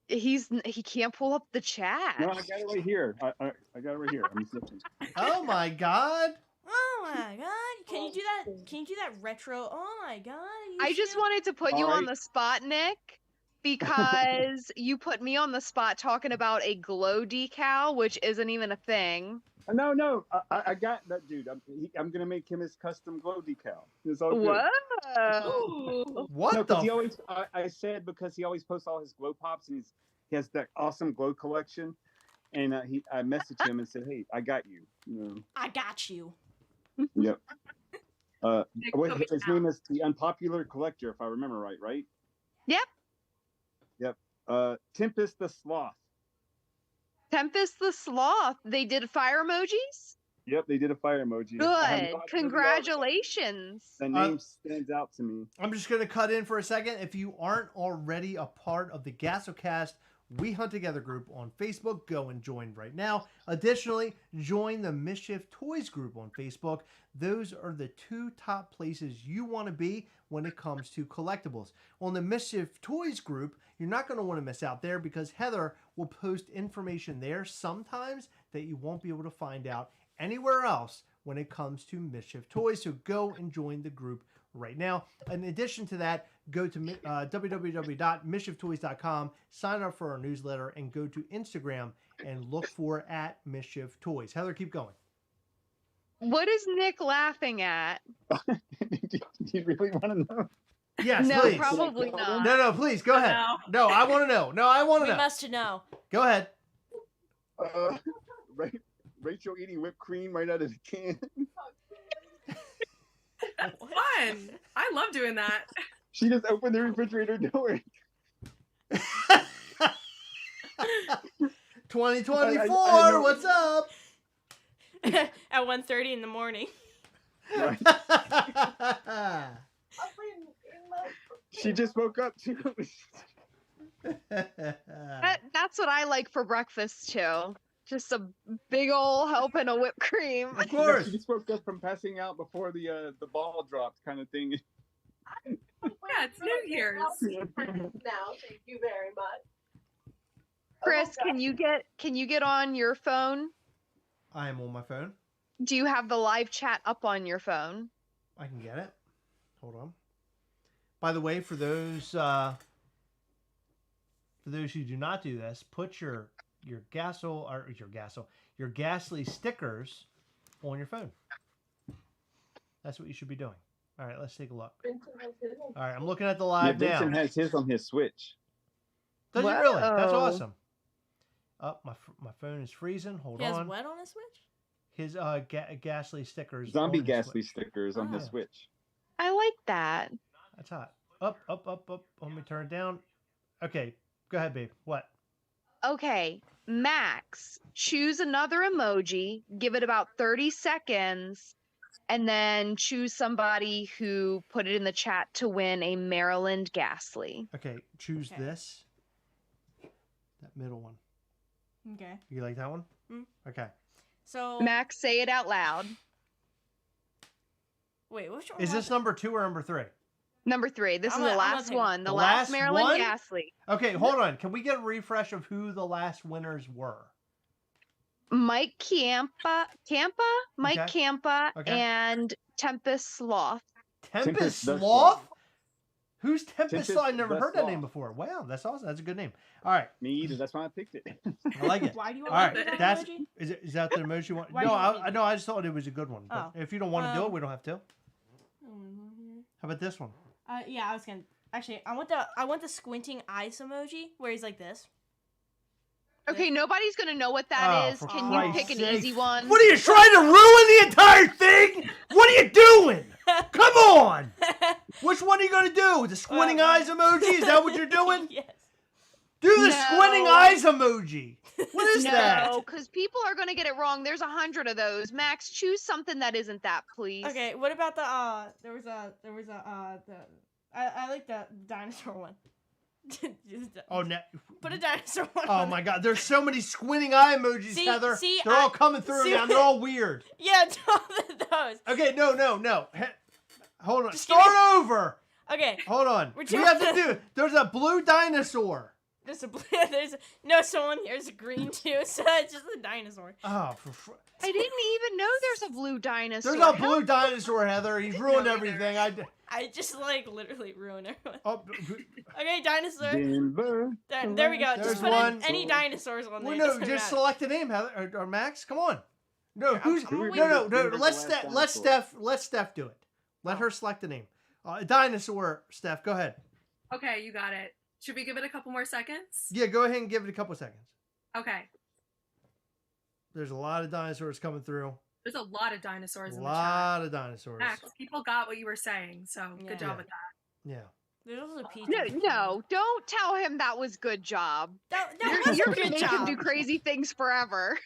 He can't pull up the chat. No, I got it right here. I got it right here. I'm zipping. Oh my God. Oh my god! Can you do that? Can you do that retro? Oh my god! I just wanted to put you on the spot, Nick, because you put me on the spot talking about a glow decal, which isn't even a thing. No, I got that dude. I'm gonna make him his custom glow decal. It's all good. Whoa! Ooh. What No, the? because he always. I said because he always posts all his glow pops and he has that awesome glow collection, and I messaged him and said, hey, I got you. You know. I got you. Yep. Nick, Wait, put me his down. name is the Unpopular Collector, if I remember right, right? Yep. Tempest the Sloth. Tempest the Sloth. They did fire emojis? Yep, they did a fire emoji. I have no Good. idea who they are. Congratulations. The name stands out to me. I'm just going to cut in for a second. If you aren't already a part of the Gastlecast We Hunt Together group on Facebook, go and join right now. Additionally, join the Mischief Toys group on Facebook. Those are the 2 top places you want to be when it comes to collectibles. On the Mischief Toys group, you're not going to want to miss out there because Heather will post information there sometimes that you won't be able to find out anywhere else when it comes to Mischief Toys. So go and join the group right now. In addition to that, go to www.mischieftoys.com, sign up for our newsletter, and go to Instagram and look for @MischiefToys. Heather, keep going. What is Nick laughing at? Do you really want to know? Yes, No, please. probably not. No, please, go ahead. No, I want to know. No, I want We to know. must know. Go ahead. Rachel eating whipped cream right out of the can. That's fun. I love doing that. She just opened the refrigerator door. 2024, what's up? At 1:30 in the morning. Right. She just woke up too. That's what I like for breakfast too. Just a big ol' helping of whipped cream. Of course. She just woke up from passing out before the ball dropped, kind of thing. Yeah, it's New Year's. Now, thank you very much. Chris, can you get on your phone? I am on my phone. Do you have the live chat up on your phone? I can get it. Hold on. By the way, for those who do not do this, put your Gastly stickers on your phone. That's what you should be doing. All right, let's take a look. All right, I'm looking at the live now. Vincent has his on his Switch. Does it really? That's Whoa. awesome. Oh, my phone is freezing. Hold He has on. what on his Switch? his Gastly stickers. Zombie on his Gastly Switch. stickers on his Oh. Switch. I like that. That's hot. Up. Let me turn it down. Okay, go ahead, babe. What? Okay, Max, choose another emoji, give it about 30 seconds, and then choose somebody who put it in the chat to win a Maryland Gastly. Okay, choose Okay. this. That middle one. Okay. You like that one? Mm. Okay. So Max, say it out loud. wait, which one? Is was this it? number 2 or number 3? Number 3. This I'm is the gonna last take it. one. The The last last Maryland one? Gastly. Okay, hold on. Can we get a refresh of who the last winners were? Mike Mike Okay. Campa, Okay. and Tempest Sloth. Tempest the Sloth? Who's Tempest Tempest Sloth? I've never the heard that name Sloth. before. Wow, that's awesome. That's a good name. All right, Me either. That's why I picked it. I like it. Why do you All want right, that that's emoji? is that the emoji you want? Why No, do you want I know. I just thought it was a good one. But Oh. if you don't want to do it, we don't have to. How about this one? Yeah, I was gonna. Actually, I want the squinting eyes emoji where he's like this. Okay, nobody's gonna know what that is. for Can you Christ's pick an sake. easy one? What are you trying to ruin the entire thing? What are you doing? Come on! Which one are you gonna do? The squinting eyes emoji? Is that what you're doing? Yes. Do the No. squinting eyes emoji. What is that? No, because people are gonna get it wrong. There's 100 of those. Max, choose something that isn't that, please. Okay, what about the I like the dinosaur one. Oh no! Put a dinosaur one. Oh on my there. God! There's so many squinting eye emojis, See- Heather. see, They're all I- coming through see now. what- They're all weird. Yeah, those. Okay, no. Hold on. Just Start give over. Okay, Hold on. We're We have to doing- do. There's a blue dinosaur. there's no someone here's a green too, so it's just a dinosaur. Oh, I didn't even know there's a blue dinosaur. there's a blue dinosaur, Heather. He's ruined know everything. I just like literally ruin everyone. Oh, Okay, dinosaur. Denver. There we go. There's Just put one. any dinosaurs on there. well, no, doesn't just matter. select a name, Heather or Max. Come on. No, who's I'm no, waiting. no. Denver's Let's the last let dinosaur. Steph do it. Let Oh. her select a name. Dinosaur, Steph. Go ahead. Okay, you got it. Should we give it a couple more seconds? Yeah, go ahead and give it a couple seconds. Okay. There's a lot of dinosaurs coming through. There's a lot of dinosaurs A in the chat. lot of dinosaurs. Max, people got what you were saying, so Yeah. good job Yeah. with that. Yeah. There's also peaches. No, don't tell him that was good job. That You're, was you're a gonna good make him job. do crazy things forever.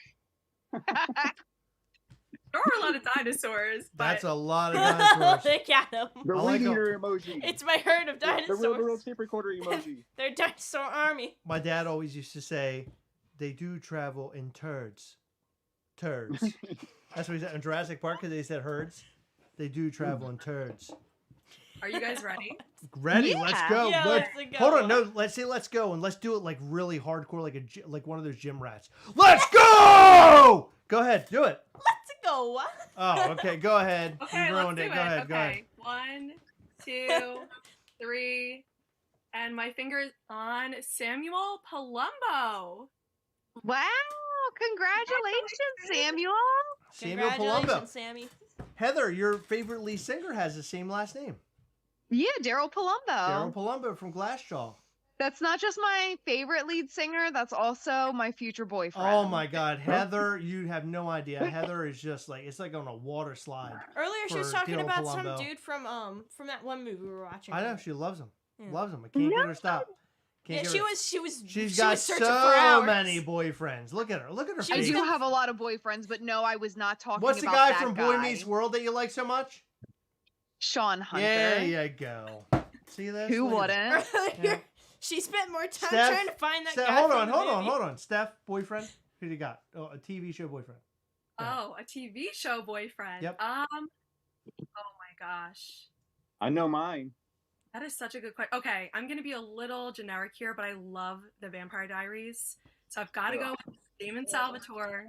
There are a lot of dinosaurs, but That's a lot of dinosaurs. They got them. The I like weed 'em. eater emoji. It's my herd of the real dinosaurs. tape recorder emoji. They're dinosaur army. My dad always used to say, they do travel in turds. Turds. That's what he said in Jurassic Park because they said herds. They do travel in turds. are you guys ready? Ready? Yeah. Let's go. Yeah, let's go. Hold on. No, let's go and let's do it like really hardcore, like one of those gym rats. Let's go. Go ahead. Do it. Let's go. Oh, okay. Go ahead. Okay, you ruined let's it. do Go it. ahead. Okay. Go ahead. 1, 2, 3, and my finger's on Samuel Palumbo. Wow! Congratulations, Samuel. Samuel Palumbo. Congratulations, Sammy. Heather, your favorite lead singer has the same last name. Yeah, Daryl Palumbo. Daryl Palumbo from Glassjaw. That's not just my favorite lead singer. That's also my future boyfriend. Oh my God, Heather, you have no idea. Heather is just like it's like on a water slide. Earlier she was For talking Daryl about Palumbo. some dude from that one movie we were watching. I know she loves him. Yeah. Loves him. I can't get her to stop. Yeah, Can't she get her- was. She's she got was searching for so hours. many boyfriends. Look at her. Look at her She I was face. do gonna- have a lot of boyfriends, but no, I was not talking What's the about guy that from Boy Meets World that you like so much? Sean Hunter. There you go. See this? Who Look at wouldn't? Earlier, Yeah. she spent more time Steph- trying to find that Steph, guy. hold from on, the hold movie. on. Steph, boyfriend. Who do you got? Oh, a TV show boyfriend. Go ahead. Oh, a TV show boyfriend. Yep. Oh my gosh. I know mine. That is such a good question. Okay, I'm gonna be a little generic here, but I love the Vampire Diaries, so I've got to go with Damon Salvatore.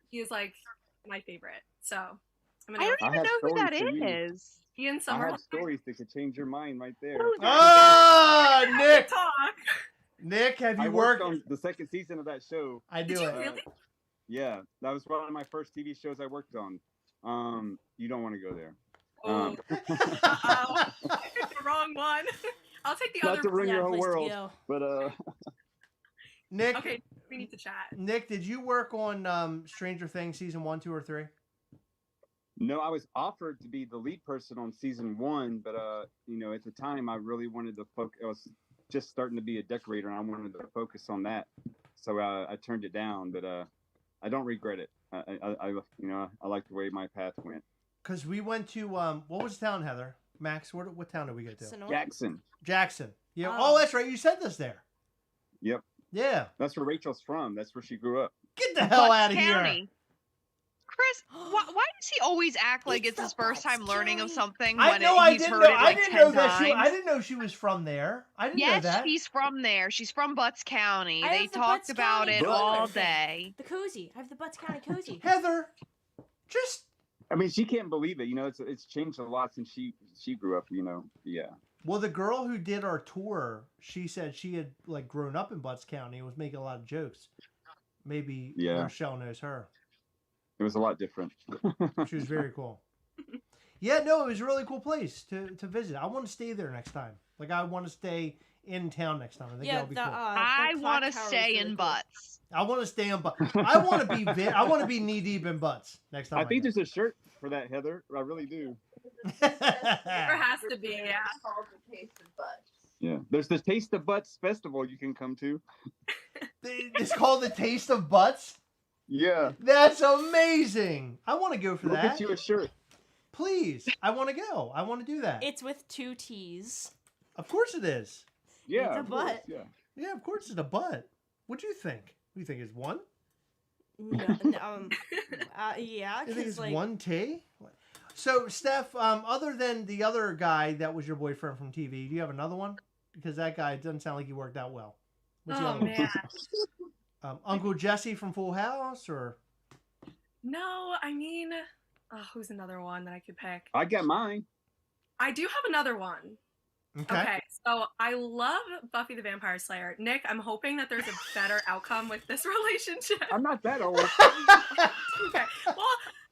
He is like my favorite, so I'm I gonna don't go I even have know who that stories for you. is. Ian I Summer. have stories that could change your mind right there. Who's Oh, Nick. Talk. Nick, have I you worked worked? on the second season of that show. I Did do you it. really? Yeah, that was one of my first TV shows I worked on. You don't want to go there. Oh, I picked the wrong one. I'll take the Not other to one. ruin your Yeah, whole place to world, go. but Nick, Okay, we need to chat. Nick, did you work on Stranger Things season 1, 2, or 3? No, I was offered to be the lead person on season 1, but you know, at the time I really wanted to focus. I was just starting to be a decorator, and I wanted to focus on that, so I turned it down. But I don't regret it. I you know, I like the way my path went. Because we went to what was the town, Heather? Max, what town did we go to? Sonoma? Jackson. Yeah. Oh. Oh, that's right. You sent us there. Yep. Yeah. That's where Rachel's from. That's where she grew up. Get the hell out of here. County. Chris, why does he always act like it's It's his the first time Butts learning of County. something I when know. I he's didn't heard know. it I like didn't 10 know that times? I didn't know she was from there. I didn't know Yes, that. she's from there. She's from Butts County. I They have the talked Butts about County it all color thing. day. The cozy. I have the Butts County cozy. Heather, just I mean, she can't believe it. You know, it's changed a lot since she grew up. You know, yeah. well, the girl who did our tour, she said she had like grown up in Butts County and was making a lot of jokes. Maybe Yeah. Rochelle knows her. It was a lot different. She was very cool. Yeah, no, it was a really cool place to visit. I want to stay there next time. Like, I want to stay in town next time. I think Yeah, that'll be cool. I want to clock tower stay is in really cool. Butts. I want to stay in butts. I want to be. I want to be knee deep in butts next time. I think go. there's a shirt for that, Heather. I really do. There has to be, yeah. It's called the Taste of Butts. Yeah. There's the Taste of Butts festival you can come to. It's called the Taste of Butts. Yeah. That's amazing. I want to go for We'll that. get you a shirt. Please, I want to go. I want to do that. It's with 2 T's. Of course it is. Yeah. It's a of course, butt. Yeah. Yeah, of course it's a butt. What do you think? What do you think it's one? No, yeah, You think because it's like one T? So, Steph, other than the other guy that was your boyfriend from TV, do you have another one? Because that guy doesn't sound like he worked out well. What's the Oh other one? man. Uncle Jesse from Full House, or No, I mean, who's another one that I could pick? I got mine. I do have another one. Okay, so I love Buffy the Vampire Slayer. Nick, I'm hoping that there's a better outcome with this relationship. I'm not that old. Okay, well,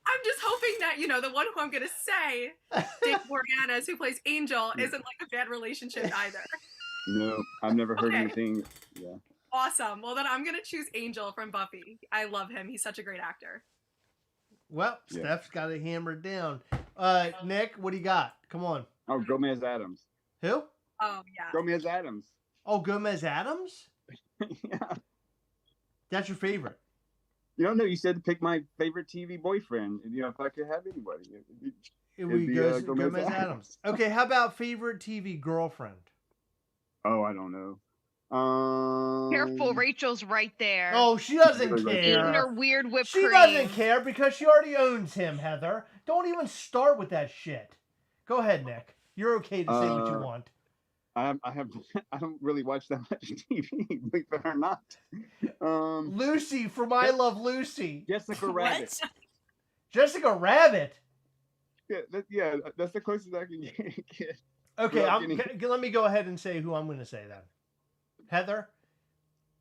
I'm just hoping that, you know, the one who I'm going to say, Dave Morganas, who plays Angel, isn't like a bad relationship either. No, I've never heard Okay. anything. Yeah. Awesome. Well, then I'm going to choose Angel from Buffy. I love him. He's such a great actor. Well, Yeah. Steph's got it hammered down. Nick, what do you got? Come on. Oh, Gomez Adams. Who? Oh, yeah. Gomez Adams. Oh, Gomez Adams? Yeah. That's your favorite. You don't know. You said to pick my favorite TV boyfriend. You know, if I could have anybody. It It'd would be, go Gomez Gomez Adams. Adams. Okay, how about favorite TV girlfriend? Oh, I don't know. Careful, Rachel's right there. Oh, she doesn't Really Eating her care. weird whipped She cream. doesn't care because she already owns him, Heather. Don't even start with that shit. Go ahead, Nick. You're okay to say what you want. I don't really watch that much TV, believe it or not. Lucy from I Love Lucy. Jessica Rabbit. what? Jessica Rabbit. Yeah, that's the closest I can get. Okay, Without getting- let me go ahead and say who I'm going to say then. Heather,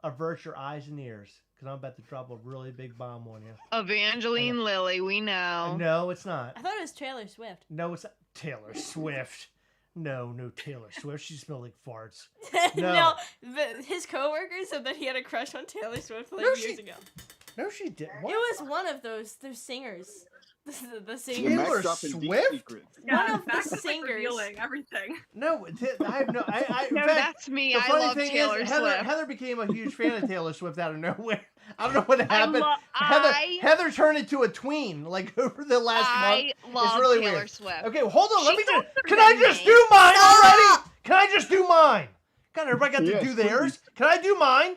avert your eyes and ears because I'm about to drop a really big bomb on you. Evangeline Lilly, we know. No, it's not. I thought it was Taylor Swift. No, it's not. Taylor Swift. No Taylor Swift. She smelled like farts. No. No, his coworker said that he had a crush on Taylor Swift like No, years she- ago. No, she didn't. It was one of those singers. The The singers. Taylor Max dropping deep Swift? secrets. One of the Max is, like, singers. revealing everything. No, I have no. In No, fact, that's me. the I funny love thing Taylor is, Swift. Heather became a huge fan of Taylor Swift out of nowhere. I don't know what happened. I Heather turned into a tween like over the last month. love really Taylor weird. Swift. Okay, hold on. Let She's me older just. Can I than just me. do mine Stop! already? Can I just do mine? God, everybody got to Yes, do theirs. please. Can I do mine?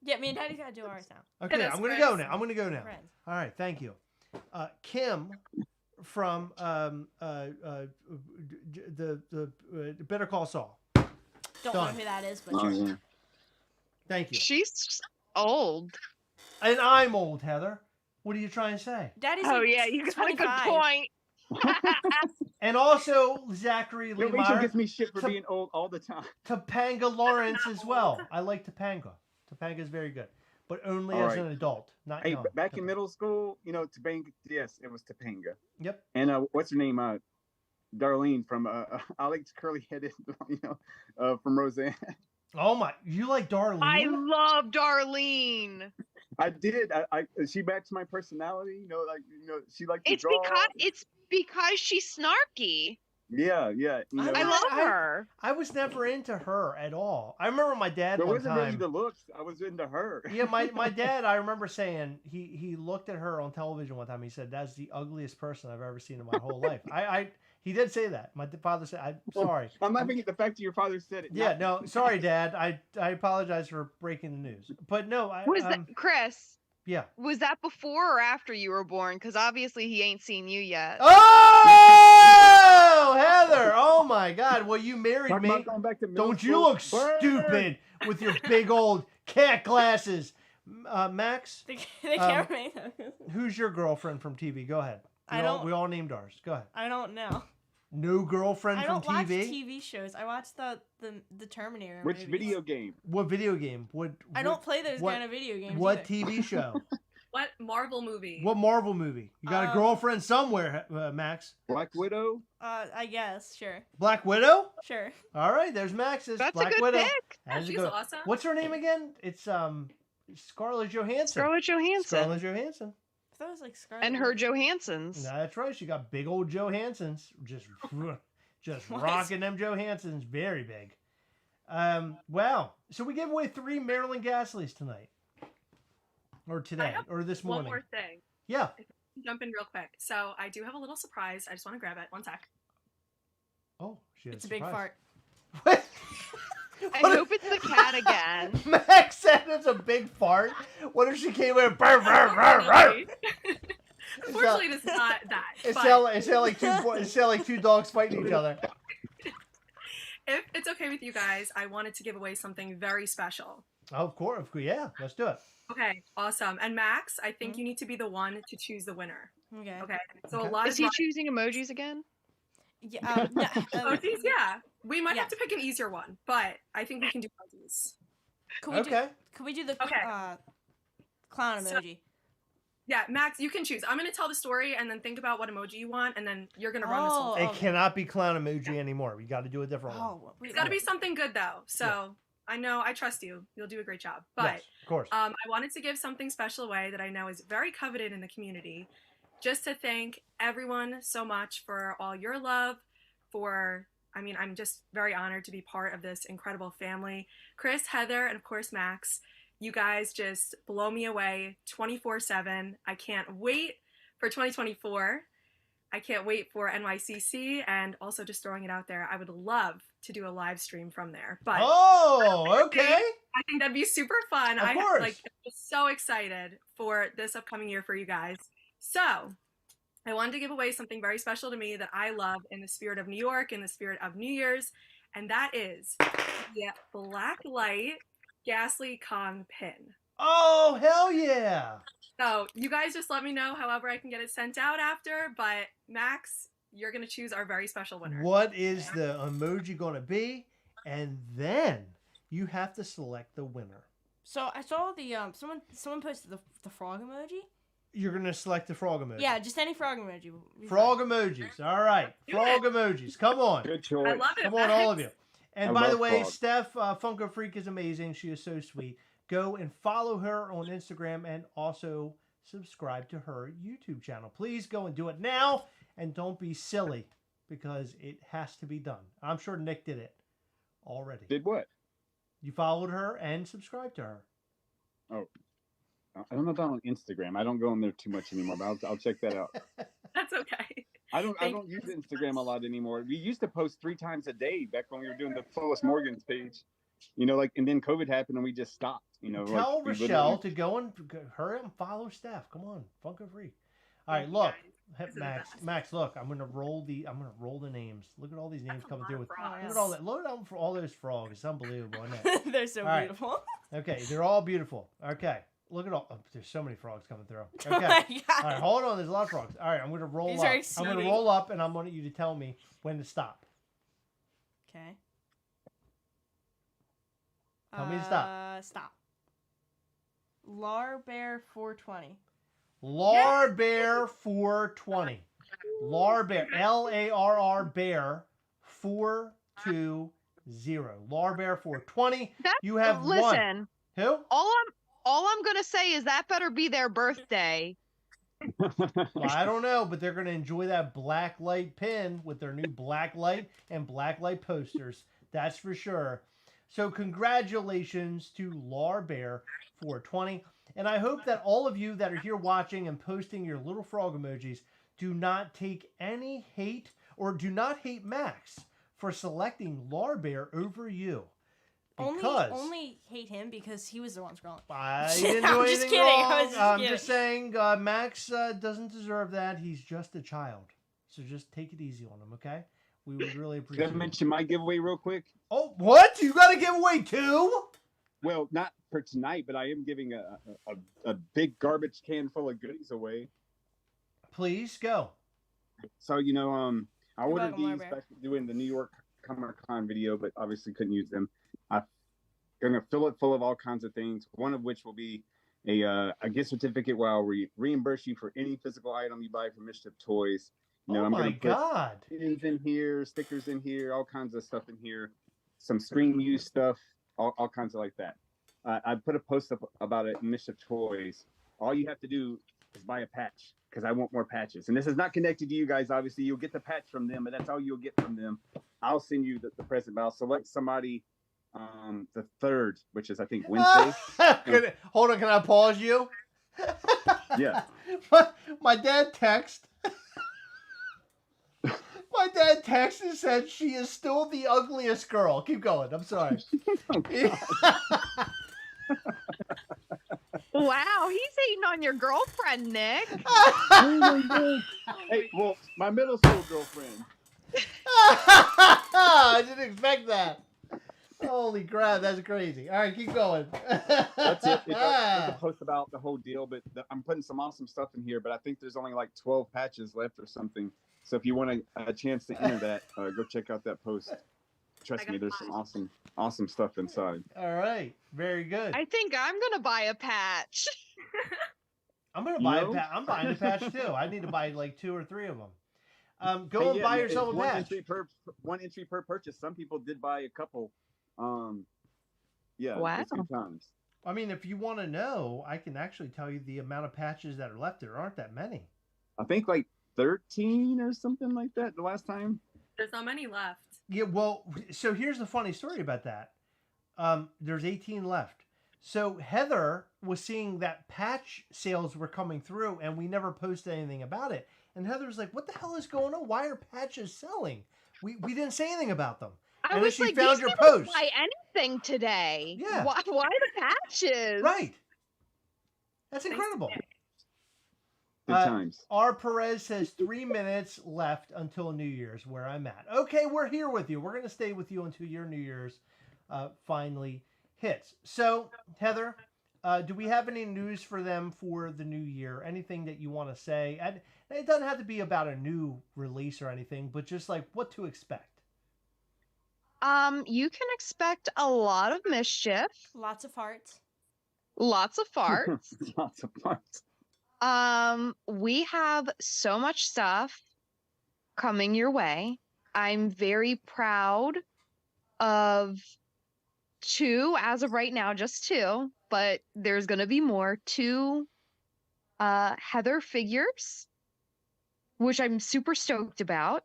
Yeah, me and Daddy gotta do ours now. Okay, Yes, I'm gonna Chris. go now. I'm gonna go now. Friends. All right, thank you, Kim from the Better Call Saul. Don't Done. know who that is, but Oh, sure. yeah. Thank you. She's old. And I'm old, Heather. What are you trying to say? Daddy's Oh like yeah, you got a good 25. point. And also Zachary You know, Rachel Lemire, gets me shit for So- being old all the time. Topanga Lawrence as well. I like Topanga. Topanga's very good, but only All as right. an adult, not Hey, young. back in Topanga. middle school, you know, Topanga. Yes, it was Topanga. Yep. And what's her name? Darlene from I like curly headed, you know, from Roseanne. Oh my, you like Darlene? I love Darlene. I did. She matched my personality. She liked to draw. It's because she's snarky. Yeah. I love her. I was never into her at all. I remember my dad It one wasn't time. really the looks. I was into her. Yeah, my dad, I remember saying, he looked at her on television one time. He said, "That's the ugliest person I've ever seen in my whole life." He did say that. My father said, "I'm sorry." I'm laughing at the fact that your father said it. Yeah, no, sorry, Dad. I apologize for breaking the news. But no, Chris? Yeah. Was that before or after you were born? Because obviously he ain't seen you yet. Oh, Heather! Oh my God! Well, you married me. Don't you look stupid with your big old cat glasses, Max? They can't make them. Who's your girlfriend from TV? Go ahead. We all named ours. Go ahead. I don't know. No girlfriend from TV? I don't watch TV shows. I watch the Terminator Which movies. video game? What video game? I don't play those kind of video games. What either. TV show? What Marvel movie? What Marvel movie? You got a girlfriend somewhere, Max? Black Widow? I guess, sure. Black Widow? Sure. All right, there's Max's. That's Black a good Widow. pick. She's awesome. What's her name again? It's Scarlett Johansson. Scarlett Johansson. Scarlett Johansson. I thought it was like Scarlett. And her Johanssons. That's right. She got big old Johanssons. Just rocking them Johanssons. Very big. Wow. So we gave away 3 Maryland Gastlys tonight. Or today. Or this morning. One more thing. Yeah. Jump in real quick. So I do have a little surprise. I just want to grab it. One sec. Oh, it's a big fart. What? I hope it's the cat again. Max said it's a big fart. What if she came in? Unfortunately, it's not that. It sound like two dogs fighting each other. If it's okay with you guys, I wanted to give away something very special. Of course, yeah. Let's do it. Okay, awesome. And Max, I think you need to be the one to choose the winner. Okay. Okay. So Okay. a lot Is he choosing emojis again? Yeah. No, emojis, yeah. We might have to pick an easier one, but I think we can do emojis. Can we do the clown emoji? Yeah, Max, you can choose. I'm going to tell the story and then think about what emoji you want, and then you're going to run this whole thing. It cannot be clown emoji anymore. We got to do a different one. It's got to be something good, though. So I know, I trust you. You'll do a great job. But yes, of course. I wanted to give something special away that I know is very coveted in the community, just to thank everyone so much for all your love, I'm just very honored to be part of this incredible family. Chris, Heather, and of course, Max. You guys just blow me away 24/7. I can't wait for 2024. I can't wait for NYCC, and also just throwing it out there, I would love to do a live stream from there. But okay. I think that'd be super fun. Of course. I'm just so excited for this upcoming year for you guys. So I wanted to give away something very special to me that I love in the spirit of New York, in the spirit of New Year's, and that is the Black Light Gastly Kong pin. Oh, hell yeah. So you guys just let me know however I can get it sent out after, but Max, you're going to choose our very special winner. What is the emoji going to be? And then you have to select the winner. So I saw the someone posted the frog emoji. You're going to select the frog emoji. Yeah, just any frog emoji. Frog emojis. All right. Frog emojis. Come on. Good choice. I love it. Come on, all of you. And by the way, frog. Steph, Funko Freak is amazing. She is so sweet. Go and follow her on Instagram and also subscribe to her YouTube channel. Please go and do it now. And don't be silly because it has to be done. I'm sure Nick did it already. Did what? You followed her and subscribed to her. Oh. I don't know about on Instagram. I don't go on there too much anymore, but I'll check that out. That's okay. I don't use Instagram a lot anymore. We used to post 3 times a day back when we were doing the Phyllis Morgan's page. And then COVID happened and we just stopped. Tell Rochelle to go and hurry up and follow Steph. Come on, Funko Freak. All right, look, Max, look. I'm gonna roll the names. Look at all these names coming through. Look at all that. Look at all those frogs. It's unbelievable, isn't it? They're so beautiful. Okay, they're all beautiful. Okay. Look at all. Oh, there's so many frogs coming through. Okay. Oh my God. All right, hold on. There's a lot of frogs. All right, I'm going to roll up. I'm going to roll up, and I want you to tell me when to stop. Okay. Tell me to stop. Stop. Larbear 420. Larbear 420. Larbear. Larr bear 420. Larbear 420. You have one. Listen. Who? All All I'm gonna say is that better be their birthday. Well, I don't know, but they're going to enjoy that black light pin with their new black light and black light posters. That's for sure. So congratulations to Lar Bear 420. And I hope that all of you that are here watching and posting your little frog emojis do not take any hate or do not hate Max for selecting Lar Bear over you. Because Only hate him because he was the one scrolling. I didn't do I'm anything just kidding. wrong. I was just I'm kidding. just saying Max doesn't deserve that. He's just a child. So just take it easy on him, okay? We would really appreciate Can I it. mention my giveaway real quick? Oh, what? You got to give away too? Well, not for tonight, but I am giving a big garbage can full of goodies away. Please go. So, I ordered welcome, these Library. back doing the New York Comic-Con video, but obviously couldn't use them. I'm going to fill it full of all kinds of things, one of which will be a gift certificate where I'll reimburse you for any physical item you buy from Mischief Toys. Oh I'm my gonna put God. pins in here, stickers in here, all kinds of stuff in here, some screen use stuff, all kinds of like that. I put a post up about it in Mischief Toys. All you have to do is buy a patch because I want more patches. And this is not connected to you guys. Obviously, you'll get the patch from them, but that's all you'll get from them. I'll send you the present, but I'll select somebody the 3rd, which is, I think, Wednesday. Hold on, can I pause you? Yeah. My dad texted. My dad texted and said she is still the ugliest girl. Keep going. I'm sorry. Wow, he's hating on your girlfriend, Nick. Hey, well, my middle school girlfriend. I didn't expect that. Holy crap, that's crazy. All right, keep going. That's it. It's a post about the whole deal, but I'm putting some awesome stuff in here, but I think there's only like 12 patches left or something. So if you want a chance to enter that, go check out that post. Trust me, there's some awesome stuff inside. All right, very good. I think I'm gonna buy a patch. I'm gonna buy a patch. I'm buying a patch too. I need to buy like 2 or 3 of them. Go and buy yourself a patch. One entry per purchase. Some people did buy a couple. Yeah, Wow. it's good times. I mean, if you want to know, I can actually tell you the amount of patches that are left. There aren't that many. I think like 13 or something like that the last time. There's not many left. Yeah, well, so here's the funny story about that. There's 18 left. So Heather was seeing that patch sales were coming through, and we never posted anything about it. And Heather's like, "What the hell is going on? Why are patches selling? We didn't say anything about them." I And was then she like, found these your people post. buy anything today. Yeah. Why the patches? Right. That's incredible. Good times. R. Perez says 3 minutes left until New Year's, where I'm at. Okay, we're here with you. We're going to stay with you until your New Year's finally hits. So, Heather, do we have any news for them for the new year? Anything that you want to say? And it doesn't have to be about a new release or anything, but just like what to expect. You can expect a lot of mischief, Lots of hearts. lots of farts. Lots of parts. We have so much stuff coming your way. I'm very proud of 2 as of right now, just 2, but there's going to be more. 2 Heather figures, which I'm super stoked about.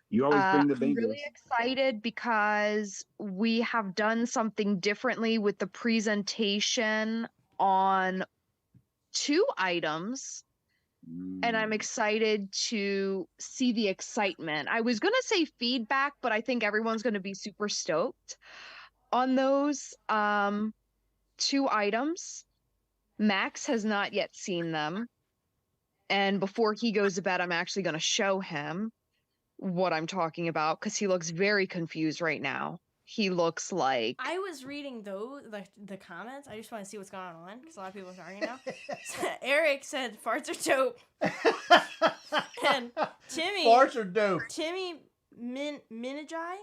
You always bring the I'm bangers. really excited because we have done something differently with the presentation on 2 items, and I'm excited to see the excitement. I was going to say feedback, but I think everyone's going to be super stoked on those 2 items. Max has not yet seen them, and before he goes to bed, I'm actually going to show him what I'm talking about because he looks very confused right now. He looks like I was reading the comments. I just want to see what's going on because a lot of people are talking now. So Eric said farts are dope, and Timmy Farts are dope. Timmy Minajai.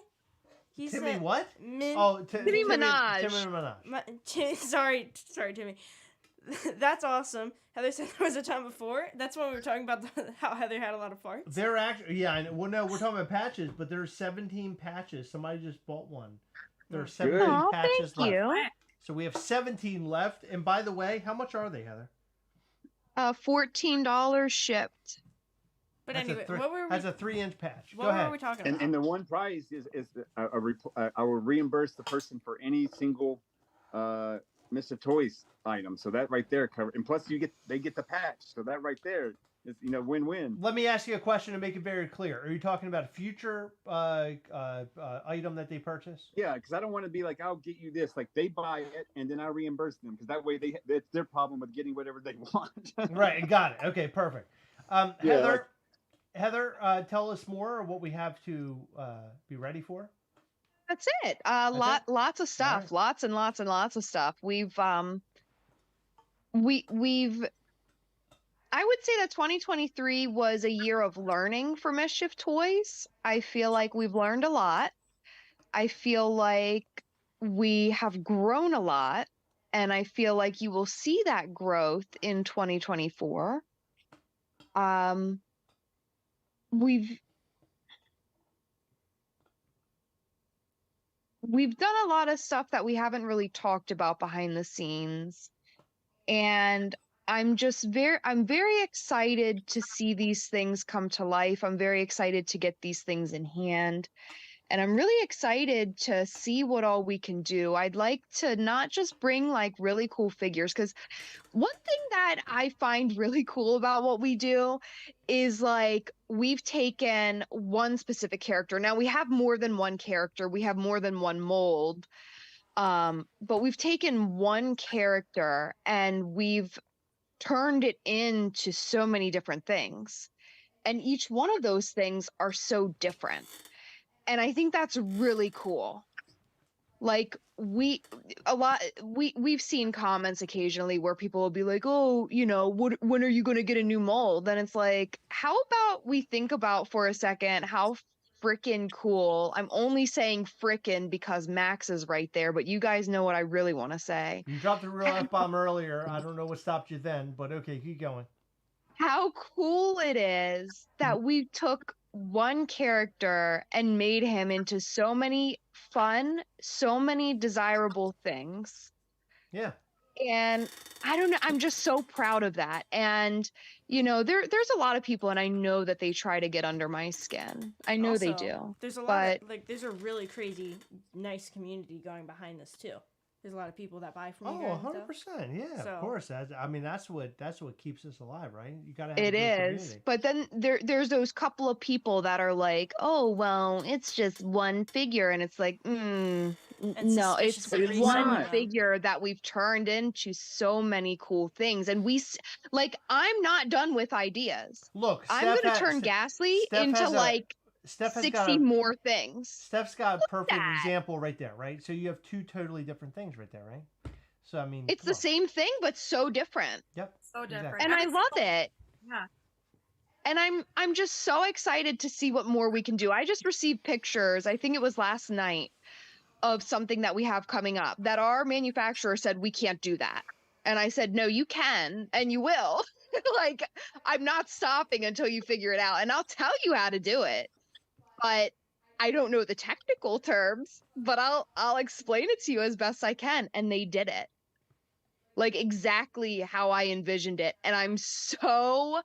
He Timmy said what? Min, Timmy Minaj. Timmy Minaj. sorry, Timmy. That's awesome. Heather said there was a time before. That's when we were talking about how Heather had a lot of farts. They're actually, yeah, I know. Well, no, we're talking about patches, but there's 17 patches. Somebody just bought one. There are 17 oh, patches thank left. you. So we have 17 left. And by the way, how much are they, Heather? $14 shipped. But That's anyway, a what were we? That's a 3-inch patch. Go What ahead. were we talking And about? and the one prize is I will reimburse the person for any single Mr. Toys item. So that right there cover, and plus they get the patch. So that right there is win-win. Let me ask you a question to make it very clear. Are you talking about a future item that they purchase? Yeah, because I don't want to be like, I'll get you this. Like they buy it and then I reimburse them, because that way it's their problem with getting whatever they want. Right, got it. Okay, perfect. Heather, tell us more of what we have to be ready for. That's it. That's it? Lots of stuff. Right. Lots and lots and lots of stuff. We've I would say that 2023 was a year of learning for Mischief Toys. I feel like we've learned a lot. I feel like we have grown a lot, and I feel like you will see that growth in 2024. We've done a lot of stuff that we haven't really talked about behind the scenes, and I'm very excited to see these things come to life. I'm very excited to get these things in hand. And I'm really excited to see what all we can do. I'd like to not just bring like really cool figures, because one thing that I find really cool about what we do is like we've taken one specific character. Now we have more than one character, we have more than one mold. But we've taken one character and we've turned it into so many different things. And each one of those things are so different. And I think that's really cool. Like we've seen comments occasionally where people will be like, oh, when are you going to get a new mold? And it's like, how about we think about for a second how freaking cool. I'm only saying frickin' because Max is right there, but you guys know what I really want to say. You dropped a real F-bomb earlier. I don't know what stopped you then, but okay, keep going. How cool it is that we took one character and made him into so many fun, so many desirable things. Yeah. And I don't know, I'm just so proud of that. And there's a lot of people, and I know that they try to get under my skin. I know they do. There's a lot of, there's a really crazy, nice community going behind this too. There's a lot of people that buy from you. 100%. Yeah, So, of course. That's what keeps us alive, right? You got to have it a good is. community. But then there's those couple of people that are like, oh, well, it's just one figure. And it's like, no, it's one figure that we've turned into so many cool things. And I'm not done with ideas. Look, I'm going to turn Gastly into 60 more things. Steph's got a perfect example right there, right? So you have two totally different things right there, right? So I mean, it's the same thing, but so different. Yep. So different. And I love it. Yeah. And I'm just so excited to see what more we can do. I just received pictures, I think it was last night, of something that we have coming up that our manufacturer said we can't do that. And I said, no, you can, and you will. I'm not stopping until you figure it out. And I'll tell you how to do it. But I don't know the technical terms, but I'll explain it to you as best I can. And they did it. Like exactly how I envisioned it. And I'm so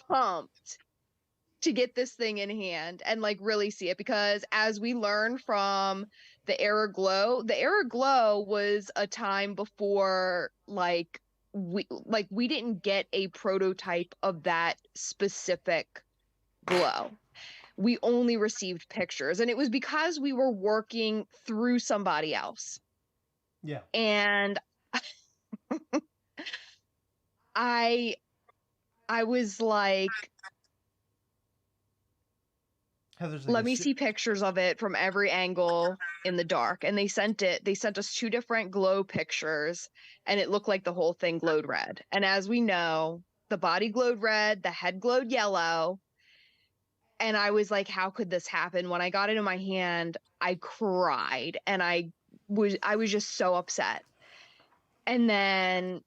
pumped to get this thing in hand and really see it, because as we learn from the Era Glow was a time before we didn't get a prototype of that specific glow. We only received pictures, and it was because we were working through somebody else. Yeah. And I was like, let me see pictures of it from every angle in the dark. And they sent us two different glow pictures, and it looked like the whole thing glowed red. And as we know, the body glowed red, the head glowed yellow. And I was like, how could this happen? When I got it in my hand, I cried, and I was just so upset. And then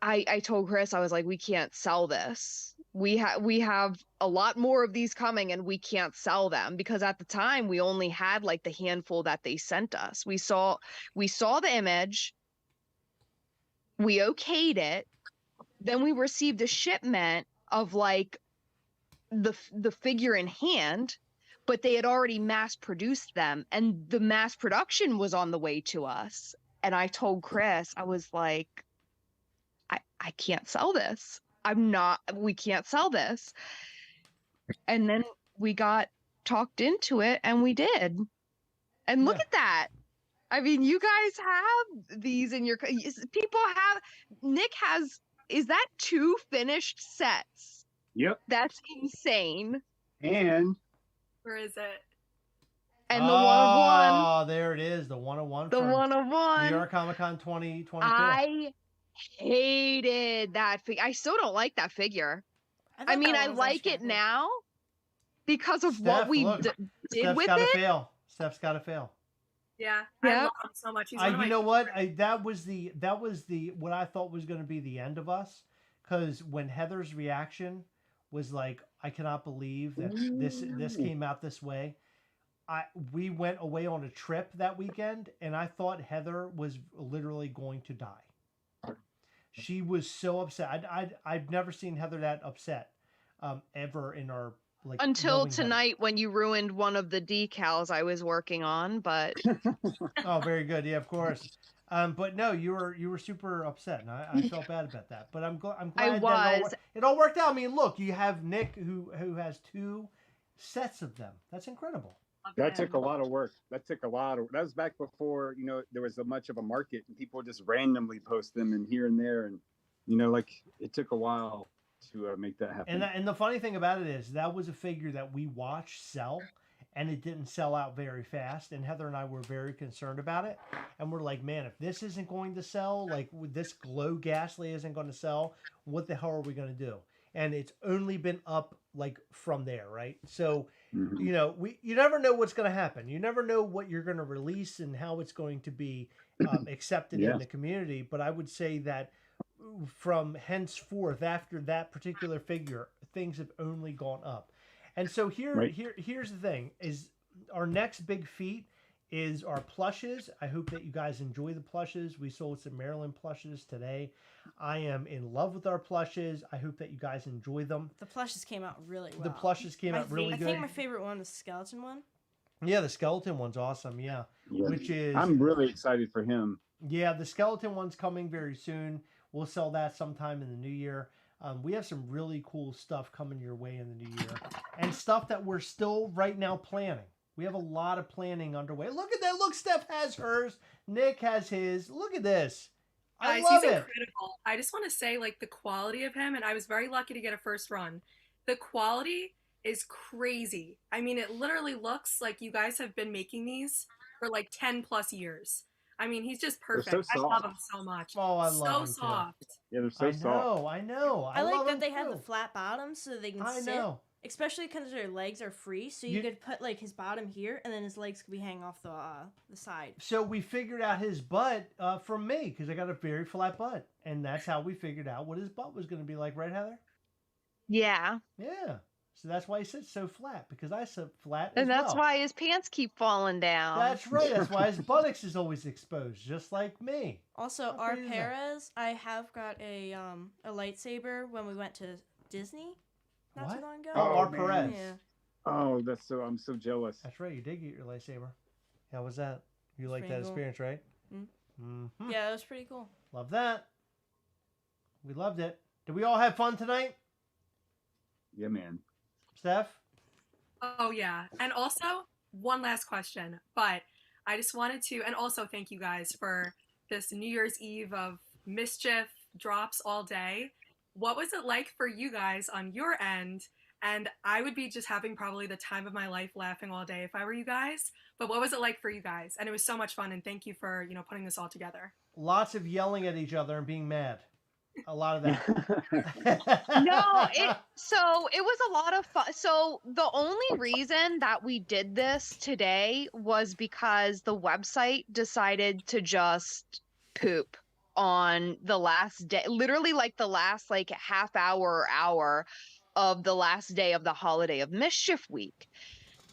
I told Chris, I was like, we can't sell this we have a lot more of these coming and we can't sell them, because at the time we only had like the handful that they sent us. We saw the image, we okayed it, then we received a shipment of like the figure in hand, but they had already mass produced them and the mass production was on the way to us. And I told Chris, I was like, I can't sell this. We can't sell this. And then we got talked into it and we did. And look Yeah. at that. I mean, you guys have these in your, people have, Nick has, is that 2 finished sets? Yep. That's insane. And Where is it? And the 101. Oh, there it is. The 101 The from 101. New York Comic Con 2022. I hated that figure. I still don't like that figure. I mean, I like it now because of what we did Steph's with gotta it. fail. Steph's got to fail. Yeah, Yeah. I love him so much. He's one of You my know what? favorites. That was the what I thought was going to be the end of us, because when Heather's reaction was like, I cannot believe that this came out this way. We went away on a trip that weekend, and I thought Heather was literally going to die. She was so upset. I've never seen Heather that upset ever in our like Until knowing Heather. tonight when you ruined one of the decals I was working on, but Oh, very good. Yeah, of course. But no, you were super upset, and I felt bad about that. But I'm glad that it all worked out. I mean, look, you have Nick who has 2 sets of them. That's incredible. that took a lot of work. That was back before, there was much of a market and people would just randomly post them and here and there. And, like it took a while to make that happen. And the funny thing about it is that was a figure that we watched sell, and it didn't sell out very fast. And Heather and I were very concerned about it. And we're like, man, if this isn't going to sell, like this glow Gastly isn't going to sell, what the hell are we going to do? And it's only been up like from there, right? So, you never know what's going to happen. You never know what you're going to release and how it's going to be accepted in the community. But I would say that from henceforth, after that particular figure, things have only gone up. And so here's the thing: is our next big feat is our plushes. I hope that you guys enjoy the plushes. We sold some Maryland plushes today. I am in love with our plushes. I hope that you guys enjoy them. The plushes came out really well. The plushes came out really good. I think my favorite one is the skeleton one. Yeah, the skeleton one's awesome. Yeah, which is I'm really excited for him. Yeah, the skeleton one's coming very soon. We'll sell that sometime in the new year. We have some really cool stuff coming your way in the new year, and stuff that we're still right now planning. We have a lot of planning underway. Look at that. Look, Steph has hers. Nick has his. Look at this. I love he's it. Incredible. I just want to say, like, the quality of him, and I was very lucky to get a first run. The quality is crazy. I mean, it literally looks like you guys have been making these for like 10 plus years. I mean, he's just perfect. So I love him so much. Oh, I love him so soft. too. Yeah, they're so soft. I know. I like love that him they have too. the flat bottoms so they can I sit. know. Especially because their legs are free, so you could put like his bottom here, and then his legs could be hanging off the side. So we figured out his butt from me, because I got a very flat butt, and that's how we figured out what his butt was going to be like, right, Heather? yeah. Yeah. So that's why he sits so flat, because I sit flat And as that's well. why his pants keep falling down. That's right. That's why his buttocks is always exposed, just like me. Also, How our great is that? Perez, I have got a lightsaber when we went to Disney not What? too long ago. Oh, our man. Perez. Yeah. Oh, I'm so jealous. That's right. You did get your lightsaber. How was that? You liked that Pretty cool. experience, right? Mm. Mm-hmm. Yeah, it was pretty cool. Love that. We loved it. Did we all have fun tonight, Yeah, man. Steph? Oh, yeah. And also, one last question, but I just wanted to, and also thank you guys for this New Year's Eve of mischief drops all day. What was it like for you guys on your end? And I would be just having probably the time of my life laughing all day if I were you guys. But what was it like for you guys? And it was so much fun. And thank you for, putting this all together. Lots of yelling at each other and being mad. A lot of that. No, so it was a lot of fun. So the only reason that we did this today was because the website decided to just poop on the last day, literally like the last like half hour or hour. of the last day of the holiday of Mischief week.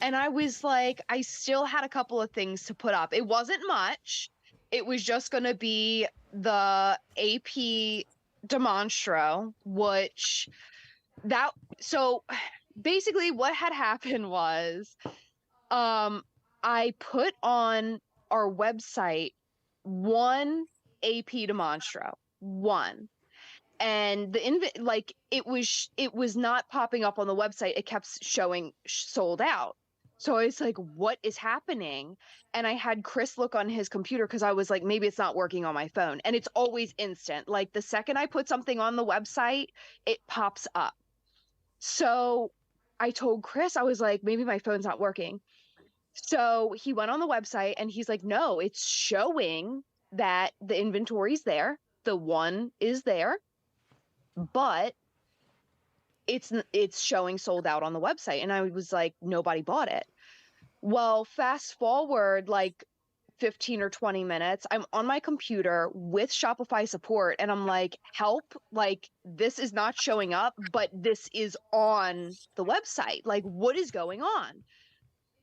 And I was like, I still had a couple of things to put up. It wasn't much. It was just going to be the AP Dem Monro, which so basically what had happened was I put on our website one AP Dem Monro, one. And it was not popping up on the website. It kept showing sold out. So I was like, what is happening? And I had Chris look on his computer because I was like, maybe it's not working on my phone. And it's always instant. Like the second I put something on the website, it pops up. So I told Chris, I was like, maybe my phone's not working. So he went on the website and he's like, no, it's showing that the inventory's there. The one is there, but it's showing sold out on the website. And I was like, nobody bought it. Well, fast forward like 15 or 20 minutes, I'm on my computer with Shopify support and I'm like, help, like this is not showing up, but this is on the website. Like, what is going on?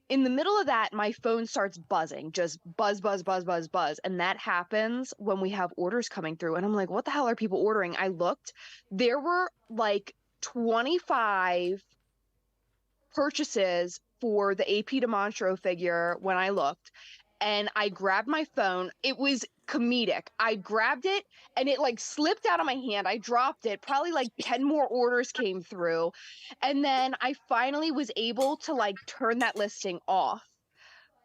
In the middle of that, my phone starts buzzing, just buzz, buzz, buzz, buzz, buzz. And that happens when we have orders coming through. And I'm like, what the hell are people ordering? I looked, there were like 25 purchases for the AP Dem Monro figure when I looked. And I grabbed my phone. It was comedic. I grabbed it and it like slipped out of my hand. I dropped it. Probably like 10 more orders came through. And then I finally was able to like turn that listing off.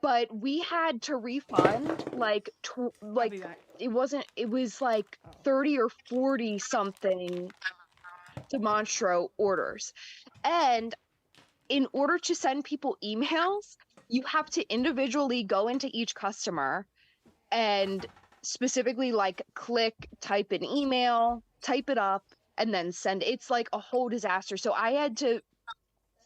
But we had to refund like it was like 30 or 40 something Dem Monro orders. And in order to send people emails, you have to individually go into each customer and specifically like click, type an email, type it up, and then send. It's like a whole disaster. So I had to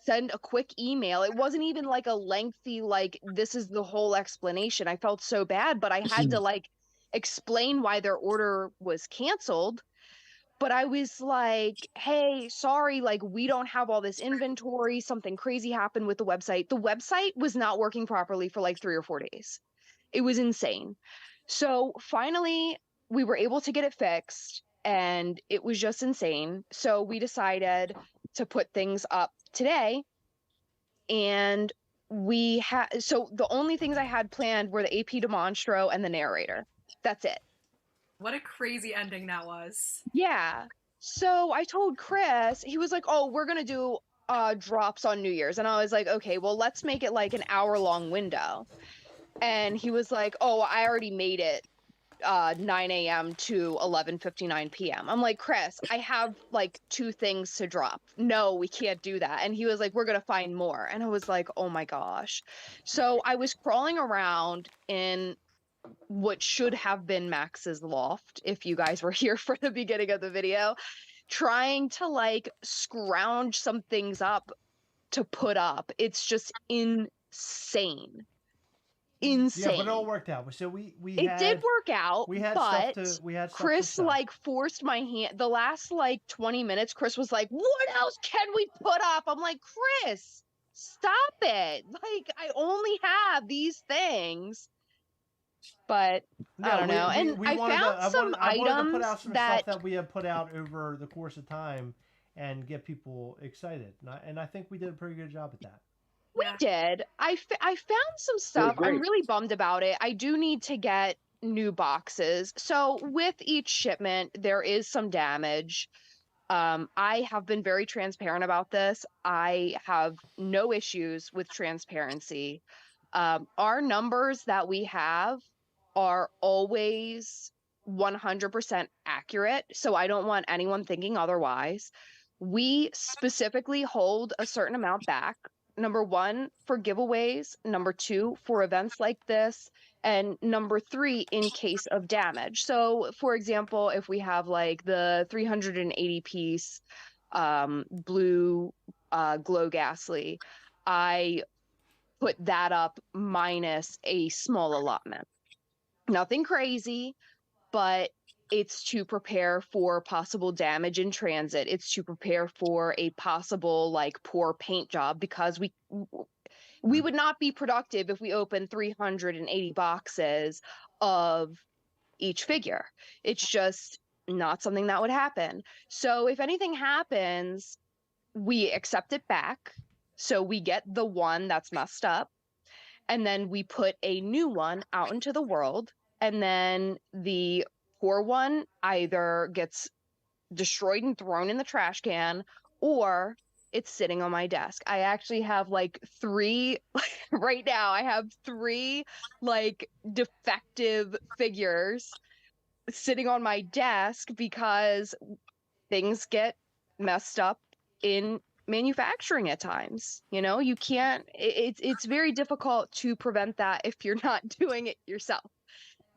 send a quick email. It wasn't even like a lengthy, like, this is the whole explanation. I felt so bad, but I had to like explain why their order was canceled. But I was like, hey, sorry, like we don't have all this inventory. Something crazy happened with the website. The website was not working properly for like 3 or 4 days. It was insane. So finally, we were able to get it fixed and it was just insane. So we decided to put things up today. And so the only things I had planned were the AP Dem Monro and the narrator. That's it. What a crazy ending that was. Yeah. So I told Chris, he was like, oh, we're going to do drops on New Year's. And I was like, okay, well, let's make it like an hour-long window. And he was like, oh, I already made it 9 a.m. to 11:59 p.m. I'm like, Chris, I have like 2 things to drop. No, we can't do that. And he was like, we're going to find more. And I was like, oh my gosh. So I was crawling around in what should have been Max's loft, if you guys were here for the beginning of the video, trying to like scrounge some things up to put up. It's just insane. Yeah, but it all worked out. So it did work out. We had but stuff Chris to like forced my hand. The last like 20 minutes, Chris was like, "What else can we put up?" I'm like, Chris, stop it! Like, I only have these things. But I don't know. And I found some items to put out some that stuff that we have put out over the course of time and get people excited. And I think we did a pretty good job at that. We did. I found some stuff. I'm really bummed about it. I do need to get new boxes. So with each shipment, there is some damage. I have been very transparent about this. I have no issues with transparency. Our numbers that we have are always 100% accurate. So I don't want anyone thinking otherwise. We specifically hold a certain amount back. Number 1, for giveaways. Number 2, for events like this. And number 3, in case of damage. So for example, if we have like the 380 piece blue glow Gastly, I put that up minus a small allotment. Nothing crazy, but it's to prepare for possible damage in transit. It's to prepare for a possible like poor paint job, because we would not be productive if we opened 380 boxes of each figure. It's just not something that would happen. So if anything happens, we accept it back. So we get the one that's messed up, and then we put a new one out into the world, and then the poor one either gets destroyed and thrown in the trash can, or it's sitting on my desk. I actually have like 3 right now. I have 3 like defective figures sitting on my desk because things get messed up in manufacturing at times. You know, you can't, it's very difficult to prevent that if you're not doing it yourself.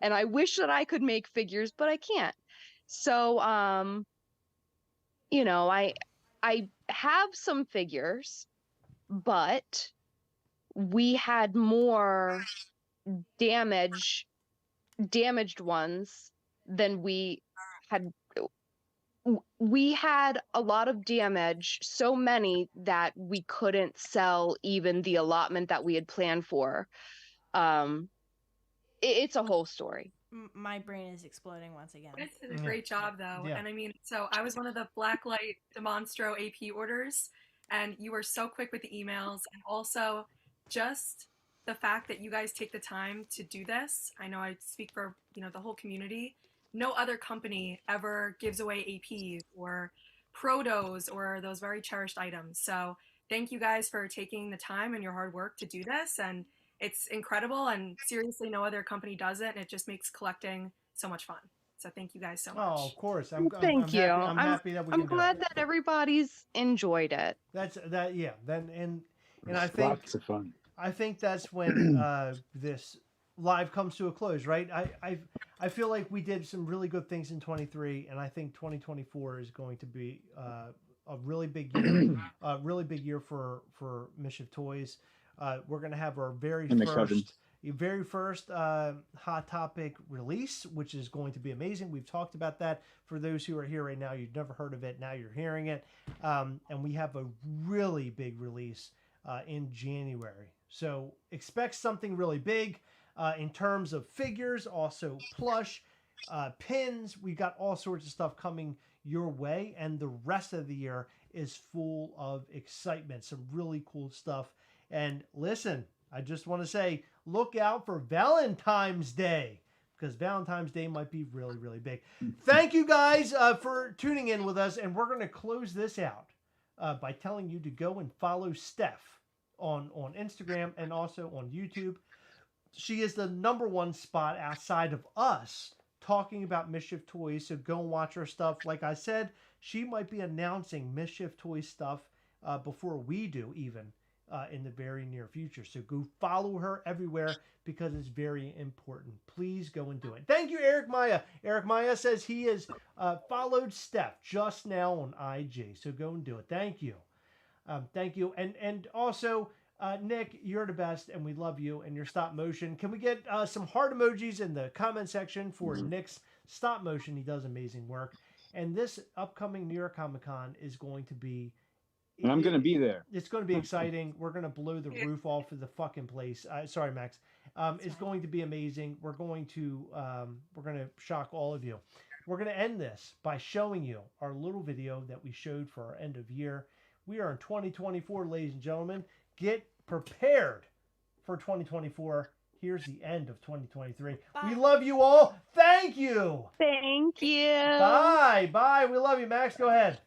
And I wish that I could make figures, but I can't. So, you know, I have some figures, but we had more damaged ones than we had. We had a lot of damage, so many that we couldn't sell even the allotment that we had planned for. It's a whole story. My brain is exploding once again. You guys did a great job, though. Yeah. And I mean, so I was one of the Blacklight Dem Monro AP orders, and you were so quick with the emails, and also just the fact that you guys take the time to do this. I know I speak for, you know, the whole community. No other company ever gives away APs or protos or those very cherished items. So thank you guys for taking the time and your hard work to do this. And it's incredible, and seriously, no other company does it, and it just makes collecting so much fun. So thank you guys so much. Oh, of course. Thank you. I'm happy that we I'm can do glad it. that everybody's enjoyed it. That's that. Yeah. Then and I It's think lots of fun. I think that's when this live comes to a close, right? I feel like we did some really good things in 23, and I think 2024 is going to be a really big year, for Mischief Toys. We're going to have our very first Hot Topic release, which is going to be amazing. We've talked about that. For those who are here right now, you've never heard of it. Now you're hearing it. And we have a really big release in January. So expect something really big in terms of figures, also plush, pins. We got all sorts of stuff coming your way. And the rest of the year is full of excitement. Some really cool stuff. And listen, I just want to say, look out for Valentine's Day, because Valentine's Day might be really, really big. Thank you guys for tuning in with us. And we're going to close this out by telling you to go and follow Steph on Instagram and also on YouTube. She is the #1 spot outside of us talking about Mischief Toys. So go and watch her stuff. Like I said, she might be announcing Mischief Toys stuff before we do even. In the very near future. So go follow her everywhere, because it's very important. Please go and do it. Thank you, Eric Maya. Eric Maya says he has followed Steph just now on IG. So go and do it. Thank you. Thank you. And also, Nick, you're the best, and we love you and your stop motion. Can we get some heart emojis in the comment section for Nick's stop motion? He does amazing work. And this upcoming New York Comic Con is going to be... And I'm going to be there. It's going to be exciting. We're going to blow the roof off of the fucking place. Sorry, Max. It's going to be amazing. We're going to shock all of you. We're going to end this by showing you our little video that we showed for our end of year. We are in 2024, ladies and gentlemen. Get prepared for 2024. Here's the end of 2023. Bye. We love you all. Thank you. Thank you. Bye. Bye. We love you, Max. Go ahead.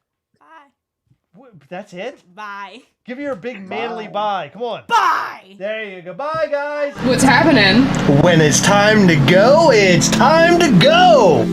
That's it? Bye. Give her a big manly bye. Come on. Bye. There you go. Bye, guys. What's happening? When it's time to go, it's time to go.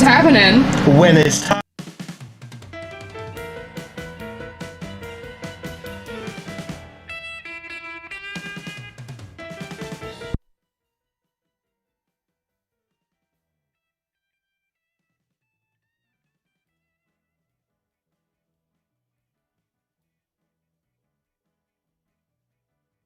What's happening? When it's time